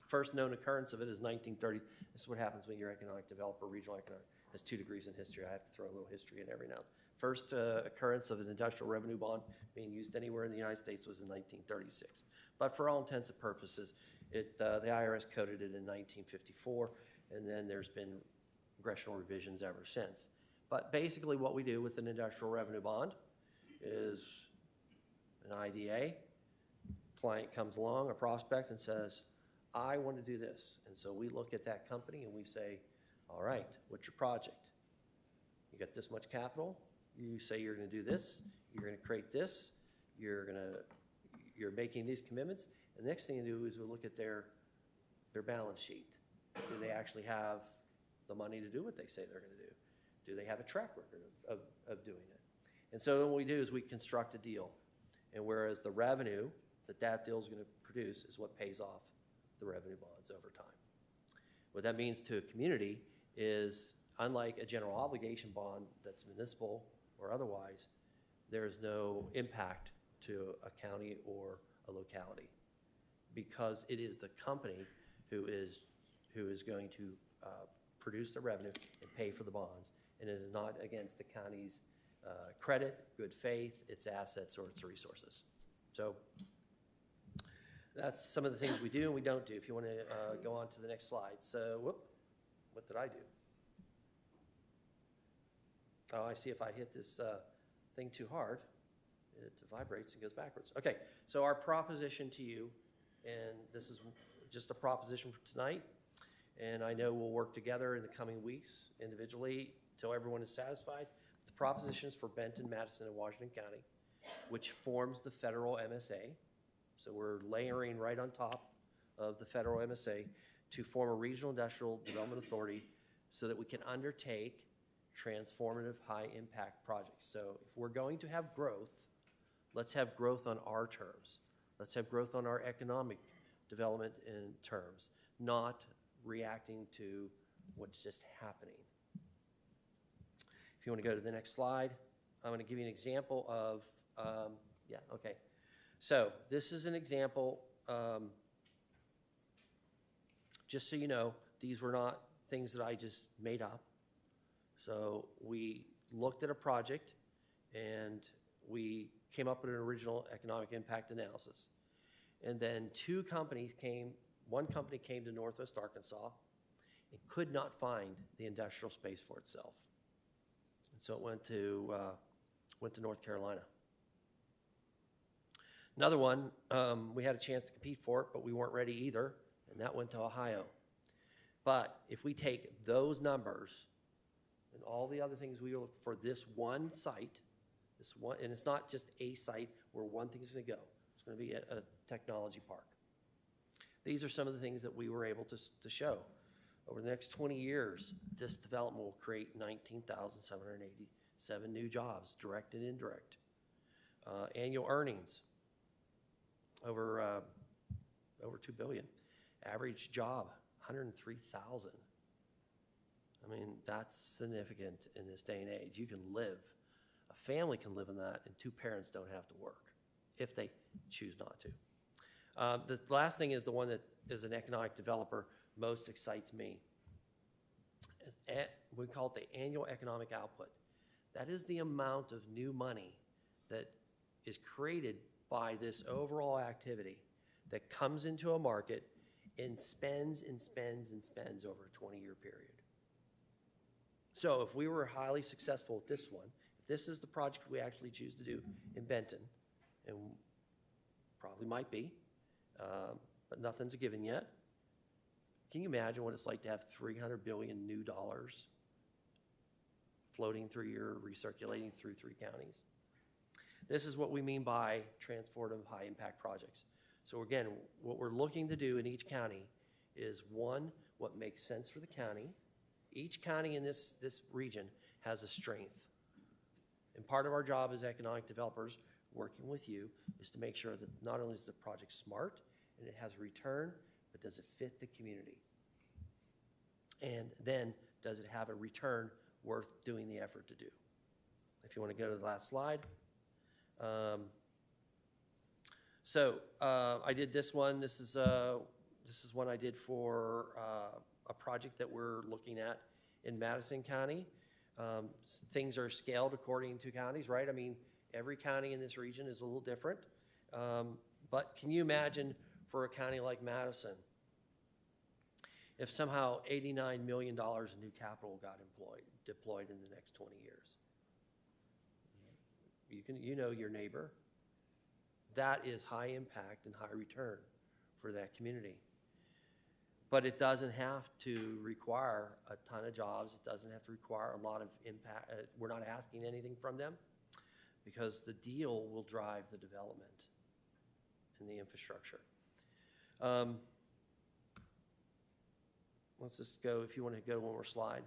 First known occurrence of it is 1930. This is what happens when you're economic developer, regional economic. Has 2 degrees in history. I have to throw a little history in every now and then. First occurrence of an industrial revenue bond being used anywhere in the United States was in 1936. But for all intents and purposes, the IRS coded it in 1954, and then there's been congressional revisions ever since. But basically what we do with an industrial revenue bond is an IDA. Client comes along, a prospect, and says, I want to do this. And so we look at that company and we say, all right, what's your project? You got this much capital. You say you're going to do this. You're going to create this. You're making these commitments. And the next thing you do is we look at their balance sheet. Do they actually have the money to do what they say they're going to do? Do they have a track record of doing it? And so what we do is we construct a deal. And whereas the revenue that deal is going to produce is what pays off the revenue bonds over time. What that means to a community is, unlike a general obligation bond that's municipal or otherwise, there is no impact to a county or a locality, because it is the company who is going to produce the revenue and pay for the bonds, and it is not against the county's credit, good faith, its assets, or its resources. So that's some of the things we do and we don't do. If you want to go on to the next slide. So, what did I do? Oh, I see if I hit this thing too hard, it vibrates and goes backwards. Okay, so our proposition to you, and this is just a proposition for tonight, and I know we'll work together in the coming weeks individually until everyone is satisfied. The proposition is for Benton, Madison, and Washington County, which forms the federal MSA. So we're layering right on top of the federal MSA to form a regional industrial development authority so that we can undertake transformative high-impact projects. So if we're going to have growth, let's have growth on our terms. Let's have growth on our economic development in terms, not reacting to what's just happening. If you want to go to the next slide, I'm going to give you an example of, okay. So this is an example, just so you know, these were not things that I just made up. So we looked at a project and we came up with an original economic impact analysis. And then one company came to Northwest Arkansas and could not find the industrial space for itself. And so it went to North Carolina. Another one, we had a chance to compete for it, but we weren't ready either, and that went to Ohio. But if we take those numbers and all the other things we look for this one site, and it's not just a site where one thing is going to go. It's going to be a technology park. These are some of the things that we were able to show. Over the next 20 years, this development will create 19,787 new jobs, direct and indirect. Annual earnings, over $2 billion. Average job, 103,000. I mean, that's significant in this day and age. You can live, a family can live in that, and 2 parents don't have to work if they choose not to. The last thing is the one that, as an economic developer, most excites me. We call it the annual economic output. That is the amount of new money that is created by this overall activity that comes into a market and spends and spends and spends over a 20-year period. So if we were highly successful at this one, if this is the project we actually choose to do in Benton, and probably might be, but nothing's a given yet, can you imagine what it's like to have $300 billion new dollars floating through recirculating through 3 counties? This is what we mean by transformative high-impact projects. So again, what we're looking to do in each county is, one, what makes sense for the county. Each county in this region has a strength. And part of our job as economic developers, working with you, is to make sure that not only is the project smart and it has a return, but does it fit the community? And then, does it have a return worth doing the effort to do? If you want to go to the last slide. I did this one. This is one I did for a project that we're looking at in Madison County. Things are scaled according to counties, right? I mean, every county in this region is a little different. But can you imagine for a county like Madison, if somehow $89 million in new capital got deployed in the next 20 years? You know your neighbor. That is high impact and high return for that community. But it doesn't have to require a ton of jobs. It doesn't have to require a lot of impact. We're not asking anything from them because the deal will drive the development and the infrastructure. Let's just go, if you want to go one more slide.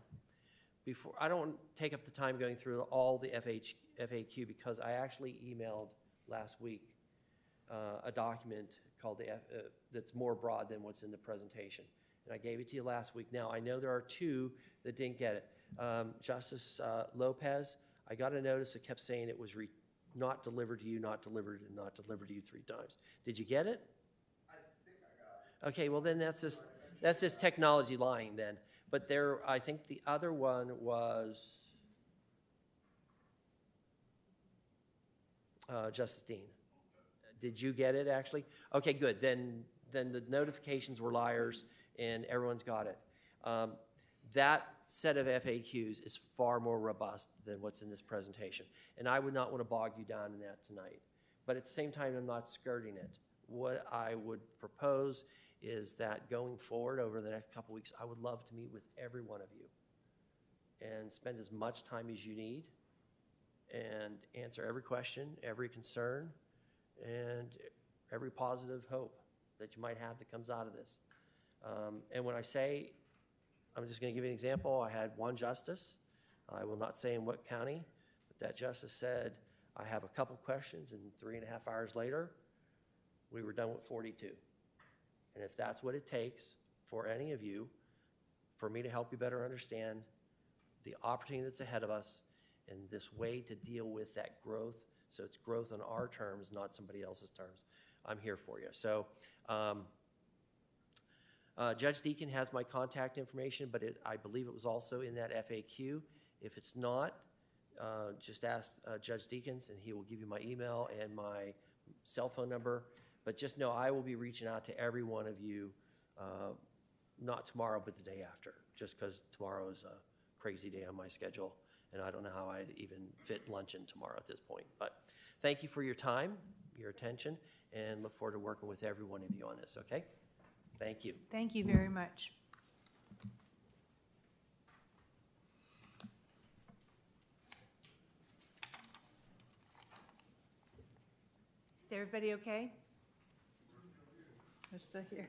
I don't take up the time going through all the FAQ because I actually emailed last week a document called that's more broad than what's in the presentation. And I gave it to you last week. Now, I know there are two that didn't get it. Justice Lopez, I got a notice that kept saying it was not delivered to you, not delivered, and not delivered to you 3 times. Did you get it? I think I got it. Okay, well then that's just technology lying then. But I think the other one was Justice Dean. Did you get it actually? Okay, good. Then the notifications were liars and everyone's got it. That set of FAQs is far more robust than what's in this presentation. And I would not want to bog you down in that tonight. But at the same time, I'm not skirting it. What I would propose is that going forward over the next couple weeks, I would love to meet with every one of you and spend as much time as you need and answer every question, every concern, and every positive hope that you might have that comes out of this. And when I say, I'm just going to give you an example. I had one justice. I will not say in what county, but that justice said, I have a couple questions, and 3.5 hours later, we were done with 42. And if that's what it takes for any of you, for me to help you better understand the opportunity that's ahead of us and this way to deal with that growth, so it's growth on our terms, not somebody else's terms, I'm here for you. So Judge Deacon has my contact information, but I believe it was also in that FAQ. If it's not, just ask Judge Deacons, and he will give you my email and my cell phone number. But just know I will be reaching out to every one of you, not tomorrow, but the day after, just because tomorrow is a crazy day on my schedule, and I don't know how I'd even fit luncheon tomorrow at this point. But thank you for your time, your attention, and look forward to working with every one of you on this, okay? Thank you. Thank you very much. Is everybody okay? We're still here.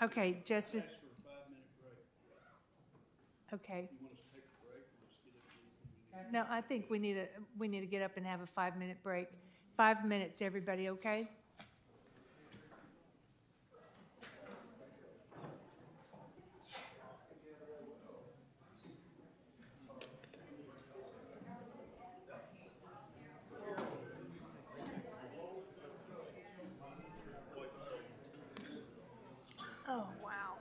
Okay, Justice. Okay. No, I think we need to get up and have a 5-minute break. 5 minutes, everybody, okay? Oh, wow.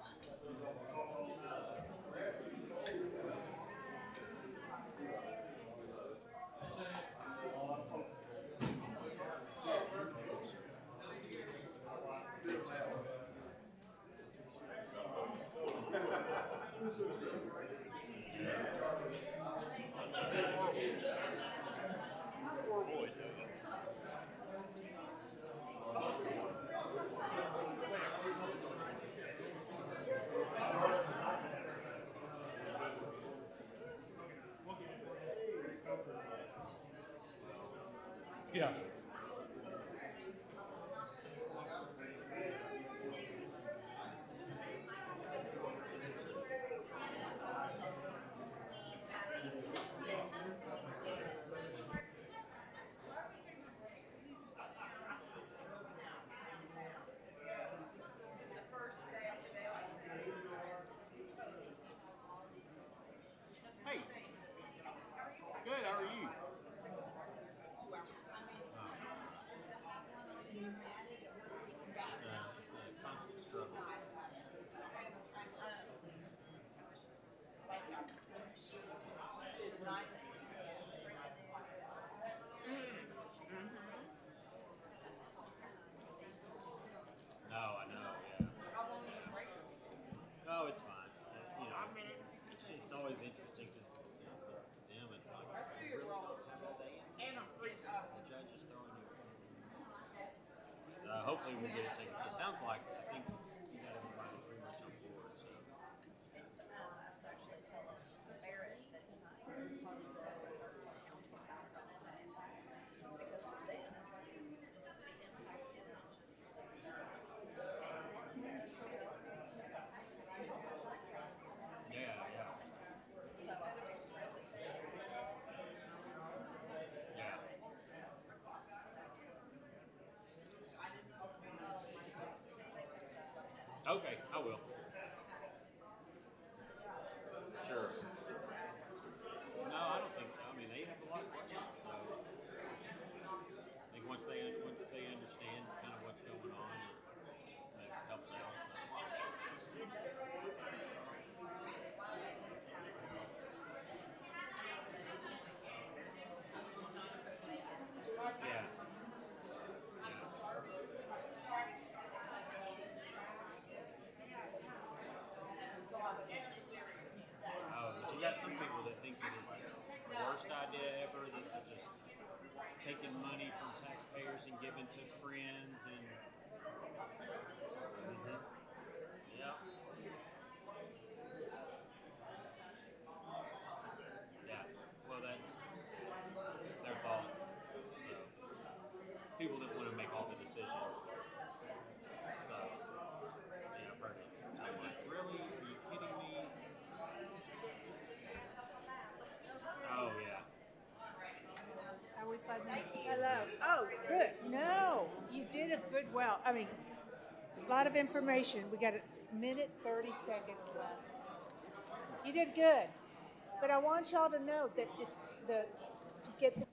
Yeah. hopefully we'll get it taken. It sounds like, I think you got everybody pretty much on board, so. Yeah, yeah. Yeah. Okay, I will. Sure. No, I don't think so. I mean, they have a lot of questions, so I think once they understand kind of what's going on, it helps out. So. Yeah. Oh, but you got some people that think that it's the worst idea ever. This is just taking money from taxpayers and giving to friends and. Mm-hmm. Yeah. Yeah. Well, that's their fault. So it's people that want to make all the decisions. So yeah, I've heard it. So I'm like, really? Are you kidding me? Oh yeah. Are we 5 minutes? Hello. Oh, good. No, you did a good well. I mean, a lot of information. We got a minute, 30 seconds left. You did good. But I want y'all to know that it's to get the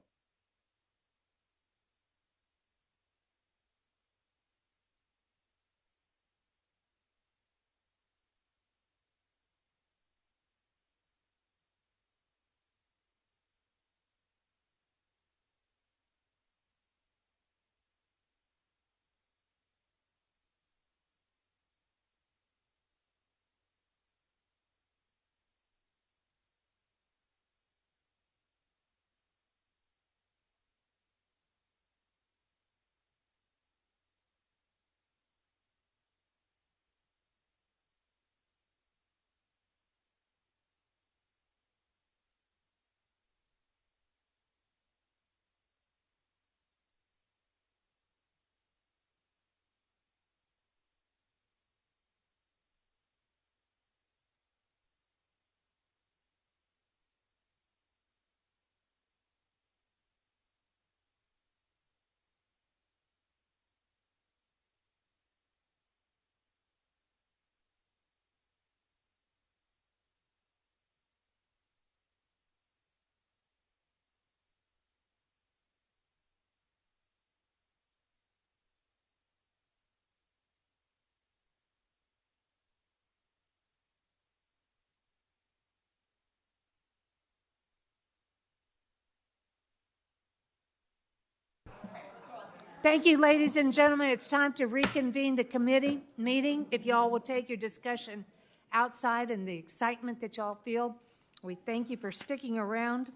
Thank you, ladies and gentlemen. It's time to reconvene the committee meeting. If y'all will take your discussion outside and the excitement that y'all feel, we thank you for sticking around.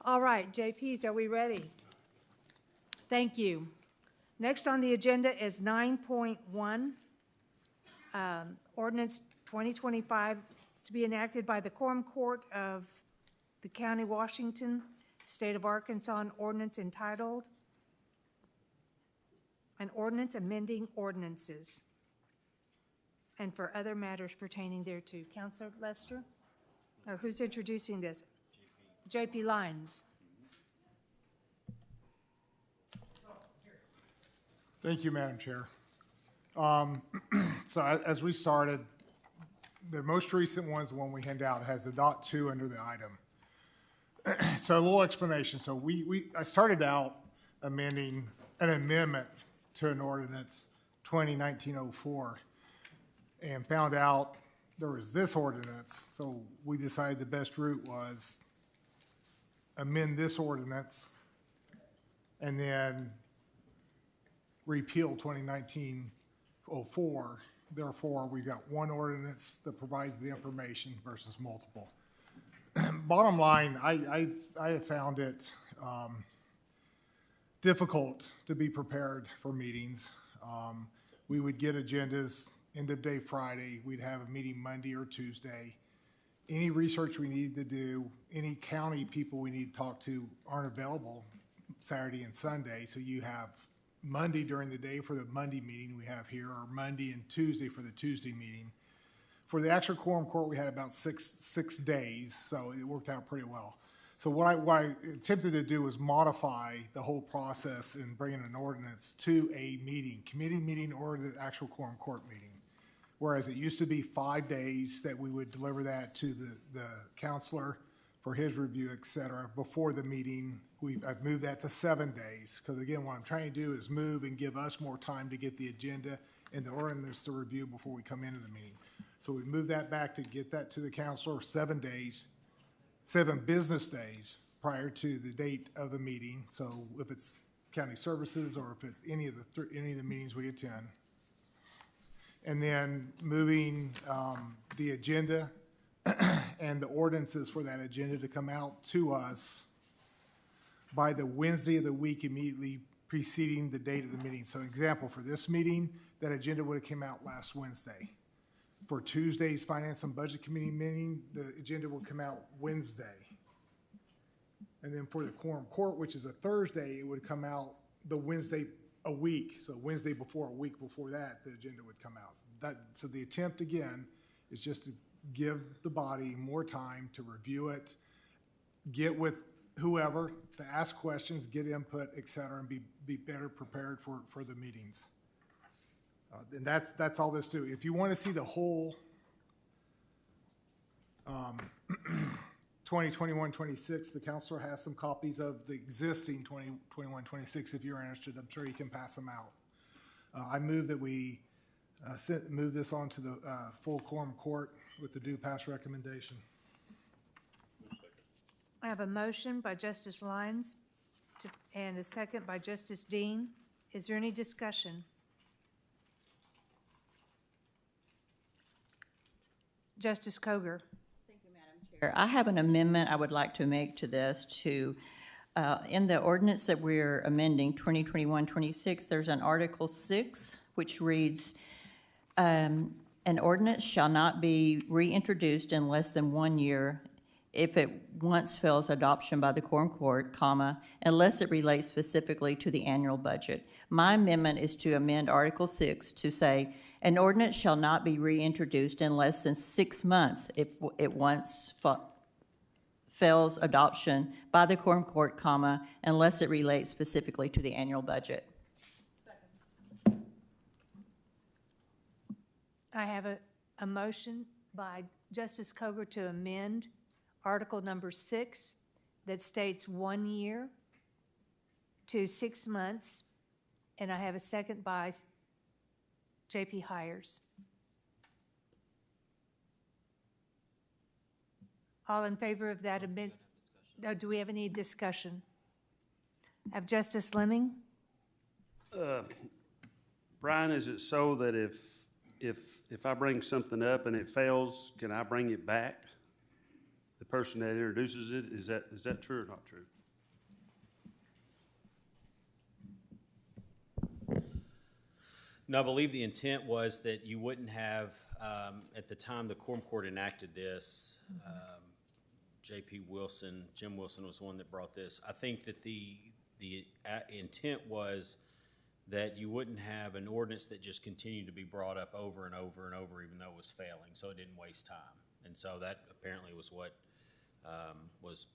All right, JPs, are we ready? Thank you. Next on the agenda is 9.1, Ordinance 2025. It's to be enacted by the Quorum Court of the County, Washington, State of Arkansas, an ordinance entitled an ordinance amending ordinances and for other matters pertaining thereto. Councilor Lester? Or who's introducing this? JP Lyons. Thank you, Madam Chair. So as we started, the most recent one's the one we hand out, has the .2 under the item. So a little explanation. So I started out amending an amendment to an ordinance 2019-04 and found out there was this ordinance. So we decided the best route was amend this ordinance and then repeal 2019-04. Therefore, we've got one ordinance that provides the information versus multiple. Bottom line, I have found it difficult to be prepared for meetings. We would get agendas end of day Friday. We'd have a meeting Monday or Tuesday. Any research we needed to do, any county people we need to talk to aren't available Saturday and Sunday. So you have Monday during the day for the Monday meeting we have here, or Monday and Tuesday for the Tuesday meeting. For the actual quorum court, we had about six days, so it worked out pretty well. So what I attempted to do was modify the whole process and bring in an ordinance to a meeting, committee meeting or the actual quorum court meeting. Whereas it used to be 5 days that we would deliver that to the counselor for his review, et cetera, before the meeting. I've moved that to 7 days, because again, what I'm trying to do is move and give us more time to get the agenda and the ordinance to review before we come into the meeting. So we moved that back to get that to the counselor 7 days, 7 business days prior to the date of the meeting. So if it's county services or if it's any of the meetings we attend. And then moving the agenda and the ordinances for that agenda to come out to us by the Wednesday of the week immediately preceding the date of the meeting. So example, for this meeting, that agenda would have came out last Wednesday. For Tuesday's Finance and Budget Committee meeting, the agenda will come out Wednesday. And then for the quorum court, which is a Thursday, it would come out the Wednesday a week. So Wednesday before, a week before that, the agenda would come out. So the attempt, again, is just to give the body more time to review it, get with whoever, to ask questions, get input, et cetera, and be better prepared for the meetings. And that's all this do. If you want to see the whole 2021-26, the counselor has some copies of the existing 2021-26. If you're interested, I'm sure you can pass them out. I move that we move this on to the full quorum court with the due pass recommendation. I have a motion by Justice Lyons and a second by Justice Dean. Is there any discussion? Justice Koger. Thank you, Madam Chair. I have an amendment I would like to make to this to, in the ordinance that we're amending, 2021-26, there's an Article 6, which reads, an ordinance shall not be reintroduced in less than 1 year if it once fails adoption by the quorum court, comma, unless it relates specifically to the annual budget. My amendment is to amend Article 6 to say, an ordinance shall not be reintroduced in less than 6 months if it once fails adoption by the quorum court, comma, unless it relates specifically to the annual budget. I have a motion by Justice Koger to amend Article number 6 that states 1 year to 6 months, and I have a second by J.P. Hires. All in favor of that amendment? No, do we have any discussion? Have Justice Lemming? Brian, is it so that if I bring something up and it fails, can I bring it back? The person that introduces it, is that true or not true? No, I believe the intent was that you wouldn't have, at the time the quorum court enacted this, Jim Wilson was the one that brought this. I think that the intent was that you wouldn't have an ordinance that just continued to be brought up over and over and over, even though it was failing, so it didn't waste time. And so that apparently was what was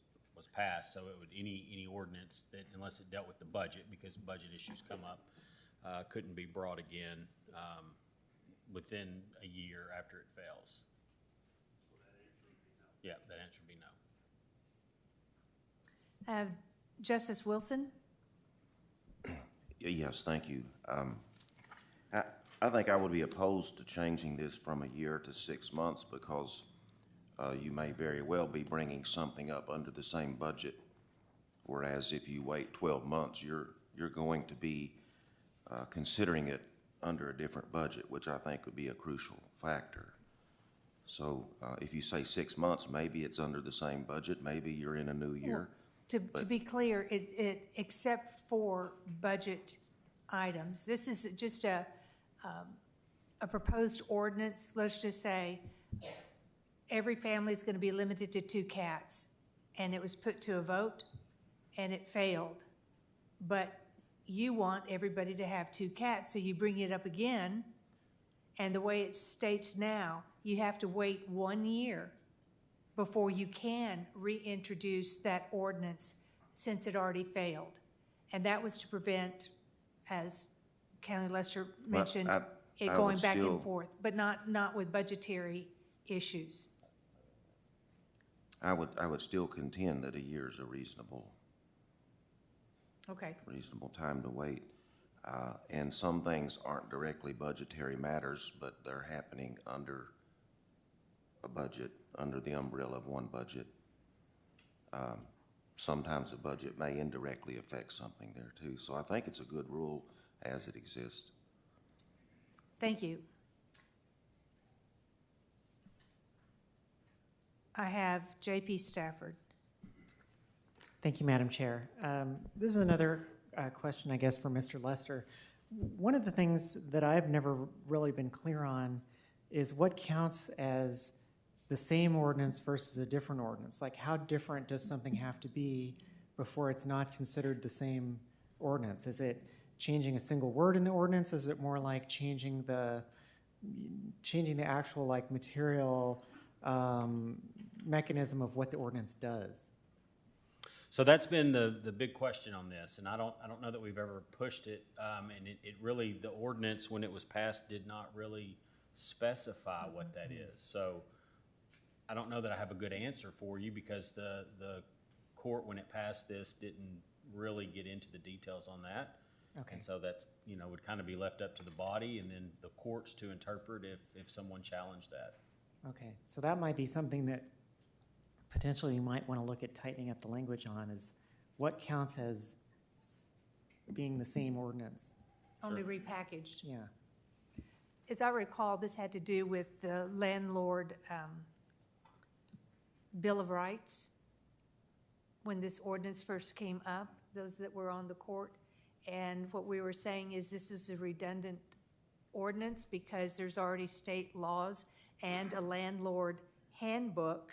passed. So it would any ordinance that, unless it dealt with the budget, because budget issues come up, couldn't be brought again within a year after it fails. So that answer would be no. Yeah, that answer would be no. Justice Wilson? Yes, thank you. I think I would be opposed to changing this from a year to 6 months because you may very well be bringing something up under the same budget, whereas if you wait 12 months, you're going to be considering it under a different budget, which I think would be a crucial factor. So if you say 6 months, maybe it's under the same budget, maybe you're in a new year. To be clear, except for budget items, this is just a proposed ordinance. Let's just say every family is going to be limited to 2 cats, and it was put to a vote, and it failed. But you want everybody to have 2 cats, so you bring it up again, and the way it states now, you have to wait 1 year before you can reintroduce that ordinance since it already failed. And that was to prevent, as County Lester mentioned, it I going would back still- and forth, but not with budgetary issues. I would still contend that a year is a reasonable Okay. time to wait. And some things aren't directly budgetary matters, but they're happening under a budget, under the umbrella of one budget. Sometimes a budget may indirectly affect something there too. So I think it's a good rule as it exists. Thank you. I have J.P. Stafford. Thank you, Madam Chair. This is another question, I guess, for Mr. Lester. One of the things that I've never really been clear on is what counts as the same ordinance versus a different ordinance. Like, how different does something have to be before it's not considered the same ordinance? Is it changing a single word in the ordinance? Is it more like changing the actual like material mechanism of what the ordinance does? So that's been the big question on this, and I don't know that we've ever pushed it. And it really, the ordinance when it was passed did not really specify what that is. So I don't know that I have a good answer for you because the court, when it passed this, didn't really get into the details on that. Okay. And so that's, would kind of be left up to the body and then the courts to interpret if someone challenged that. Okay, so that might be something that potentially you might want to look at tightening up the language on, is what counts as being the same ordinance? Only repackaged. Yeah. As I recall, this had to do with the landlord Bill of Rights. When this ordinance first came up, those that were on the court, and what we were saying is this is a redundant ordinance because there's already state laws and a landlord handbook,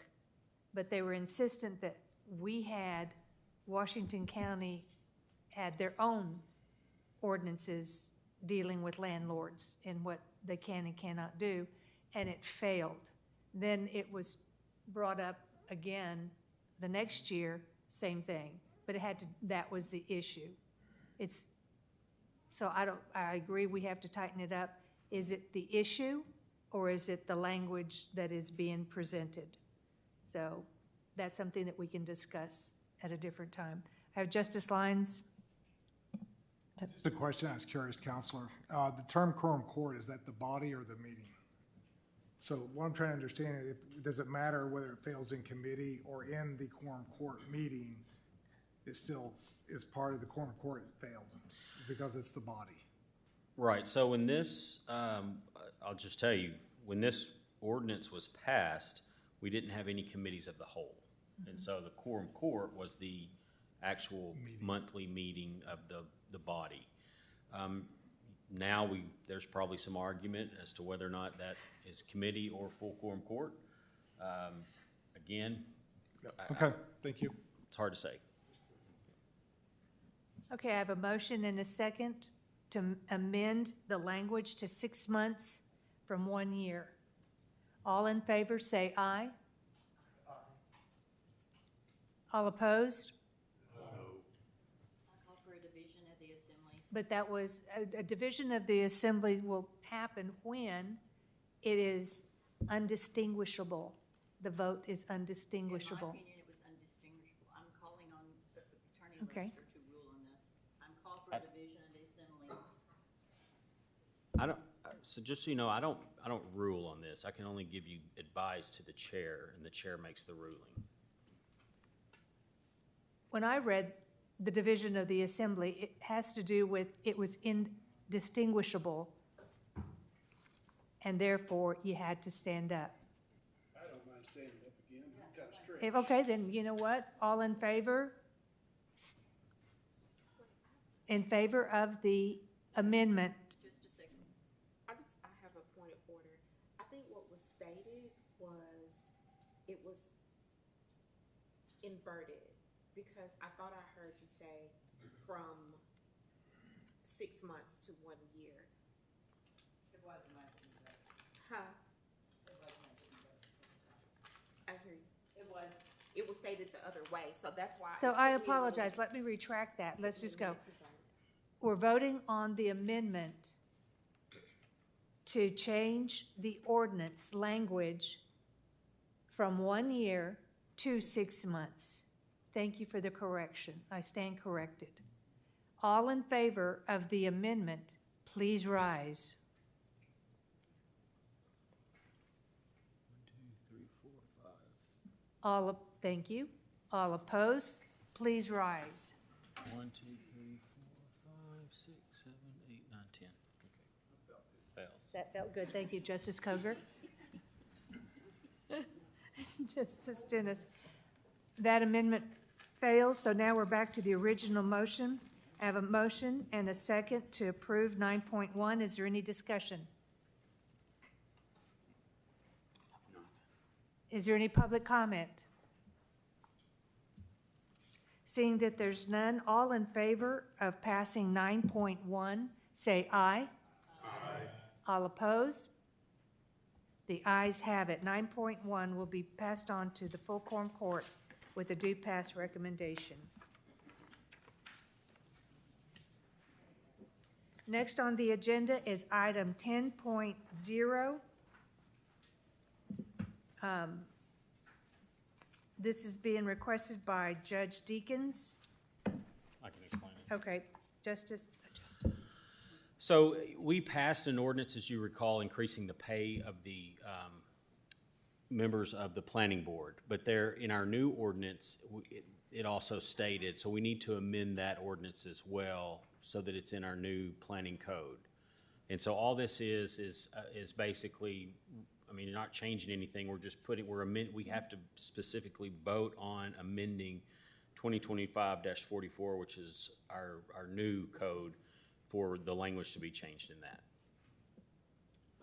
but they were insistent that Washington County had their own ordinances dealing with landlords and what they can and cannot do, and it failed. Then it was brought up again the next year, same thing, but that was the issue. So I agree we have to tighten it up. Is it the issue or is it the language that is being presented? So that's something that we can discuss at a different time. I have Justice Lyons. Just a question, I was curious, Counselor. The term quorum court, is that the body or the meeting? So what I'm trying to understand is, does it matter whether it fails in committee or in the quorum court meeting? It still is part of the quorum court failed because it's the body. Right, so when this, I'll just tell you, when this ordinance was passed, we didn't have any committees of the whole. And so the quorum court was the actual monthly meeting of the body. Now there's probably some argument as to whether or not that is committee or full quorum court. Again. Okay, thank you. It's hard to say. Okay, I have a motion and a second to amend the language to 6 months from 1 year. All in favor, say aye. Aye. All opposed? I call for a division of the assembly. But that was, a division of the assemblies will happen when it is undistinguishable. The vote is undistinguishable. In my opinion, it was undistinguishable. I'm calling on Attorney Okay. Lester to rule on this. I'm calling for a division of the assembly. So just so you know, I don't rule on this. I can only give you advice to the chair, and the chair makes the ruling. When I read the division of the assembly, it has to do with it was indistinguishable, and therefore you had to stand up. I don't mind standing up again. I'm kind of straight. Okay, then you know what? All in favor? in favor of the amendment? Just a second. I have a point of order. I think what was stated was, it was inverted, because I thought I heard you say from 6 months to 1 year. It wasn't mentioned, but Huh? it was mentioned, but I hear you. it was. It was stated the other way, so that's why. So it I took me a little- apologize. Let me retract that. took Let's me a just go. minute to vote. We're voting on the amendment to change the ordinance language from 1 year to 6 months. Thank you for the correction. I stand corrected. All in favor of the amendment, please rise. 1, 2, 3, 4, 5. Thank you. All opposed, please rise. 1, 2, 3, 4, 5, 6, 7, 8, 9, 10. Okay. Fails. That felt good. Thank you, Justice Coger. Justice Dennis. That amendment fails, so now we're back to the original motion. I have a motion and a second to approve 9.1. Is there any discussion? Is there any public comment? Seeing that there's none, all in favor of passing 9.1, say aye. Aye. All opposed? The ayes have it. 9.1 will be passed on to the full quorum court with a due pass recommendation. Next on the agenda is item 10.0. This is being requested by Judge Deakins. I can explain it. Okay, Justice. So we passed an ordinance, as you recall, increasing the pay of the members of the planning board. But there, in our new ordinance, it also stated, so we need to amend that ordinance as well so that it's in our new planning code. And so all this is basically, I mean, you're not changing anything. We're just we have to specifically vote on amending 2025-44, which is our new code, for the language to be changed in that.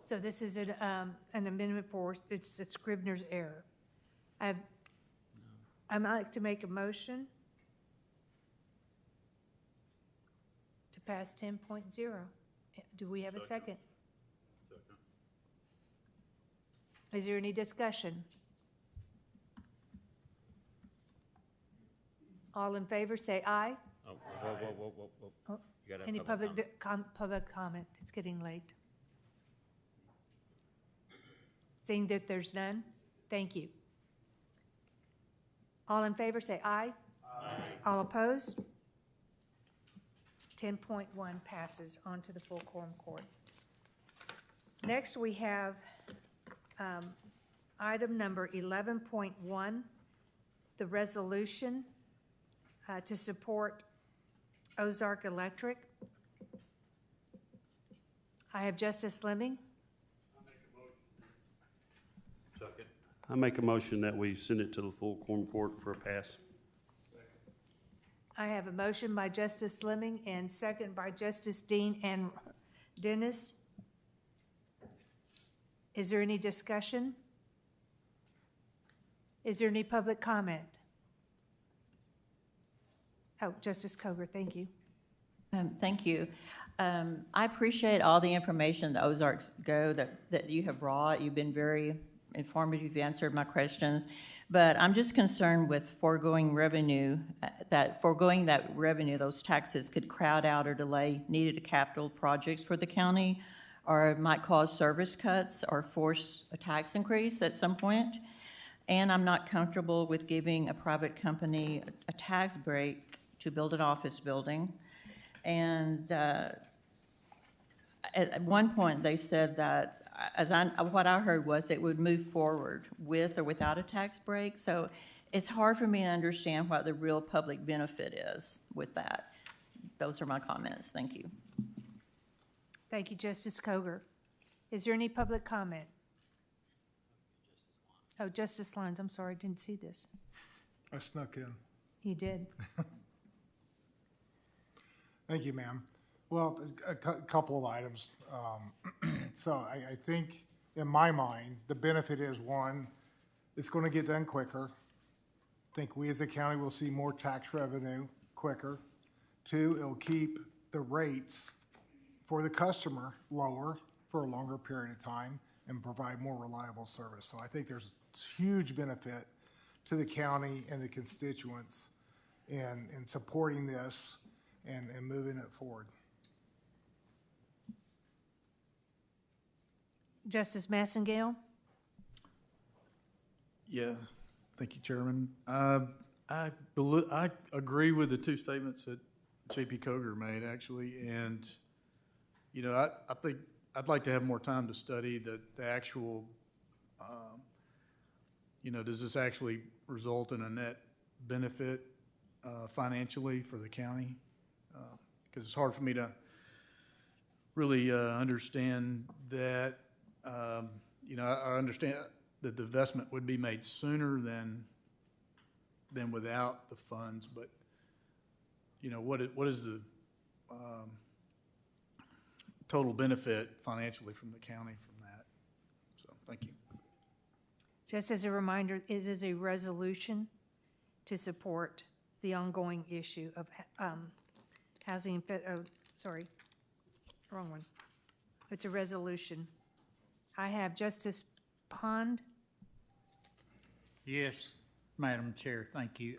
So this is an amendment for, it's a Scribner's error. I'd like to make a motion to pass 10.0. Do we have a second? Is there any discussion? All in favor, say aye. Oh, whoa. Oh, You gotta have any public comment. public comment? It's getting late. Seeing that there's none, thank you. All in favor, say aye. Aye. All opposed? 10.1 passes on to the full quorum court. Next, we have item number 11.1, the resolution to support Ozark Electric. I have Justice Fleming. I make a motion that we send it to the full quorum court for a pass. I have a motion by Justice Fleming and second by Justice Dean and Dennis. Is there any discussion? Is there any public comment? Oh, Justice Coger, thank you. Thank you. I appreciate all the information the Ozarks Go that you have brought. You've been very informative. You've answered my questions. But I'm just concerned with foregoing revenue, that revenue, those taxes could crowd out or delay needed capital projects for the county, or it might cause service cuts or force a tax increase at some point. And I'm not comfortable with giving a private company a tax break to build an office building. And at one point, they said that, what I heard was it would move forward with or without a tax break. So it's hard for me to understand what the real public benefit is with that. Those are my comments. Thank you. Thank you, Justice Coger. Is there any public comment? Oh, Justice Lyons, I'm sorry, I didn't see this. I snuck in. You did. Thank you, ma'am. Well, a couple of items. So I think, in my mind, the benefit is, one, it's going to get done quicker. I think we as a county will see more tax revenue quicker. Two, it'll keep the rates for the customer lower for a longer period of time and provide more reliable service. So I think there's huge benefit to the county and the constituents in supporting this and moving it forward. Justice Massengale? Yeah, thank you, Chairman. I agree with the two statements that J.P. Koger made, actually, and, you know, I think I'd like to have more time to study the actual, you know, does this actually result in a net benefit financially for the county? Because it's hard for me to really understand that. You know, I understand that the investment would be made sooner than without the funds, but, you know, what is the total benefit financially from the county from that? So, thank you. Just as a reminder, it is a resolution to support the ongoing issue of housing, sorry, wrong one. It's a resolution. I have Justice Pond. Yes, Madam Chair, thank you.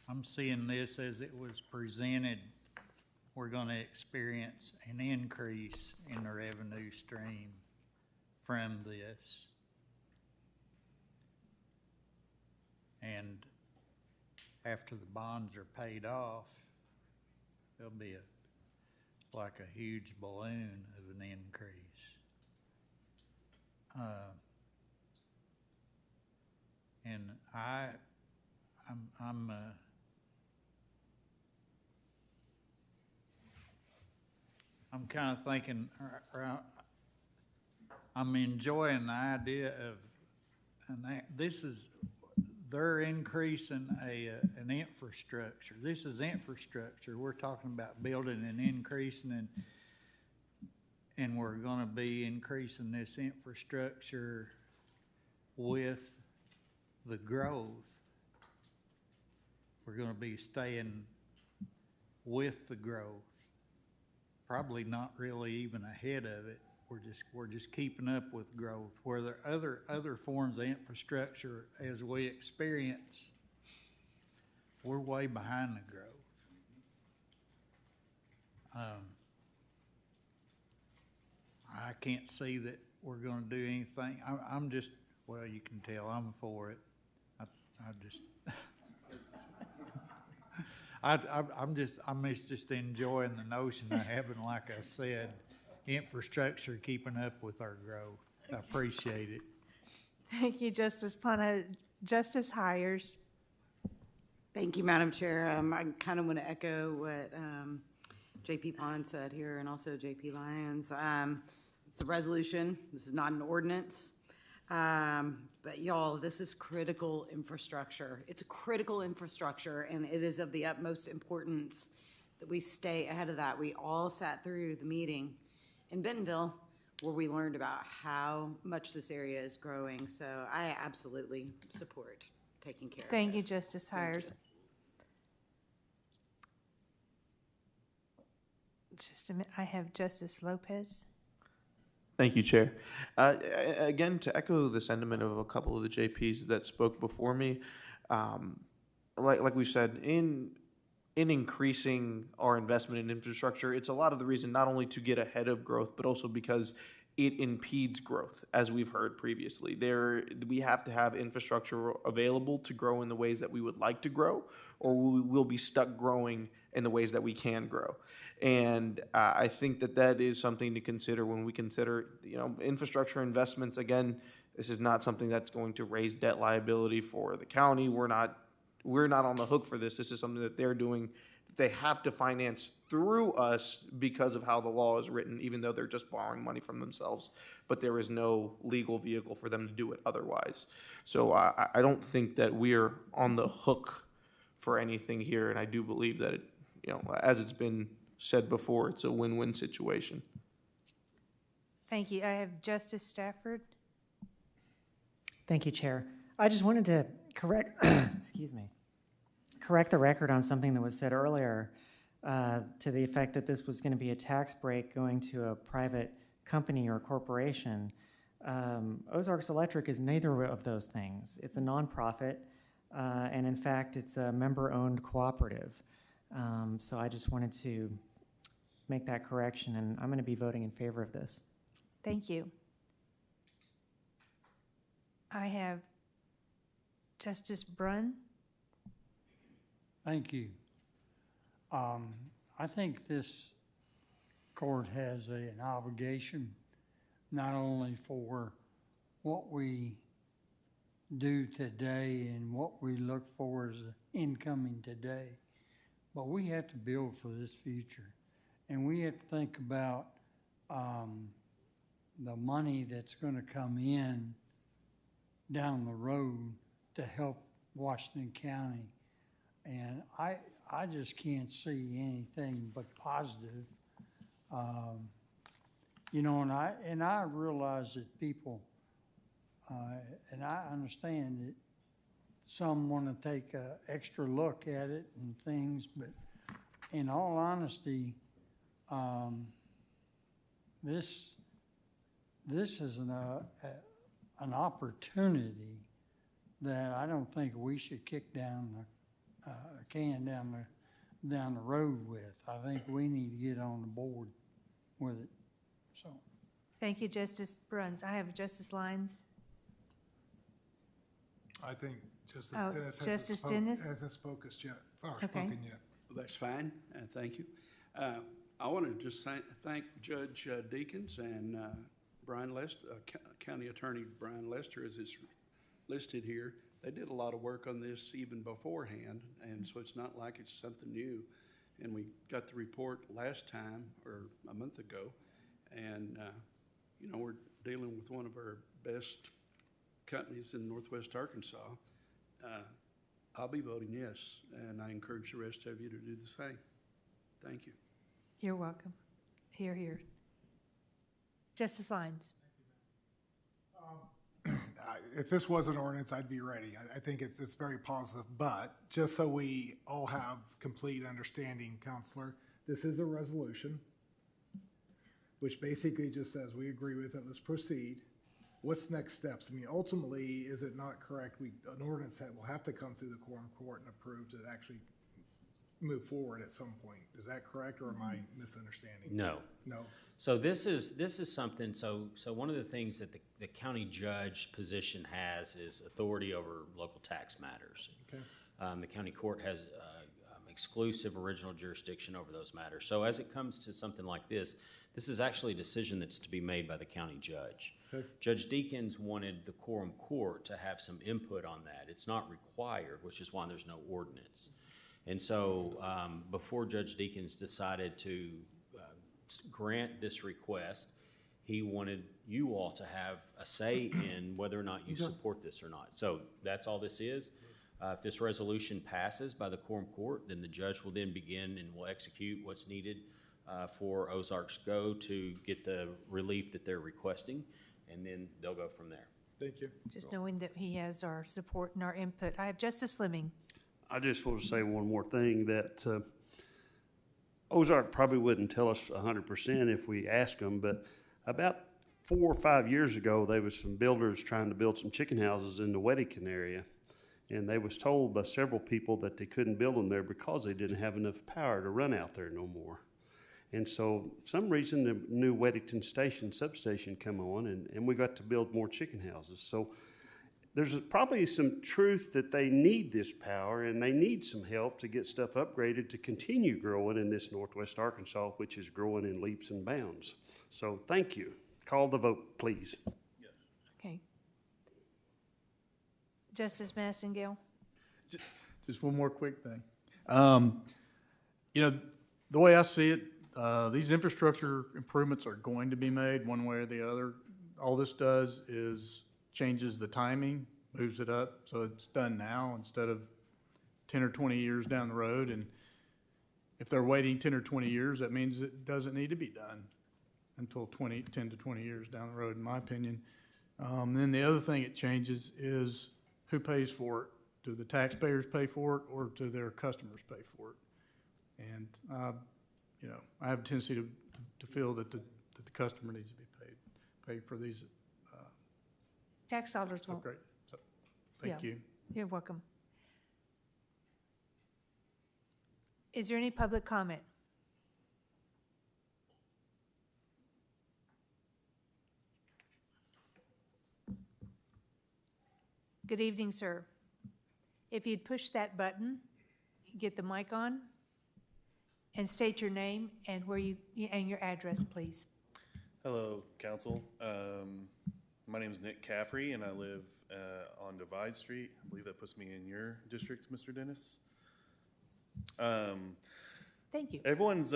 I'm seeing this as it was presented. We're going to experience an increase in the revenue stream from this. And after the bonds are paid off, there'll be like a huge balloon of an increase. And I'm kind of thinking, I'm enjoying the idea of, they're increasing an infrastructure. This is infrastructure. We're talking about building and increasing, and we're going to be increasing this infrastructure with the growth. We're going to be staying with the growth. Probably not really even ahead of it. We're just keeping up with growth. Where there are other forms of infrastructure, as we experience, we're way behind the growth. I can't see that we're going to do anything. I'm just, well, you can tell I'm for it. I'm just enjoying the notion of having, like I said, infrastructure keeping up with our growth. I appreciate it. Thank you, Justice Pond. Justice Hires. Thank you, Madam Chair. I kind of want to echo what J.P. Pond said here, and also J.P. Lyons. It's a resolution. This is not an ordinance. But y'all, this is critical infrastructure. It's a critical infrastructure, and it is of the utmost importance that we stay ahead of that. We all sat through the meeting in Bentonville where we learned about how much this area is growing. So I absolutely support taking care of this. Thank you, Justice Hires. Just a minute. I have Justice Lopez. Thank you, Chair. Again, to echo the sentiment of a couple of the JPs that spoke before me, like we said, in increasing our investment in infrastructure, it's a lot of the reason not only to get ahead of growth, but also because it impedes growth, as we've heard previously. We have to have infrastructure available to grow in the ways that we would like to grow, or we will be stuck growing in the ways that we can grow. And I think that is something to consider when we consider, infrastructure investments. Again, this is not something that's going to raise debt liability for the county. We're not on the hook for this. This is something that they're doing, that they have to finance through us because of how the law is written, even though they're just borrowing money from themselves. But there is no legal vehicle for them to do it otherwise. So I don't think that we're on the hook for anything here, and I do believe that it, as it's been said before, it's a win-win situation. Thank you. I have Justice Stafford. Thank you, Chair. I just wanted to correct the record on something that was said earlier, to the effect that this was going to be a tax break going to a private company or corporation. Ozarks Electric is neither of those things. It's a nonprofit, and in fact, it's a member-owned cooperative. So I just wanted to make that correction, and I'm going to be voting in favor of this. Thank you. I have Justice Brunn. Thank you. I think this court has an obligation not only for what we do today and what we look for as incoming today, but we have to build for this future. And we have to think about the money that's going to come in down the road to help Washington County. And I just can't see anything but positive. And I realize that people, and I understand that some want to take an extra look at it and things, but in all honesty, this is an opportunity that I don't think we should kick down the can down the road with. I think we need to get on the board with it. So, Thank you, Justice Bruns. I have Justice Lyons. I think Justice Oh, Dennis Justice Dennis? hasn't spoken yet. Okay. Spoken yet. Well, that's fine, thank you. I want to just thank Judge Deakins and Brian Lester, County Attorney Brian Lester, as is listed here. They did a lot of work on this even beforehand, and so it's not like it's something new. And we got the report last time, or a month ago, and we're dealing with one of our best companies in Northwest Arkansas. I'll be voting yes, and I encourage the rest of you to do the same. Thank you. You're welcome. Here, here. Justice Lyons. If this was an ordinance, I'd be ready. I think it's very positive, but just so we all have complete understanding, Counselor, this is a resolution, which basically just says we agree with it, let's proceed. What's next steps? I mean, ultimately, is it not correct? An ordinance that will have to come through the quorum court and approve to actually move forward at some point. Is that correct, or am I misunderstanding? No. No. So this is something, so one of the things that the county judge position has is authority over local tax matters. Okay. The county court has exclusive original jurisdiction over those matters. So as it comes to something like this is actually a decision that's to be made by the county judge. Okay. Judge Deakins wanted the quorum court to have some input on that. It's not required, which is why there's no ordinance. And so before Judge Deakins decided to grant this request, he wanted you all to have a say in whether or not you support this or not. So that's all this is. If this resolution passes by the quorum court, then the judge will then begin and will execute what's needed for Ozarks Go to get the relief that they're requesting, and then they'll go from there. Thank you. Just knowing that he has our support and our input. I have Justice Fleming. I just want to say one more thing, that Ozark probably wouldn't tell us 100% if we asked them, but about 4 or 5 years ago, there was some builders trying to build some chicken houses in the Weddington area, and they was told by several people that they couldn't build them there because they didn't have enough power to run out there no more. And so, for some reason, the new Weddington substation come on, and we got to build more chicken houses. So there's probably some truth that they need this power and they need some help to get stuff upgraded to continue growing in this Northwest Arkansas, which is growing in leaps and bounds. So thank you. Call the vote, please. Okay. Justice Massengale. Just one more quick thing. The way I see it, these infrastructure improvements are going to be made one way or the other. All this does is changes the timing, moves it up, so it's done now instead of 10 or 20 years down the road, and if they're waiting 10 or 20 years, that means it doesn't need to be done until 10 to 20 years down the road, in my opinion. Then the other thing it changes is who pays for it. Do the taxpayers pay for it, or do their customers pay for it? And, you know, I have a tendency to feel that the customer needs to be paid for these. Tax dollars won't. Great. So, thank you. You're welcome. Is there any public comment? Good evening, sir. If you'd push that button, get the mic on, and state your name and where and your address, please. Hello, council. My name is Nick Caffrey, and I live on Divide Street. I believe that puts me in your district, Mr. Dennis. Thank you. Everyone's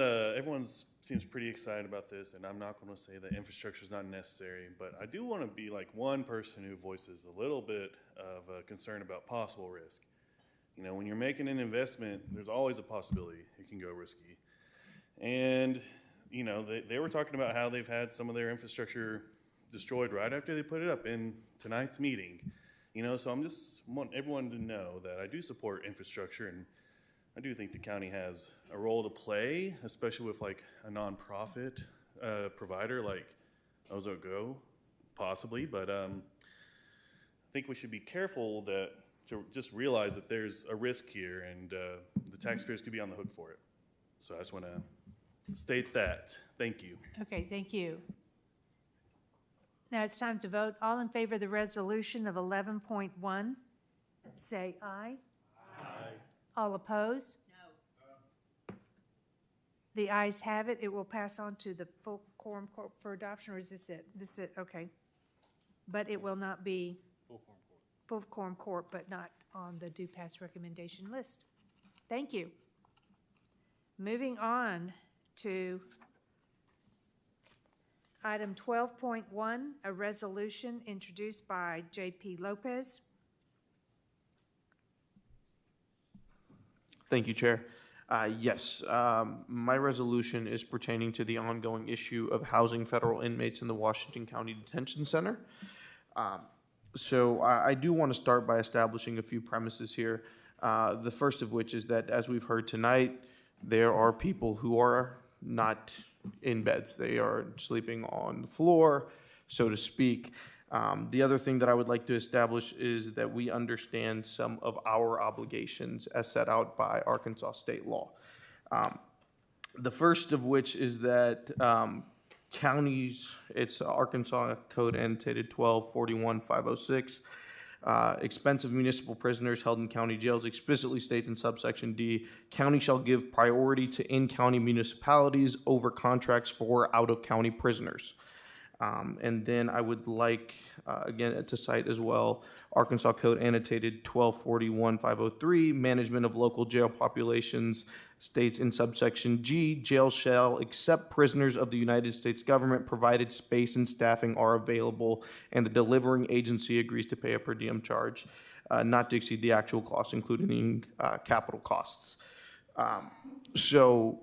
seems pretty excited about this, and I'm not going to say that infrastructure is not necessary, but I do want to be like one person who voices a little bit of a concern about possible risk. You know, when you're making an investment, there's always a possibility it can go risky. And, you know, they were talking about how they've had some of their infrastructure destroyed right after they put it up in tonight's meeting. You know, so I'm just want everyone to know that I do support infrastructure, and I do think the county has a role to play, especially with like a nonprofit provider like Ozark Go, possibly. But I think we should be careful to just realize that there's a risk here, and the taxpayers could be on the hook for it. So I just want to state that. Thank you. Okay, thank you. Now it's time to vote. All in favor of the resolution of 11.1, say aye. Aye. All opposed? No. The ayes have it. It will pass on to the full quorum court for adoption, or is this it? This is it, okay. But it will not be full quorum court, but not on the do pass recommendation list. Thank you. Moving on to item 12.1, a resolution introduced by J.P. Lopez. Thank you, Chair. Yes, my resolution is pertaining to the ongoing issue of housing federal inmates in the Washington County Detention Center. So I do want to start by establishing a few premises here. The first of which is that, as we've heard tonight, there are people who are not in beds. They are sleeping on the floor, so to speak. The other thing that I would like to establish is that we understand some of our obligations as set out by Arkansas state law. The first of which is that counties, it's Arkansas Code annotated 1241-506, expensive municipal prisoners held in county jails explicitly states in subsection D, county shall give priority to in-county municipalities over contracts for out-of-county prisoners. And then I would like, again, to cite as well, Arkansas Code annotated 1241-503, management of local jail populations, states in subsection G, jail shall accept prisoners of the United States government provided space and staffing are available and the delivering agency agrees to pay a per diem charge, not to exceed the actual costs, including capital costs. So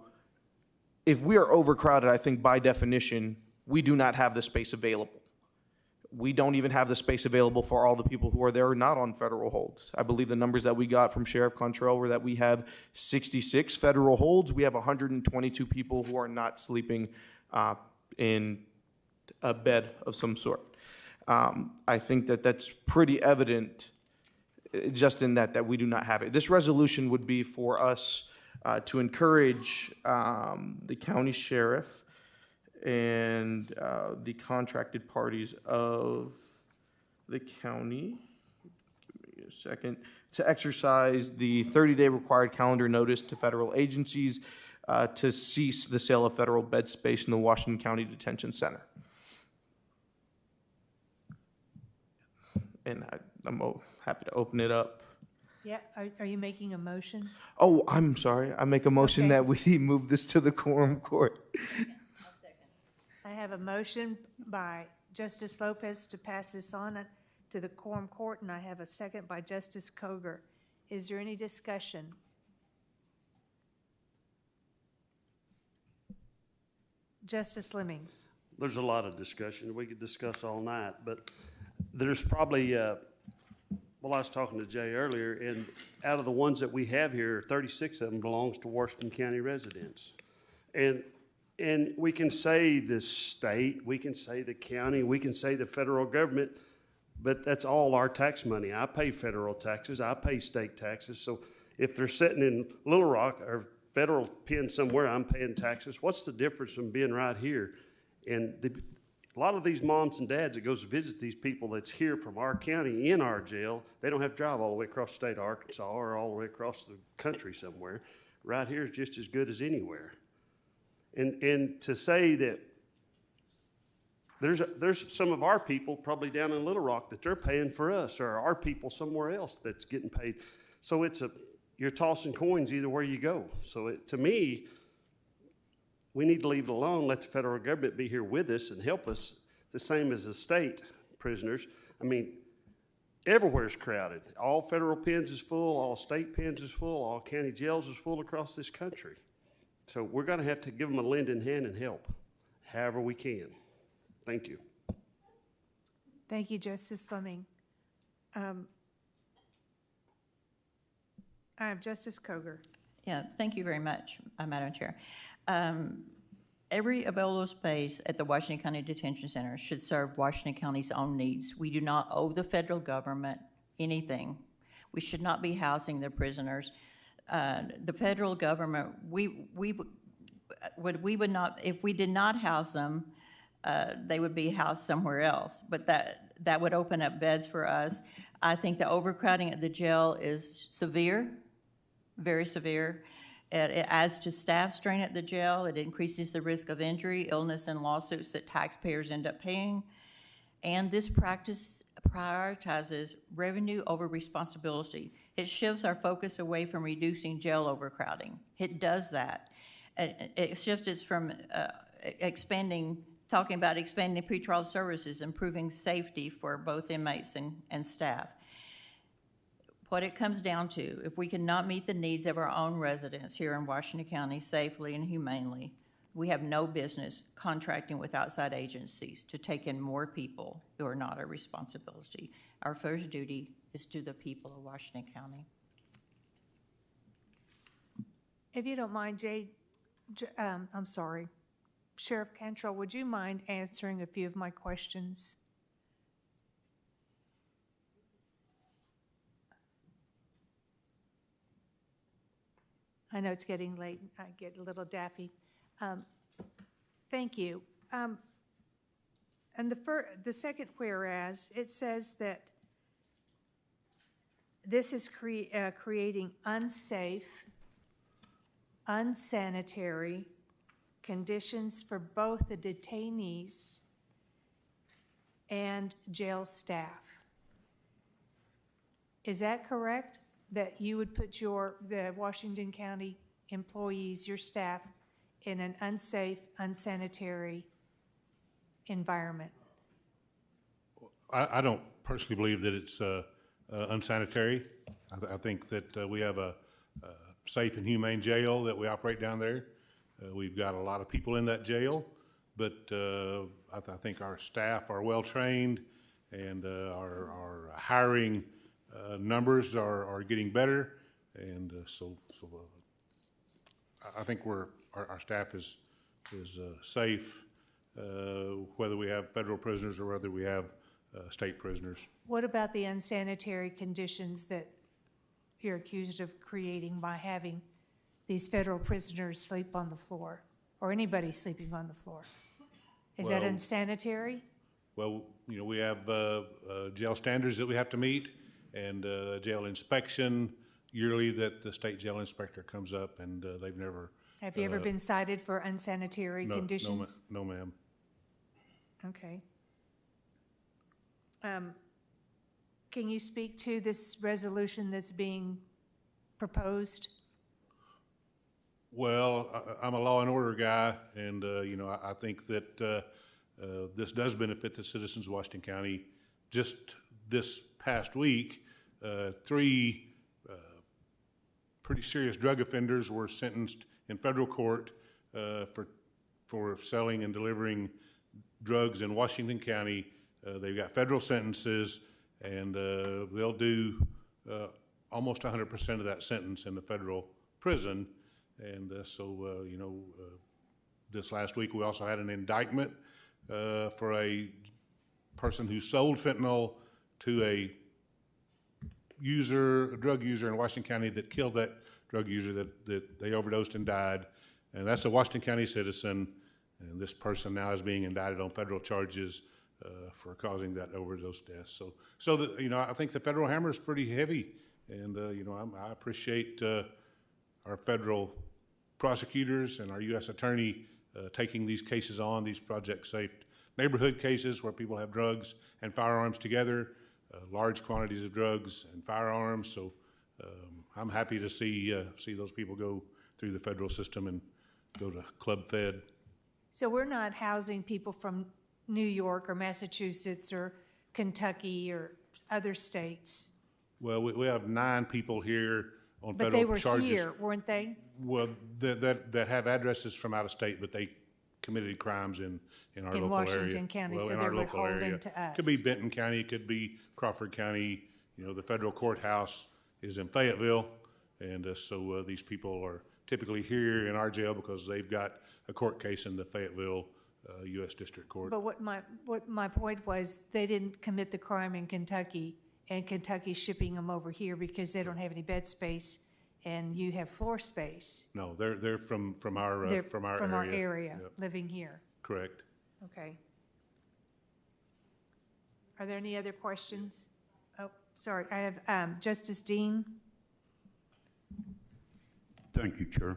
if we are overcrowded, I think by definition, we do not have the space available. We don't even have the space available for all the people who are there not on federal holds. I believe the numbers that we got from Sheriff Contrell were that we have 66 federal holds. We have 122 people who are not sleeping in a bed of some sort. I think that that's pretty evident just in that we do not have it. This resolution would be for us to encourage the county sheriff and the contracted parties of the county, give me a second, to exercise the 30-day required calendar notice to federal agencies to cease the sale of federal bed space in the Washington County Detention Center. And I'm happy to open it up. Yeah, are you making a motion? Oh, I'm sorry. I make a motion that we move this to the quorum court. I have a motion by Justice Lopez to pass this on to the quorum court, and I have a second by Justice Koger. Is there any discussion? Justice Lemming. There's a lot of discussion. We could discuss all night, but there's probably, well, I was talking to Jay earlier, and out of the ones that we have here, 36 of them belongs to Washington County residents. And we can say the state, we can say the county, we can say the federal government, but that's all our tax money. I pay federal taxes, I pay state taxes. So if they're sitting in Little Rock or federal pen somewhere, I'm paying taxes. What's the difference from being right here? And a lot of these moms and dads that goes to visit these people that's here from our county in our jail, they don't have to drive all the way across the state of Arkansas or all the way across the country somewhere. Right here is just as good as anywhere. And to say that there's some of our people probably down in Little Rock that they're paying for us, or our people somewhere else that's getting paid. So you're tossing coins either way you go. So to me, we need to leave it alone, let the federal government be here with us and help us, the same as the state prisoners. I mean, everywhere's crowded. All federal pens is full, all state pens is full, all county jails is full across this country. So we're going to have to give them a lending hand and help, however we can. Thank you. Thank you, Justice Fleming. I have Justice Koger. Yeah, thank you very much, Madam Chair. Every available space at the Washington County Detention Center should serve Washington County's own needs. We do not owe the federal government anything. We should not be housing the prisoners. The federal government, we would not, if we did not house them, they would be housed somewhere else. But that would open up beds for us. I think the overcrowding at the jail is severe, very severe. It adds to staff strain at the jail. It increases the risk of injury, illness, and lawsuits that taxpayers end up paying. And this practice prioritizes revenue over responsibility. It shifts our focus away from reducing jail overcrowding. It does that. It shifts us from talking about expanding pretrial services, improving safety for both inmates and staff. What it comes down to, if we cannot meet the needs of our own residents here in Washington County safely and humanely, we have no business contracting with outside agencies to take in more people who are not our responsibility. Our first duty is to the people of Washington County. If you don't mind, I'm sorry. Sheriff Cantrell, would you mind answering a few of my questions? I know it's getting late. I get a little daffy. Thank you. And the second whereas, it says that this is creating unsafe, unsanitary conditions for both the detainees and jail staff. Is that correct? That you would put the Washington County employees, your staff, in an unsafe, unsanitary environment? I don't personally believe that it's unsanitary. I think that we have a safe and humane jail that we operate down there. We've got a lot of people in that jail, but I think our staff are well-trained, and our hiring numbers are getting better, and so I think our staff is safe, whether we have federal prisoners or whether we have state prisoners. What about the unsanitary conditions that you're accused of creating by having these federal prisoners sleep on the floor, or anybody sleeping on the floor? Is that unsanitary? Well, we have jail standards that we have to meet, and jail inspection yearly that the state jail inspector comes up, and they've never. Have you ever been cited for unsanitary conditions? No, ma'am. Okay. Can you speak to this resolution that's being proposed? Well, I'm a law and order guy, and I think that this does benefit the citizens of Washington County. Just this past week, 3 pretty serious drug offenders were sentenced in federal court for selling and delivering drugs in Washington County. They've got federal sentences, and they'll do almost 100% of that sentence in the federal prison. And this last week we also had an indictment for a person who sold fentanyl to a drug user in Washington County that killed that drug user, that they overdosed and died. And that's a Washington County citizen, and this person now is being indicted on federal charges for causing that overdose death. So I think the federal hammer is pretty heavy, and I appreciate our federal prosecutors and our U.S. attorney taking these cases on, these Project Safe neighborhood cases where people have drugs and firearms together, large quantities of drugs and firearms. So I'm happy to see those people go through the federal system and go to Club Fed. So we're not housing people from New York or Massachusetts or Kentucky or other states? Well, we have 9 people here on But federal they were charges. here, weren't they? Well, that have addresses from out of state, but they committed crimes in our In local area. Washington County, Well, so in they're our local withholding area. to us. Could be Benton County, it could be Crawford County. The federal courthouse is in Fayetteville, and so these people are typically here in our jail because they've got a court case in the Fayetteville U.S. District Court. But what my point was, they didn't commit the crime in Kentucky, and Kentucky's shipping them over here because they don't have any bed space, and you have floor space. No, they're from our They're from our from area. our area, Yep. living here. Correct. Okay. Are there any other questions? Oh, sorry, I have Justice Dean. Thank you, Chair.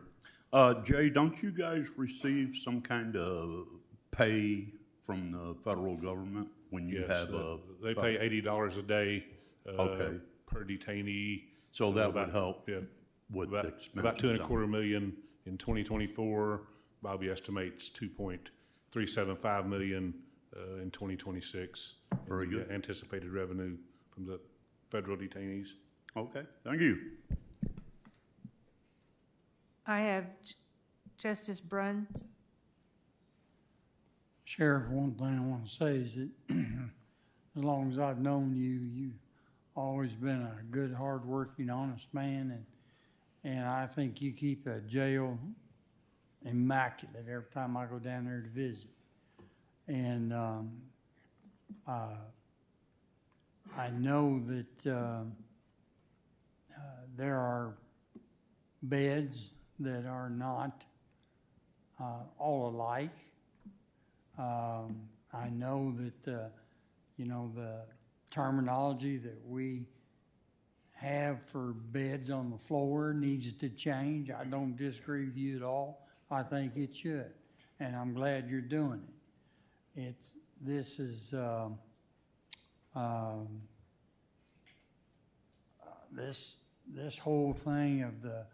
Jay, don't you guys receive some kind of pay from the federal government when you Yes, have a? they pay $80 a day Okay. per detainee. So that would help Yeah, with the about expenses. $2.25 million in 2024. Bobby estimates $2.375 million in 2026. Very good. Anticipated revenue from the federal detainees. Okay, thank you. I have Justice Brunt. Sheriff, one thing I want to say is that as long as I've known you, you've always been a good, hard-working, honest man, and I think you keep a jail immaculate every time I go down there to visit. And I know that there are beds that are not all alike. I know that, the terminology that we have for beds on the floor needs to change. I don't disagree with you at all. I think it should, and I'm glad you're doing it. This whole thing of the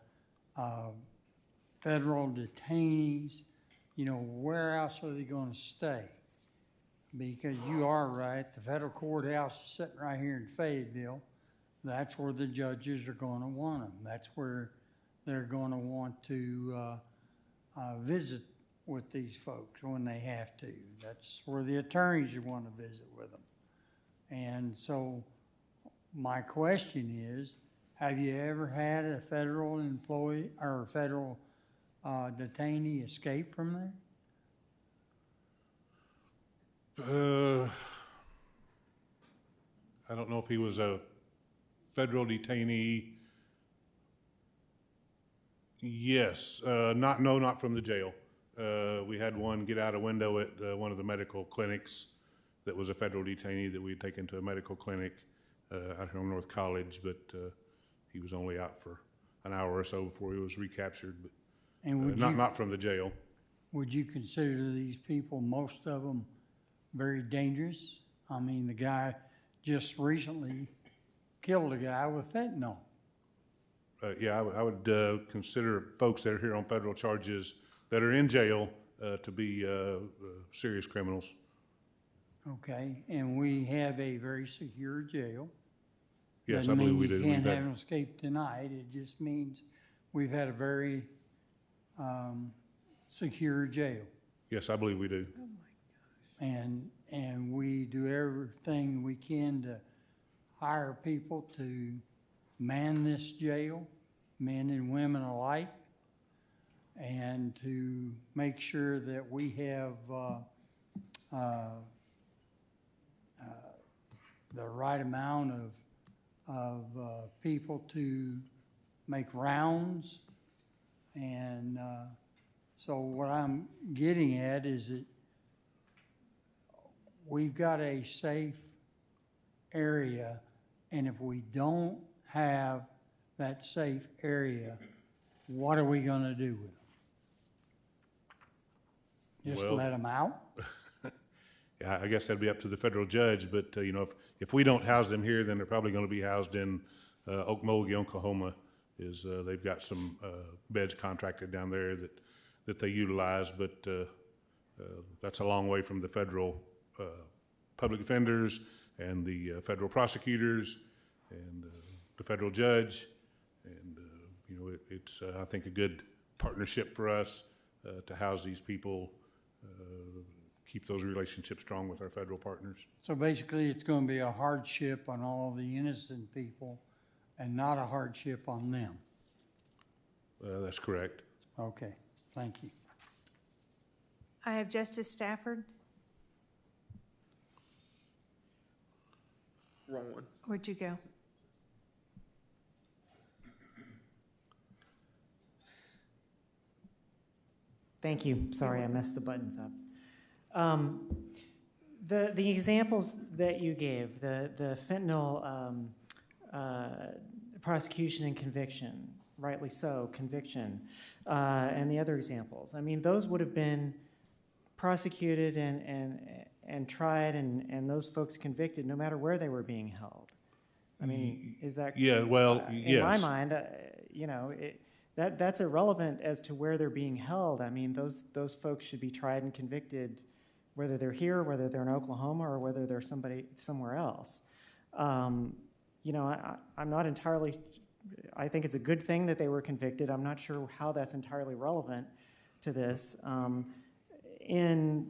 federal detainees, where else are they going to stay? Because you are right, the federal courthouse is sitting right here in Fayetteville. That's where the judges are going to want them. That's where they're going to want to visit with these folks when they have to. That's where the attorneys want to visit with them. And so my question is, have you ever had a federal employee or a federal detainee escape from there? I don't know if he was a federal detainee. Yes, not from the jail. We had one get out a window at one of the medical clinics that was a federal detainee that we had taken to a medical clinic out here on North College, but he was only out for an hour or so before he was recaptured, but And not from the jail. Would you consider these people, most of them, very dangerous? I mean, the guy just recently killed a guy with fentanyl. Yeah, I would consider folks that are here on federal charges that are in jail to be serious criminals. Okay, and we have a very secure jail. Yes, I believe we do. Doesn't mean you can't have an escape tonight. It just means we've had a very secure jail. Yes, I believe we do. And we do everything we can to hire people to man this jail, men and women alike, and to make sure that we have the right amount of people to make rounds. And so what I'm getting at is that we've got a safe area, and if we don't have that safe area, what are we going to do with them? Just Well, let them out? Yeah, I guess that'd be up to the federal judge, but, you know, if we don't house them here, then they're probably going to be housed in Okmulgee, Oklahoma. They've got some beds contracted down there that they utilize, but that's a long way from the federal public defenders and the federal prosecutors and the federal judge. And, you know, it's, I think, a good partnership for us to house these people, keep those relationships strong with our federal partners. So basically, it's going to be a hardship on all the innocent people and not a hardship on them. That's correct. Okay, thank you. I have Justice Stafford. Wrong one. Where'd you go? Thank you. Sorry, I messed the buttons up. The examples that you gave, the fentanyl prosecution and conviction, rightly so, conviction, and the other examples. I mean, those would have been prosecuted and tried, and those folks convicted no matter where they were being held. I mean, is that? Yeah, well, in yes. my mind, you know, that's irrelevant as to where they're being held. I mean, those folks should be tried and convicted, whether they're here, whether they're in Oklahoma, or whether they're somewhere else. You know, I'm not entirely. I think it's a good thing that they were convicted. I'm not sure how that's entirely relevant to this. And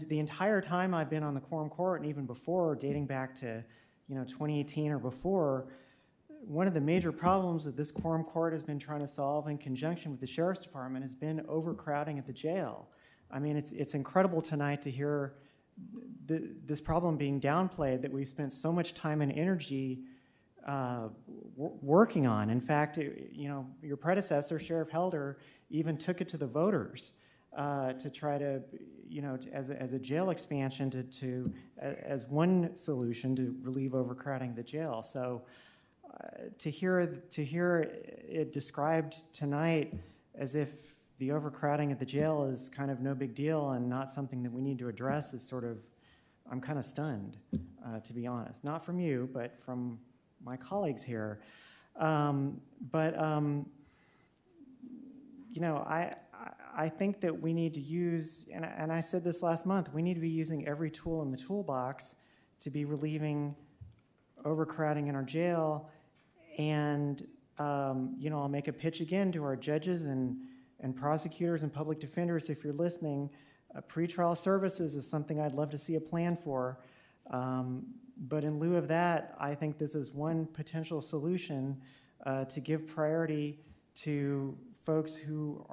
the entire time I've been on the quorum court, and even before, dating back to 2018 or before, one of the major problems that this quorum court has been trying to solve in conjunction with the sheriff's department has been overcrowding at the jail. I mean, it's incredible tonight to hear this problem being downplayed that we've spent so much time and energy working on. In fact, your predecessor, Sheriff Helder, even took it to the voters to try to, as a jail expansion as one solution to relieve overcrowding the jail. So to hear it described tonight as if the overcrowding at the jail is kind of no big deal and not something that we need to address is sort of, I'm kind of stunned, to be honest. Not from you, but from my colleagues here. I think that we need to use, and I said this last month, we need to be using every tool in the toolbox to be relieving overcrowding in our jail. And, I'll make a pitch again to our judges and prosecutors and public defenders, if you're listening. Pretrial services is something I'd love to see a plan for. But in lieu of that, I think this is one potential solution to give priority to folks who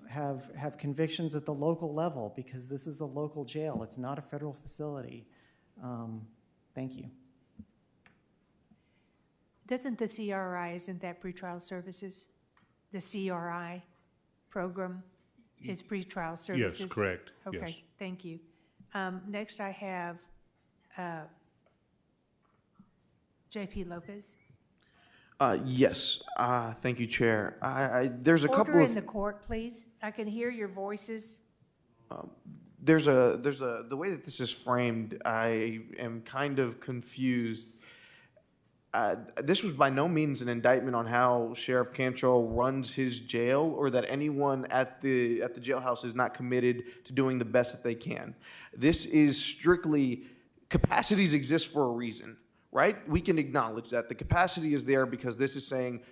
have convictions at the local level, because this is a local jail. It's not a federal facility. Thank you. Doesn't the CRI, isn't that pretrial services? The CRI program is pretrial services? Yes, correct. Okay, Yes. Thank you. Next I have JP Lopez. Yes, thank you, Chair. There's a couple Order of in the court, please. I can hear your voices. there's the way that this is framed. I am kind of confused. This was by no means an indictment on how Sheriff Cantrell runs his jail, or that anyone at the jailhouse is not committed to doing the best that they can. This is strictly, capacities exist for a reason, right? We can acknowledge that the capacity is there because this is saying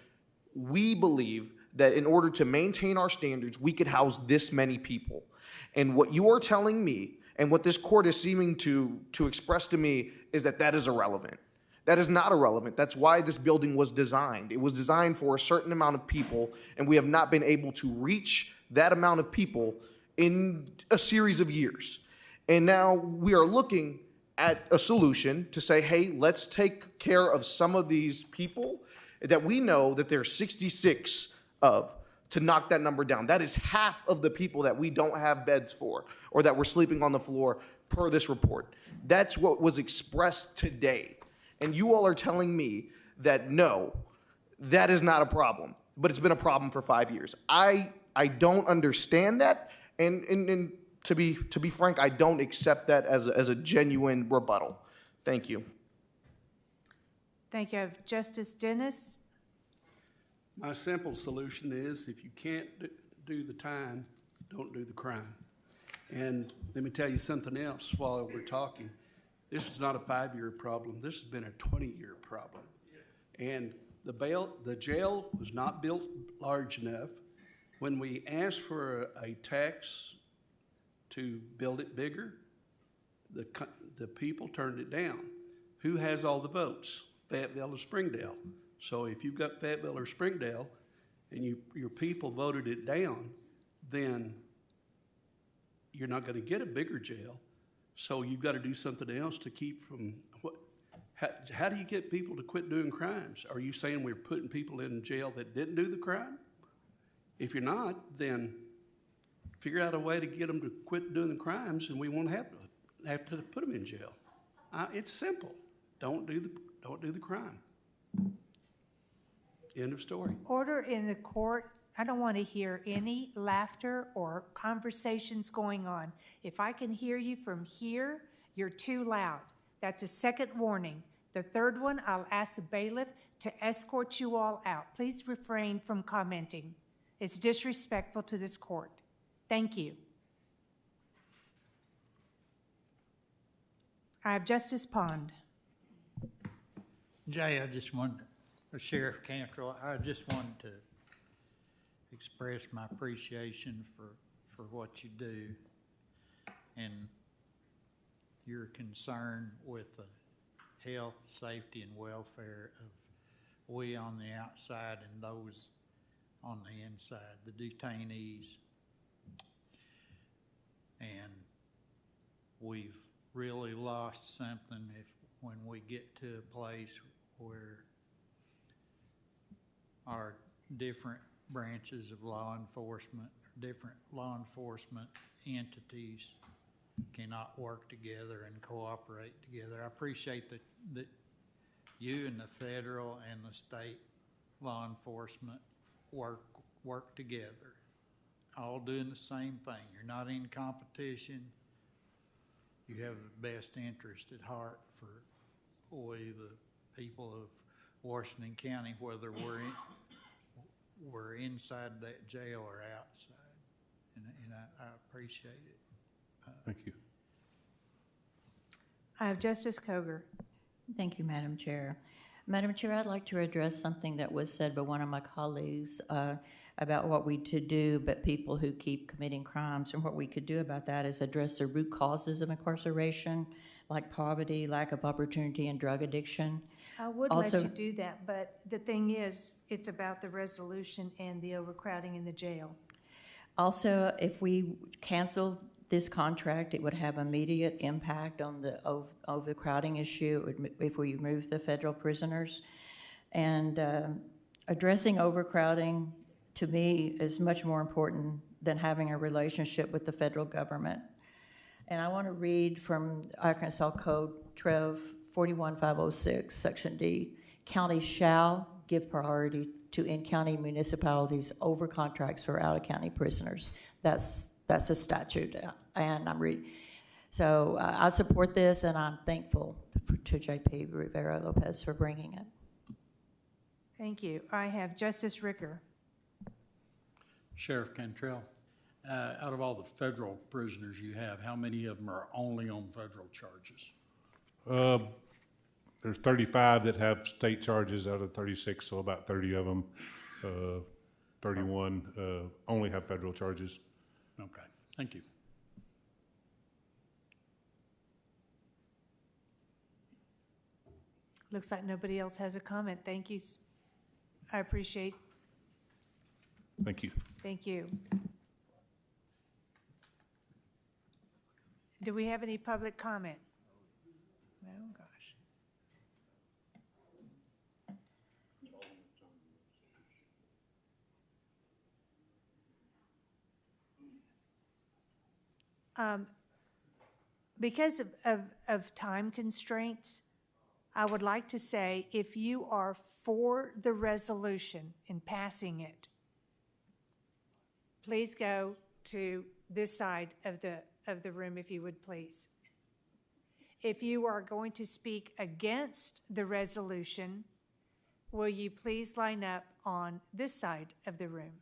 we believe that in order to maintain our standards, we could house this many people. And what you are telling me, and what this court is seeming to express to me, is that that is irrelevant. That is not irrelevant. That's why this building was designed. It was designed for a certain amount of people, and we have not been able to reach that amount of people in a series of years. And now we are looking at a solution to say, hey, let's take care of some of these people that we know that there's 66 of, to knock that number down. That is half of the people that we don't have beds for, or that we're sleeping on the floor per this report. That's what was expressed today. And you all are telling me that no, that is not a problem, but it's been a problem for 5 years. I don't understand that, and to be frank, I don't accept that as a genuine rebuttal. Thank you. Thank you. Justice Dennis? My simple solution is if you can't do the time, don't do the crime. And let me tell you something else while we're talking. This is not a 5-year problem. This has been a 20-year problem. And the jail was not built large enough. When we asked for a tax to build it bigger, the people turned it down. Who has all the votes? Fayetteville or Springdale. So if you've got Fayetteville or Springdale and your people voted it down, then you're not going to get a bigger jail. So you've got to do something else to keep from what. How do you get people to quit doing crimes? Are you saying we're putting people in jail that didn't do the crime? If you're not, then figure out a way to get them to quit doing the crimes, and we won't have to put them in jail. It's simple. Don't do the crime. End of story. Order in the court. I don't want to hear any laughter or conversations going on. If I can hear you from here, you're too loud. That's a second warning. The third one, I'll ask the bailiff to escort you all out. Please refrain from commenting. It's disrespectful to this court. Thank you. I have Justice Pond. Jay, I just wanted, Sheriff Cantrell, I just wanted to express my appreciation for what you do and your concern with the health, safety, and welfare of we on the outside and those on the inside, the detainees. And we've really lost something when we get to a place where our different branches of law enforcement, different law enforcement entities cannot work together and cooperate together. I appreciate that you and the federal and the state law enforcement work together, all doing the same thing. You're not in competition. You have the best interest at heart for we, the people of Washington County, whether we're inside that jail or outside, and I appreciate it. Thank you. I have Justice Coger. Thank you, Madam Chair. Madam Chair, I'd like to address something that was said by one of my colleagues about what we could do, but people who keep committing crimes, and what we could do about that is address the root causes of incarceration, like poverty, lack of opportunity, and drug addiction. I would Also, let you do that, but the thing is, it's about the resolution and the overcrowding in the jail. Also, if we cancel this contract, it would have immediate impact on the overcrowding issue if we remove the federal prisoners. And addressing overcrowding, to me, is much more important than having a relationship with the federal government. And I want to read from Arkansas Code Trev 41506, Section D. Counties shall give priority to in-county municipalities over contracts for out-of-county prisoners. That's a statute, and I'm reading. So I support this, and I'm thankful to J.P. Rivera-Lopez for bringing it. Thank you. I have Justice Ricker. Sheriff Cantrell, out of all the federal prisoners you have, how many of them are only on federal charges? There's 35 that have state charges out of 36, so about 30 of them. 31 only have federal charges. Okay, thank you. Looks like nobody else has a comment. Thank you. I appreciate. Thank you. Thank you. Do we have any public comment? Oh, gosh. Because of time constraints, I would like to say, if you are for the resolution and passing it, please go to this side of the room, if you would please. If you are going to speak against the resolution, will you please line up on this side of the room?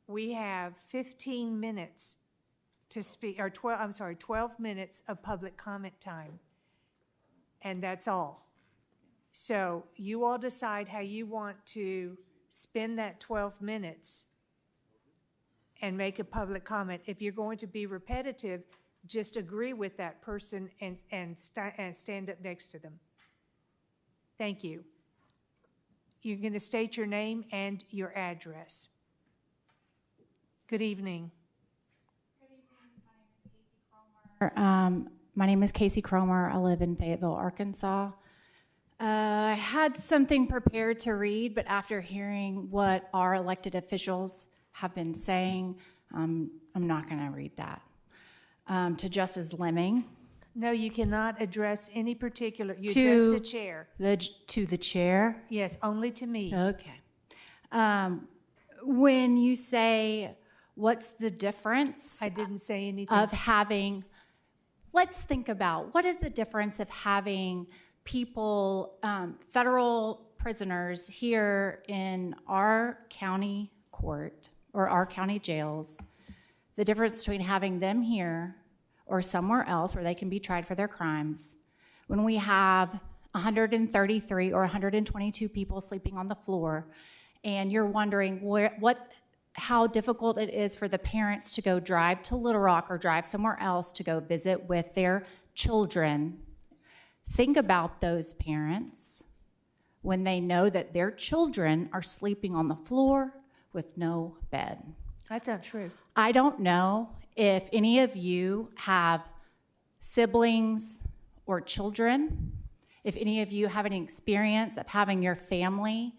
We have 15 minutes to speak, or 12 minutes of public comment time, and that's all. So you all decide how you want to spend that 12 minutes and make a public comment. If you're going to be repetitive, just agree with that person and stand up next to them. Thank you. You're going to state your name and your address. Good evening. My name is Casey Cromer. I live in Fayetteville, Arkansas. I had something prepared to read, but after hearing what our elected officials have been saying, I'm not going to read that. To Justice Lemming. No, you cannot address any particular. You address the chair. To the chair? Yes, only to me. Okay. When you say, what's the difference? I didn't say anything. Of having, let's think about, what is the difference of having people, federal prisoners here in our county court or our county jails, the difference between having them here or somewhere else where they can be tried for their crimes, when we have 133 or 122 people sleeping on the floor, and you're wondering how difficult it is for the parents to go drive to Little Rock or drive somewhere else to go visit with their children. Think about those parents when they know that their children are sleeping on the floor with no bed. That's not true. I don't know if any of you have siblings or children, if any of you have any experience of having your family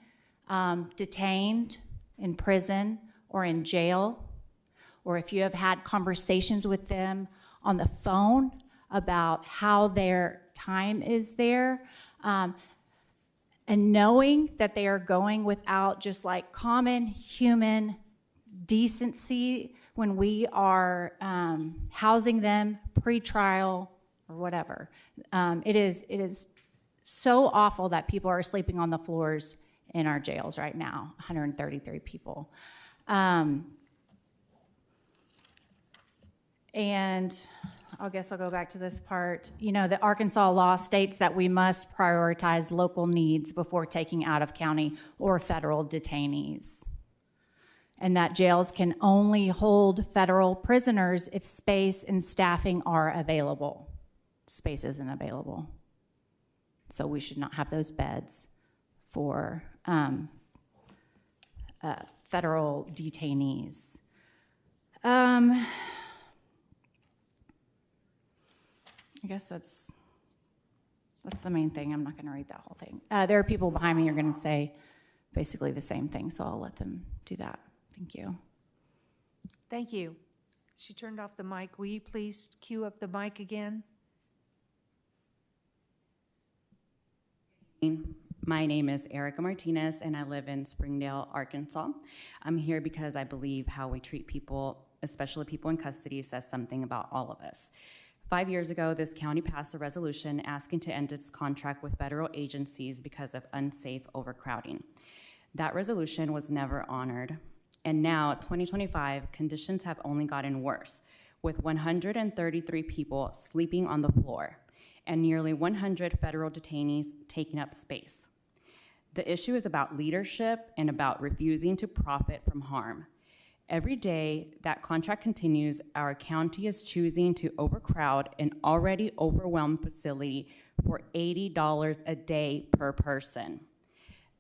detained in prison or in jail, or if you have had conversations with them on the phone about how their time is there, and knowing that they are going without just like common human decency when we are housing them pre-trial or whatever. It is so awful that people are sleeping on the floors in our jails right now, 133 people. And I guess I'll go back to this part. You know, the Arkansas law states that we must prioritize local needs before taking out of county or federal detainees, and that jails can only hold federal prisoners if space and staffing are available. Space isn't available, so we should not have those beds for federal detainees. I guess that's the main thing. I'm not going to read that whole thing. There are people behind me who are going to say basically the same thing, so I'll let them do that. Thank you. Thank you. She turned off the mic. Will you please cue up the mic again? My name is Erica Martinez, and I live in Springdale, Arkansas. I'm here because I believe how we treat people, especially people in custody, says something about all of us. 5 years ago, this county passed a resolution asking to end its contract with federal agencies because of unsafe overcrowding. That resolution was never honored. And now, 2025, conditions have only gotten worse, with 133 people sleeping on the floor. and nearly 100 federal detainees taking up space. The issue is about leadership and about refusing to profit from harm. Every day that contract continues, our county is choosing to overcrowd an already overwhelmed facility for $80 a day per person.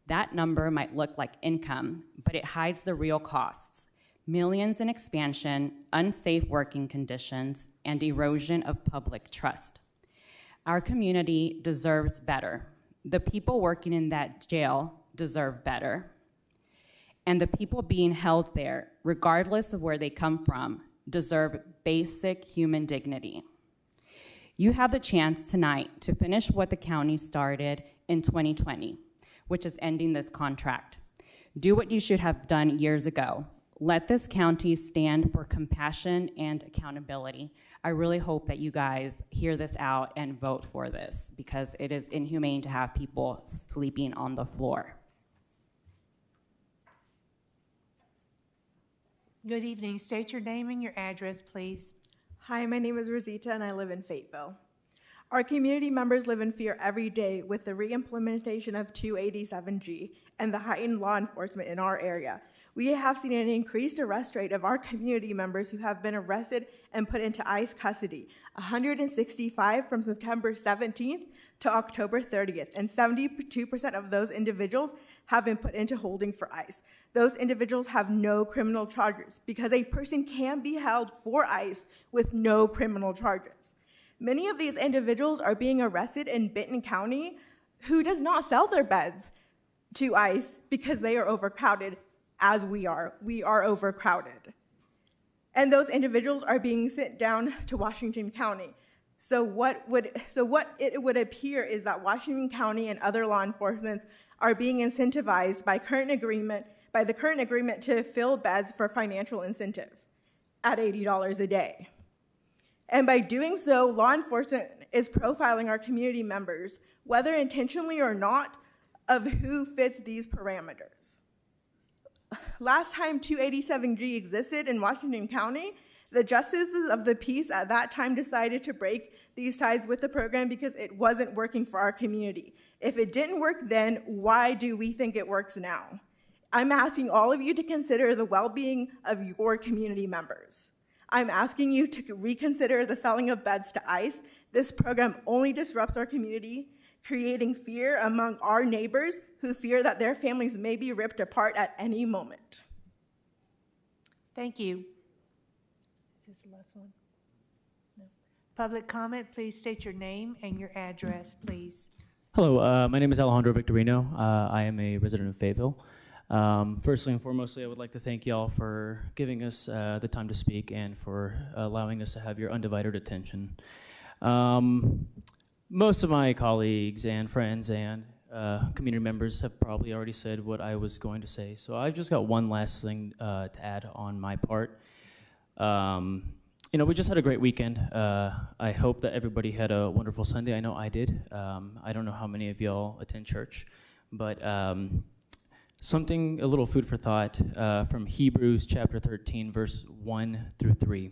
That number might look like income, but it hides the real costs: millions in expansion, unsafe working conditions, and erosion of public trust. Our community deserves better. The people working in that jail deserve better. And the people being held there, regardless of where they come from, deserve basic human dignity. You have the chance tonight to finish what the county started in 2020, which is ending this contract. Do what you should have done years ago. Let this county stand for compassion and accountability. I really hope that you guys hear this out and vote for this, because it is inhumane to have people sleeping on the floor. Good evening. State your name and your address, please. Hi, my name is Rosita and I live in Fayetteville. Our community members live in fear every day with the re-implementation of 287G and the heightened law enforcement in our area. We have seen an increased arrest rate of our community members who have been arrested and put into ICE custody, 165 from September 17th to October 30th, and 72% of those individuals have been put into holding for ICE. Those individuals have no criminal charges because a person can be held for ICE with no criminal charges. Many of these individuals are being arrested in Benton County who does not sell their beds to ICE because they are overcrowded, as we are. We are overcrowded. And those individuals are being sent down to Washington County. So what it would appear is that Washington County and other law enforcement are being incentivized by the current agreement to fill beds for financial incentive at $80 a day. And by doing so, law enforcement is profiling our community members, whether intentionally or not, of who fits these parameters. Last time 287G existed in Washington County, the justices of the peace at that time decided to break these ties with the program because it wasn't working for our community. If it didn't work then, why do we think it works now? I'm asking all of you to consider the well-being of your community members. I'm asking you to reconsider the selling of beds to ICE. This program only disrupts our community, creating fear among our neighbors who fear that their families may be ripped apart at any moment. Thank you. Is this the last one? No. Public comment, please state your name and your address, please. Hello, my name is Alejandro Victorino. I am a resident of Fayetteville. Firstly and foremostly, I would like to thank y'all for giving us the time to speak and for allowing us to have your undivided attention. Most of my colleagues and friends and community members have probably already said what I was going to say, so I've just got one last thing to add on my part. We just had a great weekend. I hope that everybody had a wonderful Sunday. I know I did. I don't know how many of y'all attend church, but a little food for thought from Hebrews chapter 13, verse 1 through 3.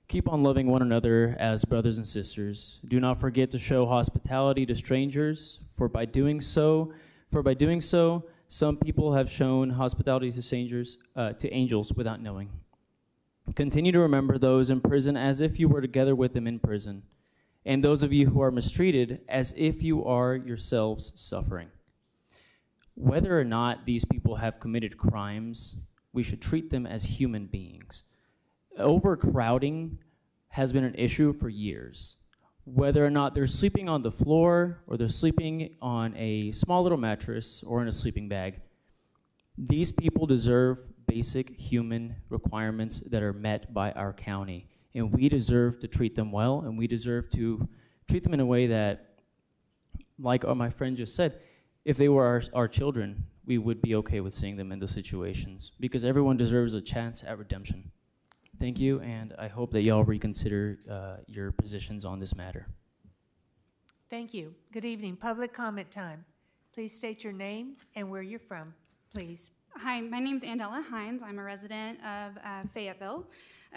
Keep on loving one another as brothers and sisters. Do not forget to show hospitality to strangers, for by doing so, some people have shown hospitality to strangers, to angels without knowing. Continue to remember those in prison as if you were together with them in prison, and those of you who are mistreated as if you are yourselves suffering. Whether or not these people have committed crimes, we should treat them as human beings. Overcrowding has been an issue for years. Whether or not they're sleeping on the floor or they're sleeping on a small little mattress or in a sleeping bag, these people deserve basic human requirements that are met by our county. And we deserve to treat them well, and we deserve to treat them in a way that, like my friend just said, if they were our children, we would be okay with seeing them in those situations, because everyone deserves a chance at redemption. Thank you, and I hope that y'all reconsider your positions on this matter. Thank you. Good evening. Public comment time. Please state your name and where you're from, please. Hi, my name is Andella Hines. I'm a resident of Fayetteville.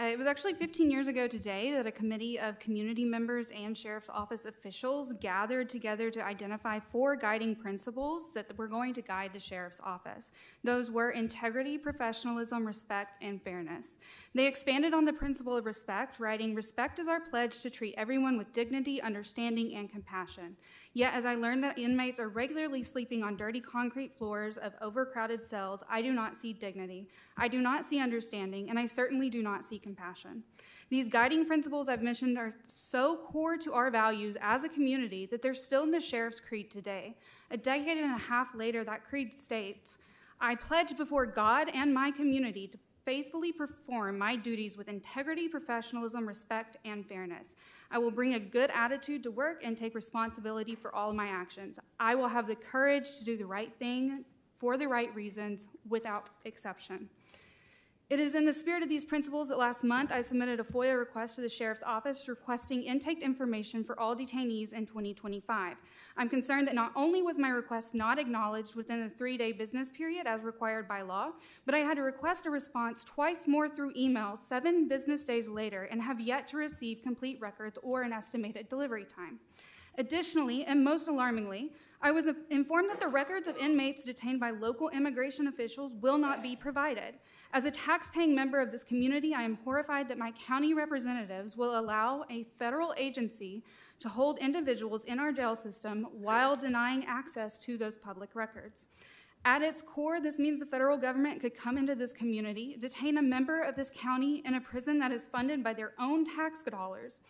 It was actually 15 years ago today that a committee of community members and Sheriff's Office officials gathered together to identify 4 guiding principles that were going to guide the Sheriff's Office. Those were integrity, professionalism, respect, and fairness. They expanded on the principle of respect, writing, "Respect is our pledge to treat everyone with dignity, understanding, and compassion." Yet, as I learned that inmates are regularly sleeping on dirty concrete floors of overcrowded cells, I do not see dignity, I do not see understanding, and I certainly do not see compassion. These guiding principles I've mentioned are so core to our values as a community that they're still in the Sheriff's Creed today. A decade and a half later, that creed states, "I pledge before God and my community to faithfully perform my duties with integrity, professionalism, respect, and fairness. I will bring a good attitude to work and take responsibility for all of my actions. I will have the courage to do the right thing for the right reasons without exception." It is in the spirit of these principles that last month I submitted a FOIA request to the Sheriff's Office requesting intake information for all detainees in 2025. I'm concerned that not only was my request not acknowledged within the 3-day business period as required by law, but I had to request a response twice more through email 7 business days later and have yet to receive complete records or an estimated delivery time. Additionally, and most alarmingly, I was informed that the records of inmates detained by local immigration officials will not be provided. As a tax-paying member of this community, I am horrified that my county representatives will allow a federal agency to hold individuals in our jail system while denying access to those public records. At its core, this means the federal government could come into this community, detain a member of this county in a prison that is funded by their own tax dollars,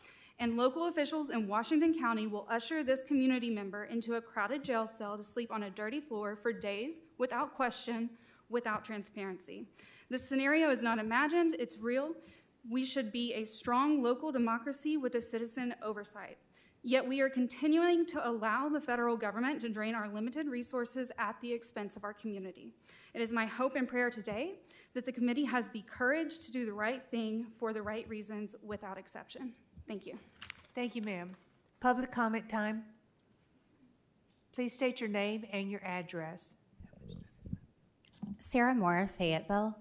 and local officials in Washington County will usher this community member into a crowded jail cell to sleep on a dirty floor for days without question, without transparency. This scenario is not imagined, it's real. We should be a strong local democracy with a citizen oversight. Yet we are continuing to allow the federal government to drain our limited resources at the expense of our community. It is my hope and prayer today that the committee has the courage to do the right thing for the right reasons without exception. Thank you. Thank you, ma'am. Public comment time. Please state your name and your address. Sarah Moore, Fayetteville.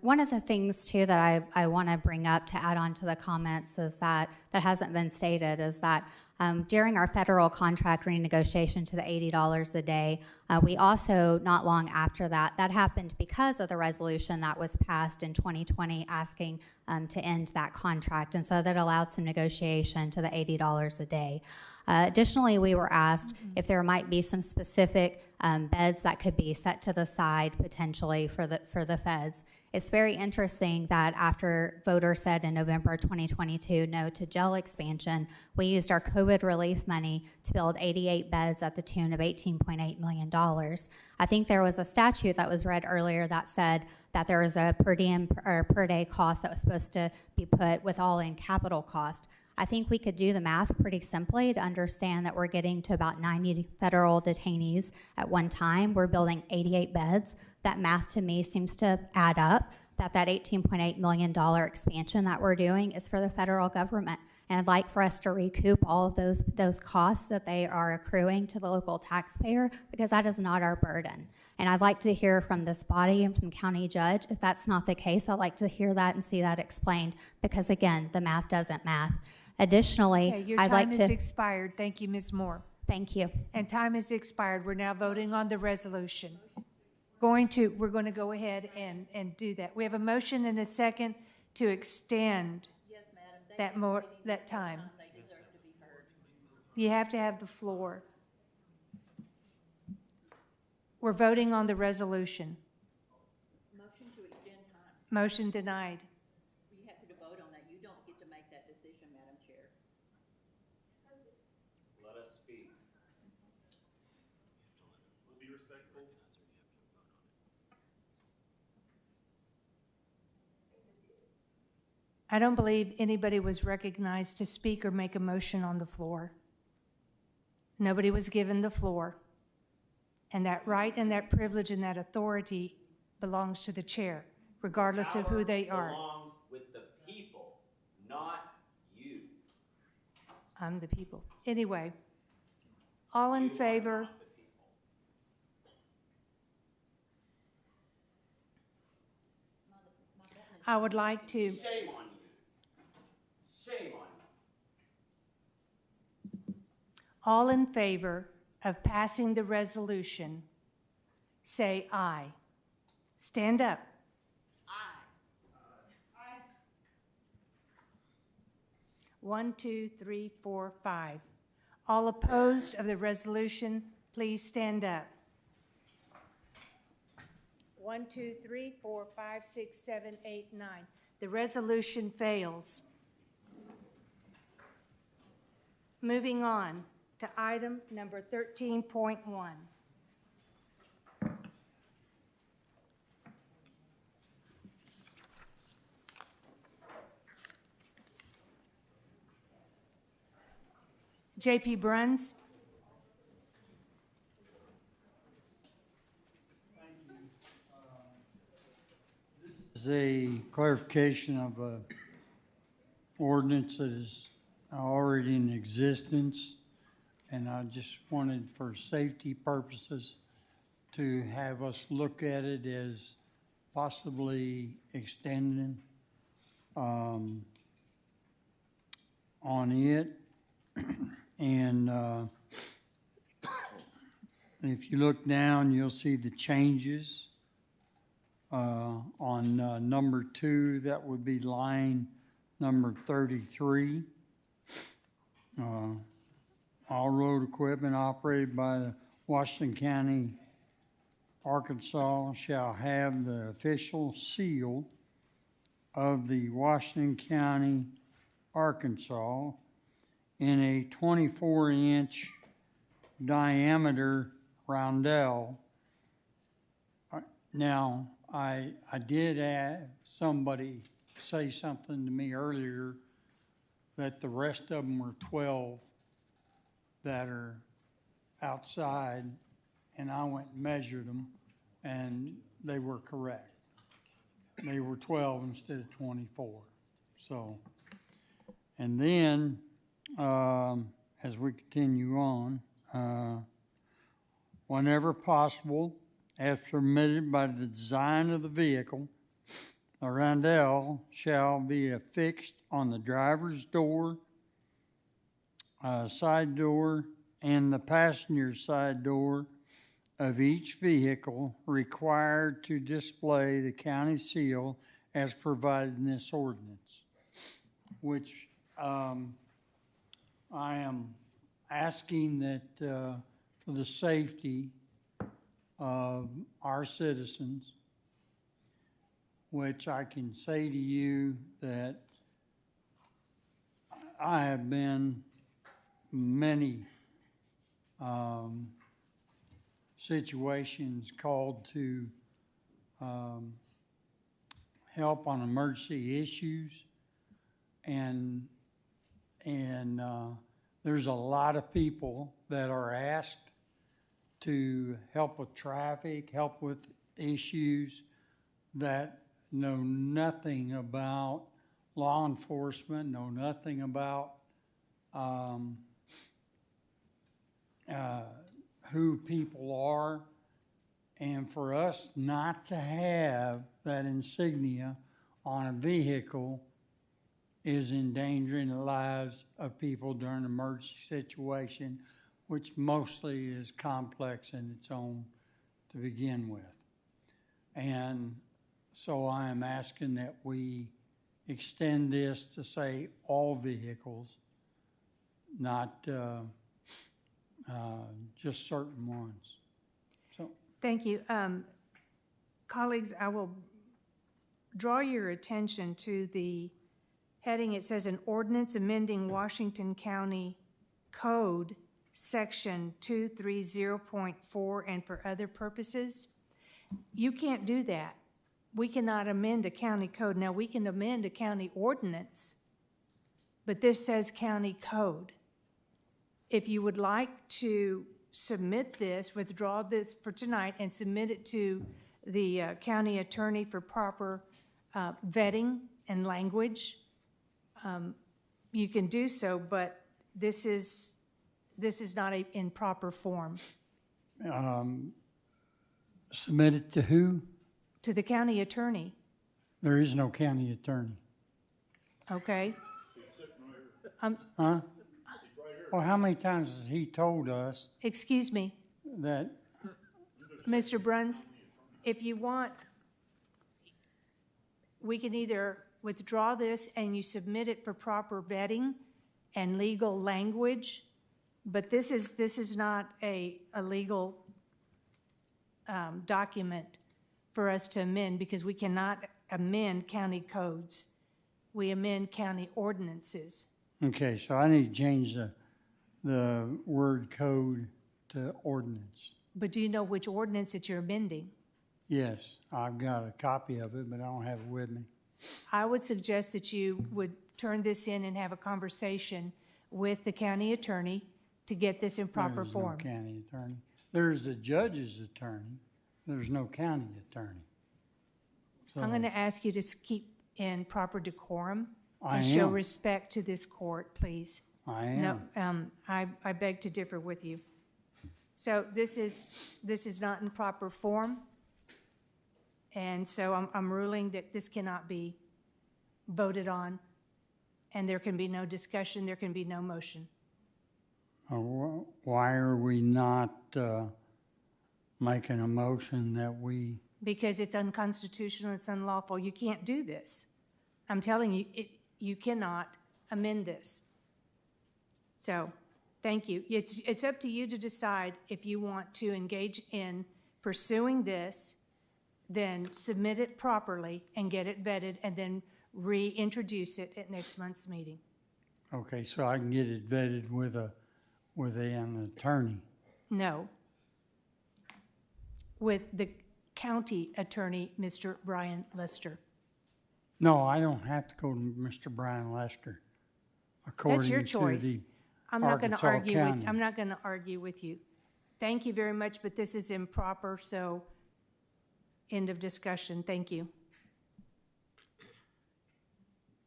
One of the things, too, that I want to bring up to add on to the comments is that hasn't been stated is that during our federal contract renegotiation to the $80 a day, we also, not long after that happened because of the resolution that was passed in 2020 asking to end that contract. And so that allowed some negotiation to the $80 a day. Additionally, we were asked if there might be some specific beds that could be set to the side potentially for the feds. It's very interesting that after voters said in November 2022 no to jail expansion, we used our COVID relief money to build 88 beds at the tune of $18.8 million. I think there was a statute that was read earlier that said that there was a per diem or per day cost that was supposed to be put with all in capital cost. I think we could do the math pretty simply to understand that we're getting to about 90 federal detainees at one time. We're building 88 beds. That math to me seems to add up, that $18.8 million expansion that we're doing is for the federal government. And I'd like for us to recoup all of those costs that they are accruing to the local taxpayer, because that is not our burden. And I'd like to hear from this body and from county judge. If that's not the case, I'd like to hear that and see that explained, because again, the math doesn't math. Additionally, Okay, your I'd like time to... is expired. Thank you, Ms. Moore. Thank you. And time is expired. We're now voting on the resolution. We're going to go ahead and do that. We have a motion and a second to extend that time. You have to have the floor. We're voting on the resolution. Motion to extend time. Motion denied. You have to vote on that. You don't get to make that decision, Madam Chair. Let us speak. We'll be respectful. I don't believe anybody was recognized to speak or make a motion on the floor. Nobody was given the floor. And that right and that privilege and that authority belongs to the chair, regardless of who they are. Belongs with the people, not you. I'm the people. Anyway, all in favor? I would like to. Shame on you. All in favor of passing the resolution, say aye. Stand up. Aye. 1, 2, 3, 4, 5. All opposed of the resolution, please stand up. 1, 2, 3, 4, 5, 6, 7, 8, 9. The resolution fails. Moving on to item number 13.1. J.P. Bruns. This is a clarification of a ordinance that is already in existence, and I just wanted, for safety purposes, to have us look at it as possibly extending on it. And if you look down, you'll see the changes on number 2. That would be line number 33. All road equipment operated by the Washington County, Arkansas shall have the official seal of the Washington County, Arkansas in a 24-inch diameter roundel. Now, I did have somebody say something to me earlier that the rest of them were 12 that are outside, and I went and measured them, and they were correct. They were 12 instead of 24. So, and then as we continue on, whenever possible, as permitted by the design of the vehicle, a roundel shall be affixed on the driver's door, side door, and the passenger side door of each vehicle required to display the county seal as provided in this ordinance, which I am asking that for the safety of our citizens, which I can say to you that I have been many situations called to help on emergency issues, and there's a lot of people that are asked to help with traffic, help with issues that know nothing about law enforcement, know nothing about who people are, and for us not to have that insignia on a vehicle is endangering the lives of people during an emergency situation, which mostly is complex in its own to begin with. And so I am asking that we extend this to say all vehicles, not just certain ones. So, thank you. Colleagues, I will draw your attention to the heading. It says an ordinance amending Washington County Code Section 230.4 and for other purposes. You can't do that. We cannot amend a county code. Now, we can amend a county ordinance, but this says county code. If you would like to submit this, withdraw this for tonight and submit it to the county attorney for proper vetting and language, you can do so, but this is not in proper form. submit it to who? To the county attorney. There is no county attorney. Okay. Huh? Well, how many times has he told us Excuse me, that, Mr. Bruns, if you want, we can either withdraw this and you submit it for proper vetting and legal language, but this is not a legal document for us to amend, because we cannot amend county codes. We amend county ordinances. okay, so I need to change the word code to ordinance. But do you know which ordinance that you're amending? Yes, I've got a copy of it, but I don't have it with me. I would suggest that you would turn this in and have a conversation with the county attorney to get this in proper form. There's no county attorney. There's the judge's attorney. There's no county attorney. So I'm going to ask you to keep in proper decorum I and show am. respect to this court, please. I am. No, I beg to differ with you. So this is not in proper form, and so I'm ruling that this cannot be voted on, and there can be no discussion, there can be no motion. Why are we not making a motion that we, Because it's unconstitutional, it's unlawful. You can't do this. I'm telling you, you cannot amend this. So, thank you. It's up to you to decide if you want to engage in pursuing this, then submit it properly and get it vetted, and then reintroduce it at next month's meeting. okay, so I can get it vetted with an attorney? No. With the county attorney, Mr. Brian Lester. No, I don't have to go to Mr. Brian Lester. That's your According to choice. the I'm not going to Arkansas argue with, County. I'm not going to argue with you. Thank you very much, but this is improper, so end of discussion. Thank you.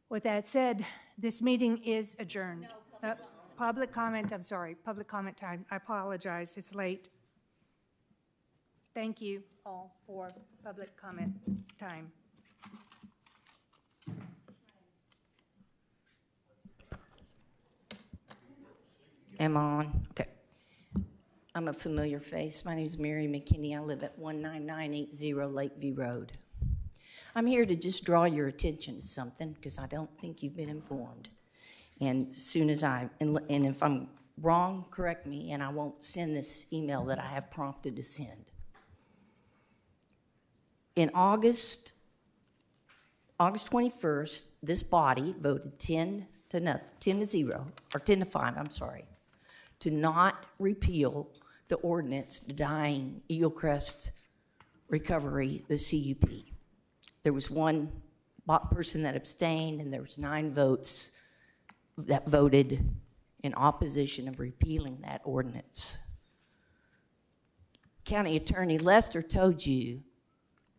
With that said, this meeting is adjourned. Public comment, I'm sorry, public comment time. I apologize, it's late. Thank you all for public comment time. Am I on? Okay. I'm a familiar face. My name is Mary McKinney. I live at 19980 Lakeview Road. I'm here to just draw your attention to something because I don't think you've been informed. And as soon as and if I'm wrong, correct me, and I won't send this email that I have prompted to send. In August 21st, this body voted 10 to 0, or 10 to 5, I'm sorry, to not repeal the ordinance denying Eagle Crest Recovery, the CUP. There was one person that abstained, and there was 9 votes that voted in opposition of repealing that ordinance. County Attorney Lester told you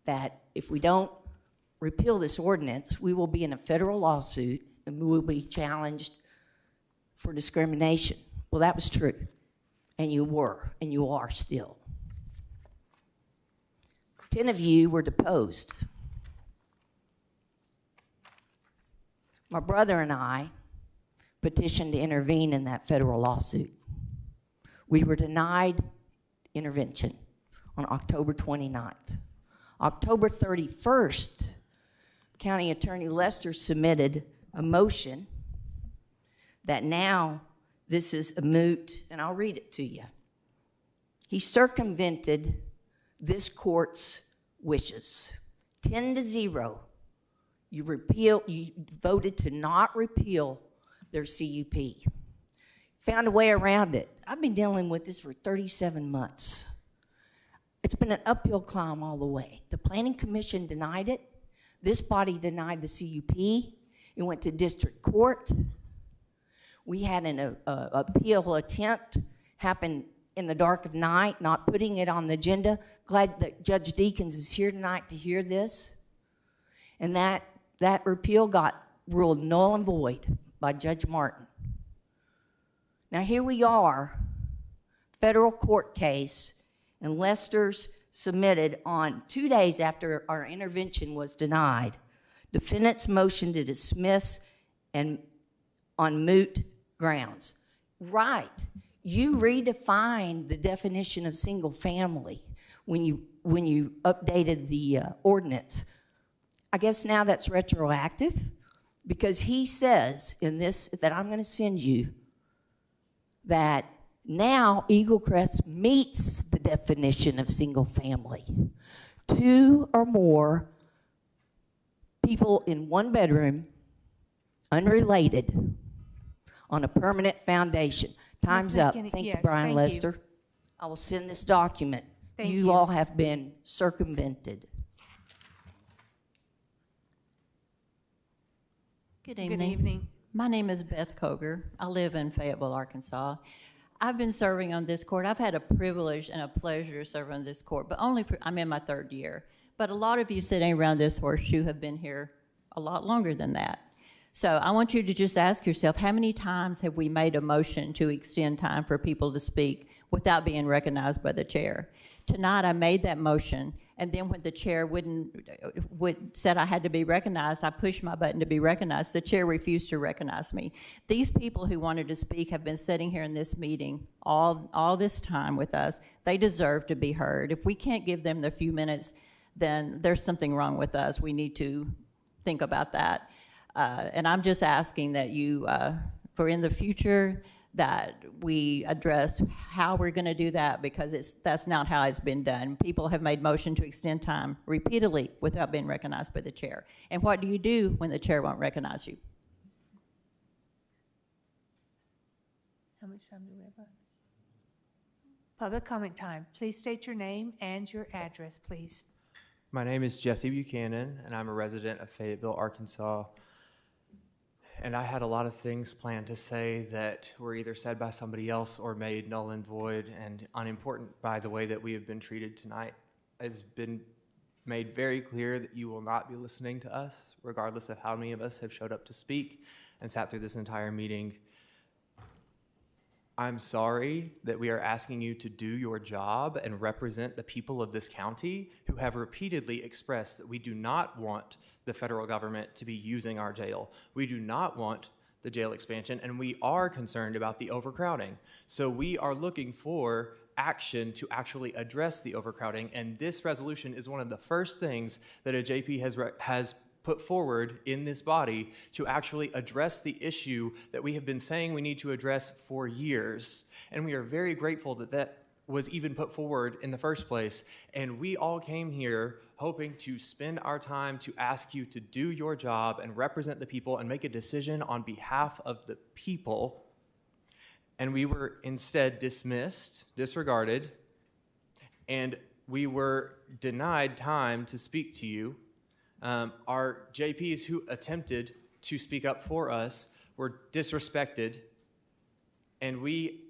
that if we don't repeal this ordinance, we will be in a federal lawsuit and we will be challenged for discrimination. Well, that was true, and you were, and you are still. 10 of you were deposed. My brother and I petitioned to intervene in that federal lawsuit. We were denied intervention on October 29th. October 31st, County Attorney Lester submitted a motion that now this is a moot, and I'll read it to you. He circumvented this court's wishes. 10 to 0, you voted to not repeal their CUP. Found a way around it. I've been dealing with this for 37 months. It's been an uphill climb all the way. The Planning Commission denied it. This body denied the CUP. It went to district court. We had an appeal attempt happen in the dark of night, not putting it on the agenda. Glad that Judge Deakins is here tonight to hear this. And that repeal got ruled null and void by Judge Martin. Now here we are, federal court case, and Lester's submitted on 2 days after our intervention was denied, defendant's motion to dismiss and on moot grounds. Right. You redefined the definition of single family when you updated the ordinance. I guess now that's retroactive because he says in this that I'm going to send you that now Eagle Crest meets the definition of single family. 2 or more people in one bedroom, unrelated, on a permanent foundation. Time's up. Thank you, Brian Lester. I will send this document. You all have been circumvented. Good evening. Good evening. My name is Beth Koger. I live in Fayetteville, Arkansas. I've been serving on this court. I've had a privilege and a pleasure to serve on this court, but I'm in my 3rd year. But a lot of you sitting around this horseshoe have been here a lot longer than that. So I want you to just ask yourself, how many times have we made a motion to extend time for people to speak without being recognized by the chair? Tonight I made that motion, and then when the chair said I had to be recognized, I pushed my button to be recognized. The chair refused to recognize me. These people who wanted to speak have been sitting here in this meeting all this time with us. They deserve to be heard. If we can't give them the few minutes, then there's something wrong with us. We need to think about that. And I'm just asking that you, for in the future, that we address how we're going to do that, because that's not how it's been done. People have made motion to extend time repeatedly without being recognized by the chair. And what do you do when the chair won't recognize you? How much time do we have left? Public comment time. Please state your name and your address, please. My name is Jesse Buchanan, and I'm a resident of Fayetteville, Arkansas. And I had a lot of things planned to say that were either said by somebody else or made null and void and unimportant by the way that we have been treated tonight. It's been made very clear that you will not be listening to us, regardless of how many of us have showed up to speak and sat through this entire meeting. I'm sorry that we are asking you to do your job and represent the people of this county who have repeatedly expressed that we do not want the federal government to be using our jail. We do not want the jail expansion, and we are concerned about the overcrowding. So we are looking for action to actually address the overcrowding, and this resolution is one of the first things that a JP has put forward in this body to actually address the issue that we have been saying we need to address for years. And we are very grateful that that was even put forward in the first place. And we all came here hoping to spend our time to ask you to do your job and represent the people and make a decision on behalf of the people. And we were instead dismissed, disregarded, and we were denied time to speak to you. Our JPs who attempted to speak up for us were disrespected, and we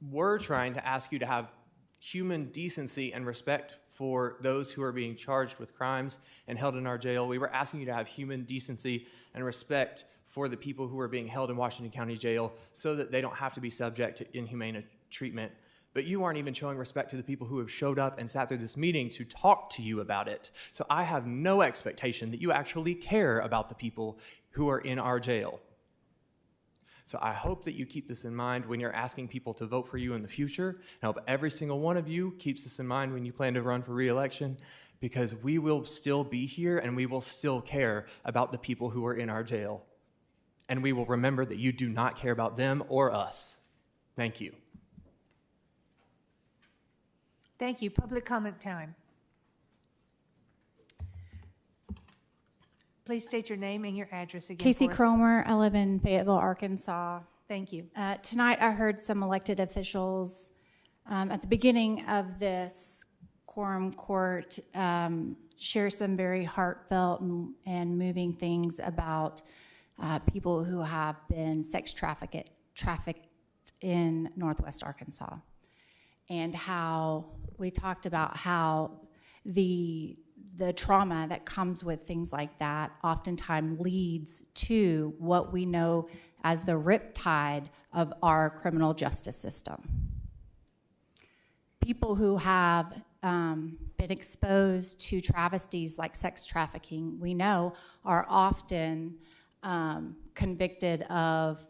were trying to ask you to have human decency and respect for those who are being charged with crimes and held in our jail. We were asking you to have human decency and respect for the people who are being held in Washington County Jail so that they don't have to be subject to inhumane treatment. But you aren't even showing respect to the people who have showed up and sat through this meeting to talk to you about it. So I have no expectation that you actually care about the people who are in our jail. So I hope that you keep this in mind when you're asking people to vote for you in the future. And I hope every single one of you keeps this in mind when you plan to run for re-election, because we will still be here and we will still care about the people who are in our jail. And we will remember that you do not care about them or us. Thank you. Thank you. Public comment time. Please state your name and your address again. Casey for us. Cromer, I live in Fayetteville, Arkansas. Thank you. Tonight I heard some elected officials at the beginning of this quorum court share some very heartfelt and moving things about people who have been sex trafficked in Northwest Arkansas. And how we talked about how the trauma that comes with things like that oftentimes leads to what we know as the riptide of our criminal justice system. People who have been exposed to travesties like sex trafficking, we know, are often convicted of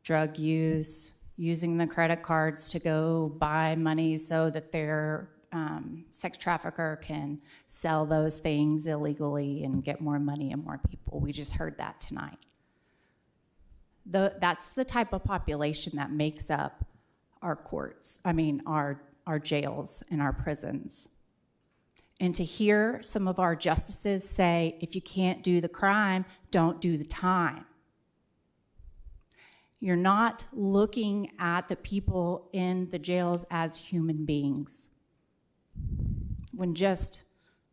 drug use, using the credit cards to go buy money so that their sex trafficker can sell those things illegally and get more money and more people. We just heard that tonight. That's the type of population that makes up our courts, our jails and our prisons. And to hear some of our justices say, if you can't do the crime, don't do the time. You're not looking at the people in the jails as human beings. When just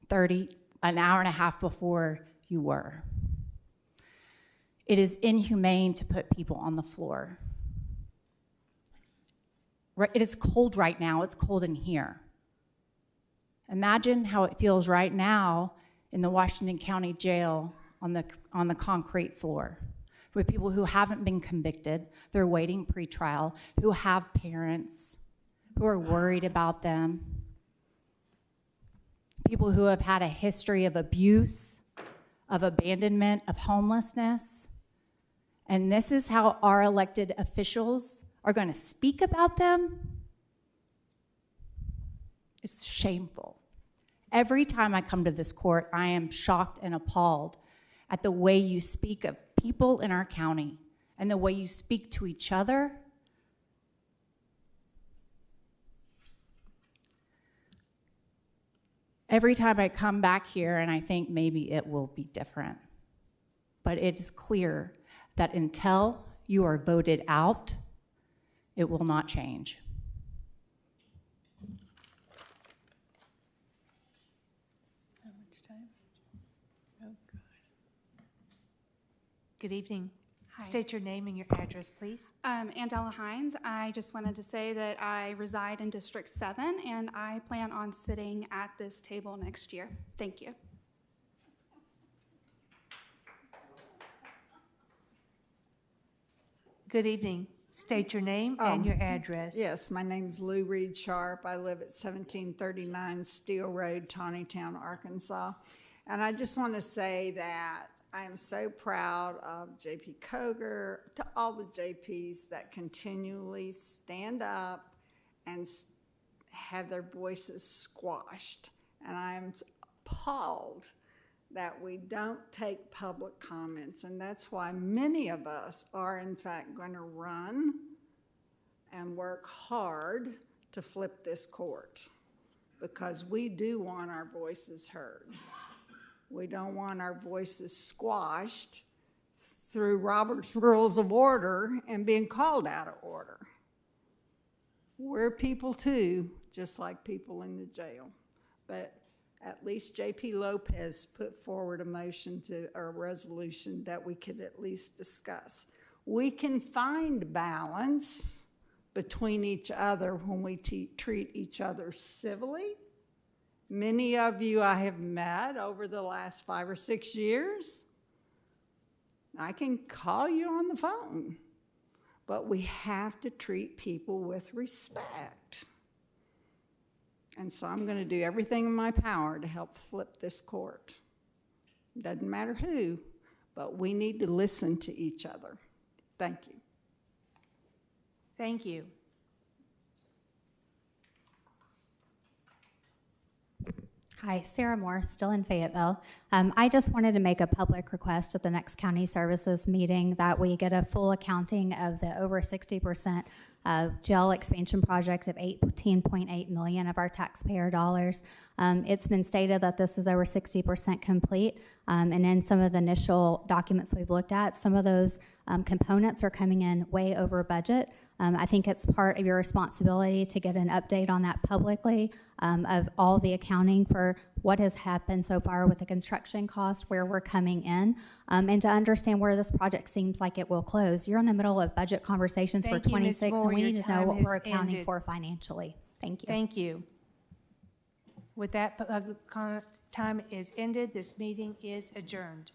an hour and a half before you were. It is inhumane to put people on the floor. It is cold right now. It's cold in here. Imagine how it feels right now in the Washington County Jail on the concrete floor with people who haven't been convicted, they're waiting pretrial, who have parents, who are worried about them, people who have had a history of abuse, of abandonment, of homelessness. And this is how our elected officials are going to speak about them? It's shameful. Every time I come to this court, I am shocked and appalled at the way you speak of people in our county and the way you speak to each other. Every time I come back here and I think maybe it will be different. But it is clear that until you are voted out, it will not change. How much time? Oh, God. Good evening. Hi. State your name and your address, please. Andella Hines. I just wanted to say that I reside in District 7, and I plan on sitting at this table next year. Thank you. Good evening. State your name and your address. Yes, my name's Lou Reed Sharp. I live at 1739 Steel Road, Tawnytown, Arkansas. And I just want to say that I am so proud of JP Koger, to all the JPs that continually stand up and have their voices squashed. And I'm appalled that we don't take public comments. And that's why many of us are, in fact, going to run and work hard to flip this court, because we do want our voices heard. We don't want our voices squashed through Robert's Rules of Order and being called out of order. We're people too, just like people in the jail. But at least JP Lopez put forward a motion or a resolution that we could at least discuss. We can find balance between each other when we treat each other civilly. Many of you I have met over the last 5 or 6 years. I can call you on the phone, but we have to treat people with respect. And so I'm going to do everything in my power to help flip this court. Doesn't matter who, but we need to listen to each other. Thank you. Thank you. Hi, Sarah Moore, still in Fayetteville. I just wanted to make a public request at the next county services meeting that we get a full accounting of the over 60% jail expansion project of $18.8 million of our taxpayer dollars. It's been stated that this is over 60% complete, and in some of the initial documents we've looked at, some of those components are coming in way over budget. I think it's part of your responsibility to get an update on that publicly of all the accounting for what has happened so far with the construction cost, where we're coming in, and to understand where this project seems like it will close. You're in the middle of budget conversations for 26, and we need to know what we're accounting for financially. Thank you. Thank you. With that, public comment time is ended. This meeting is adjourned.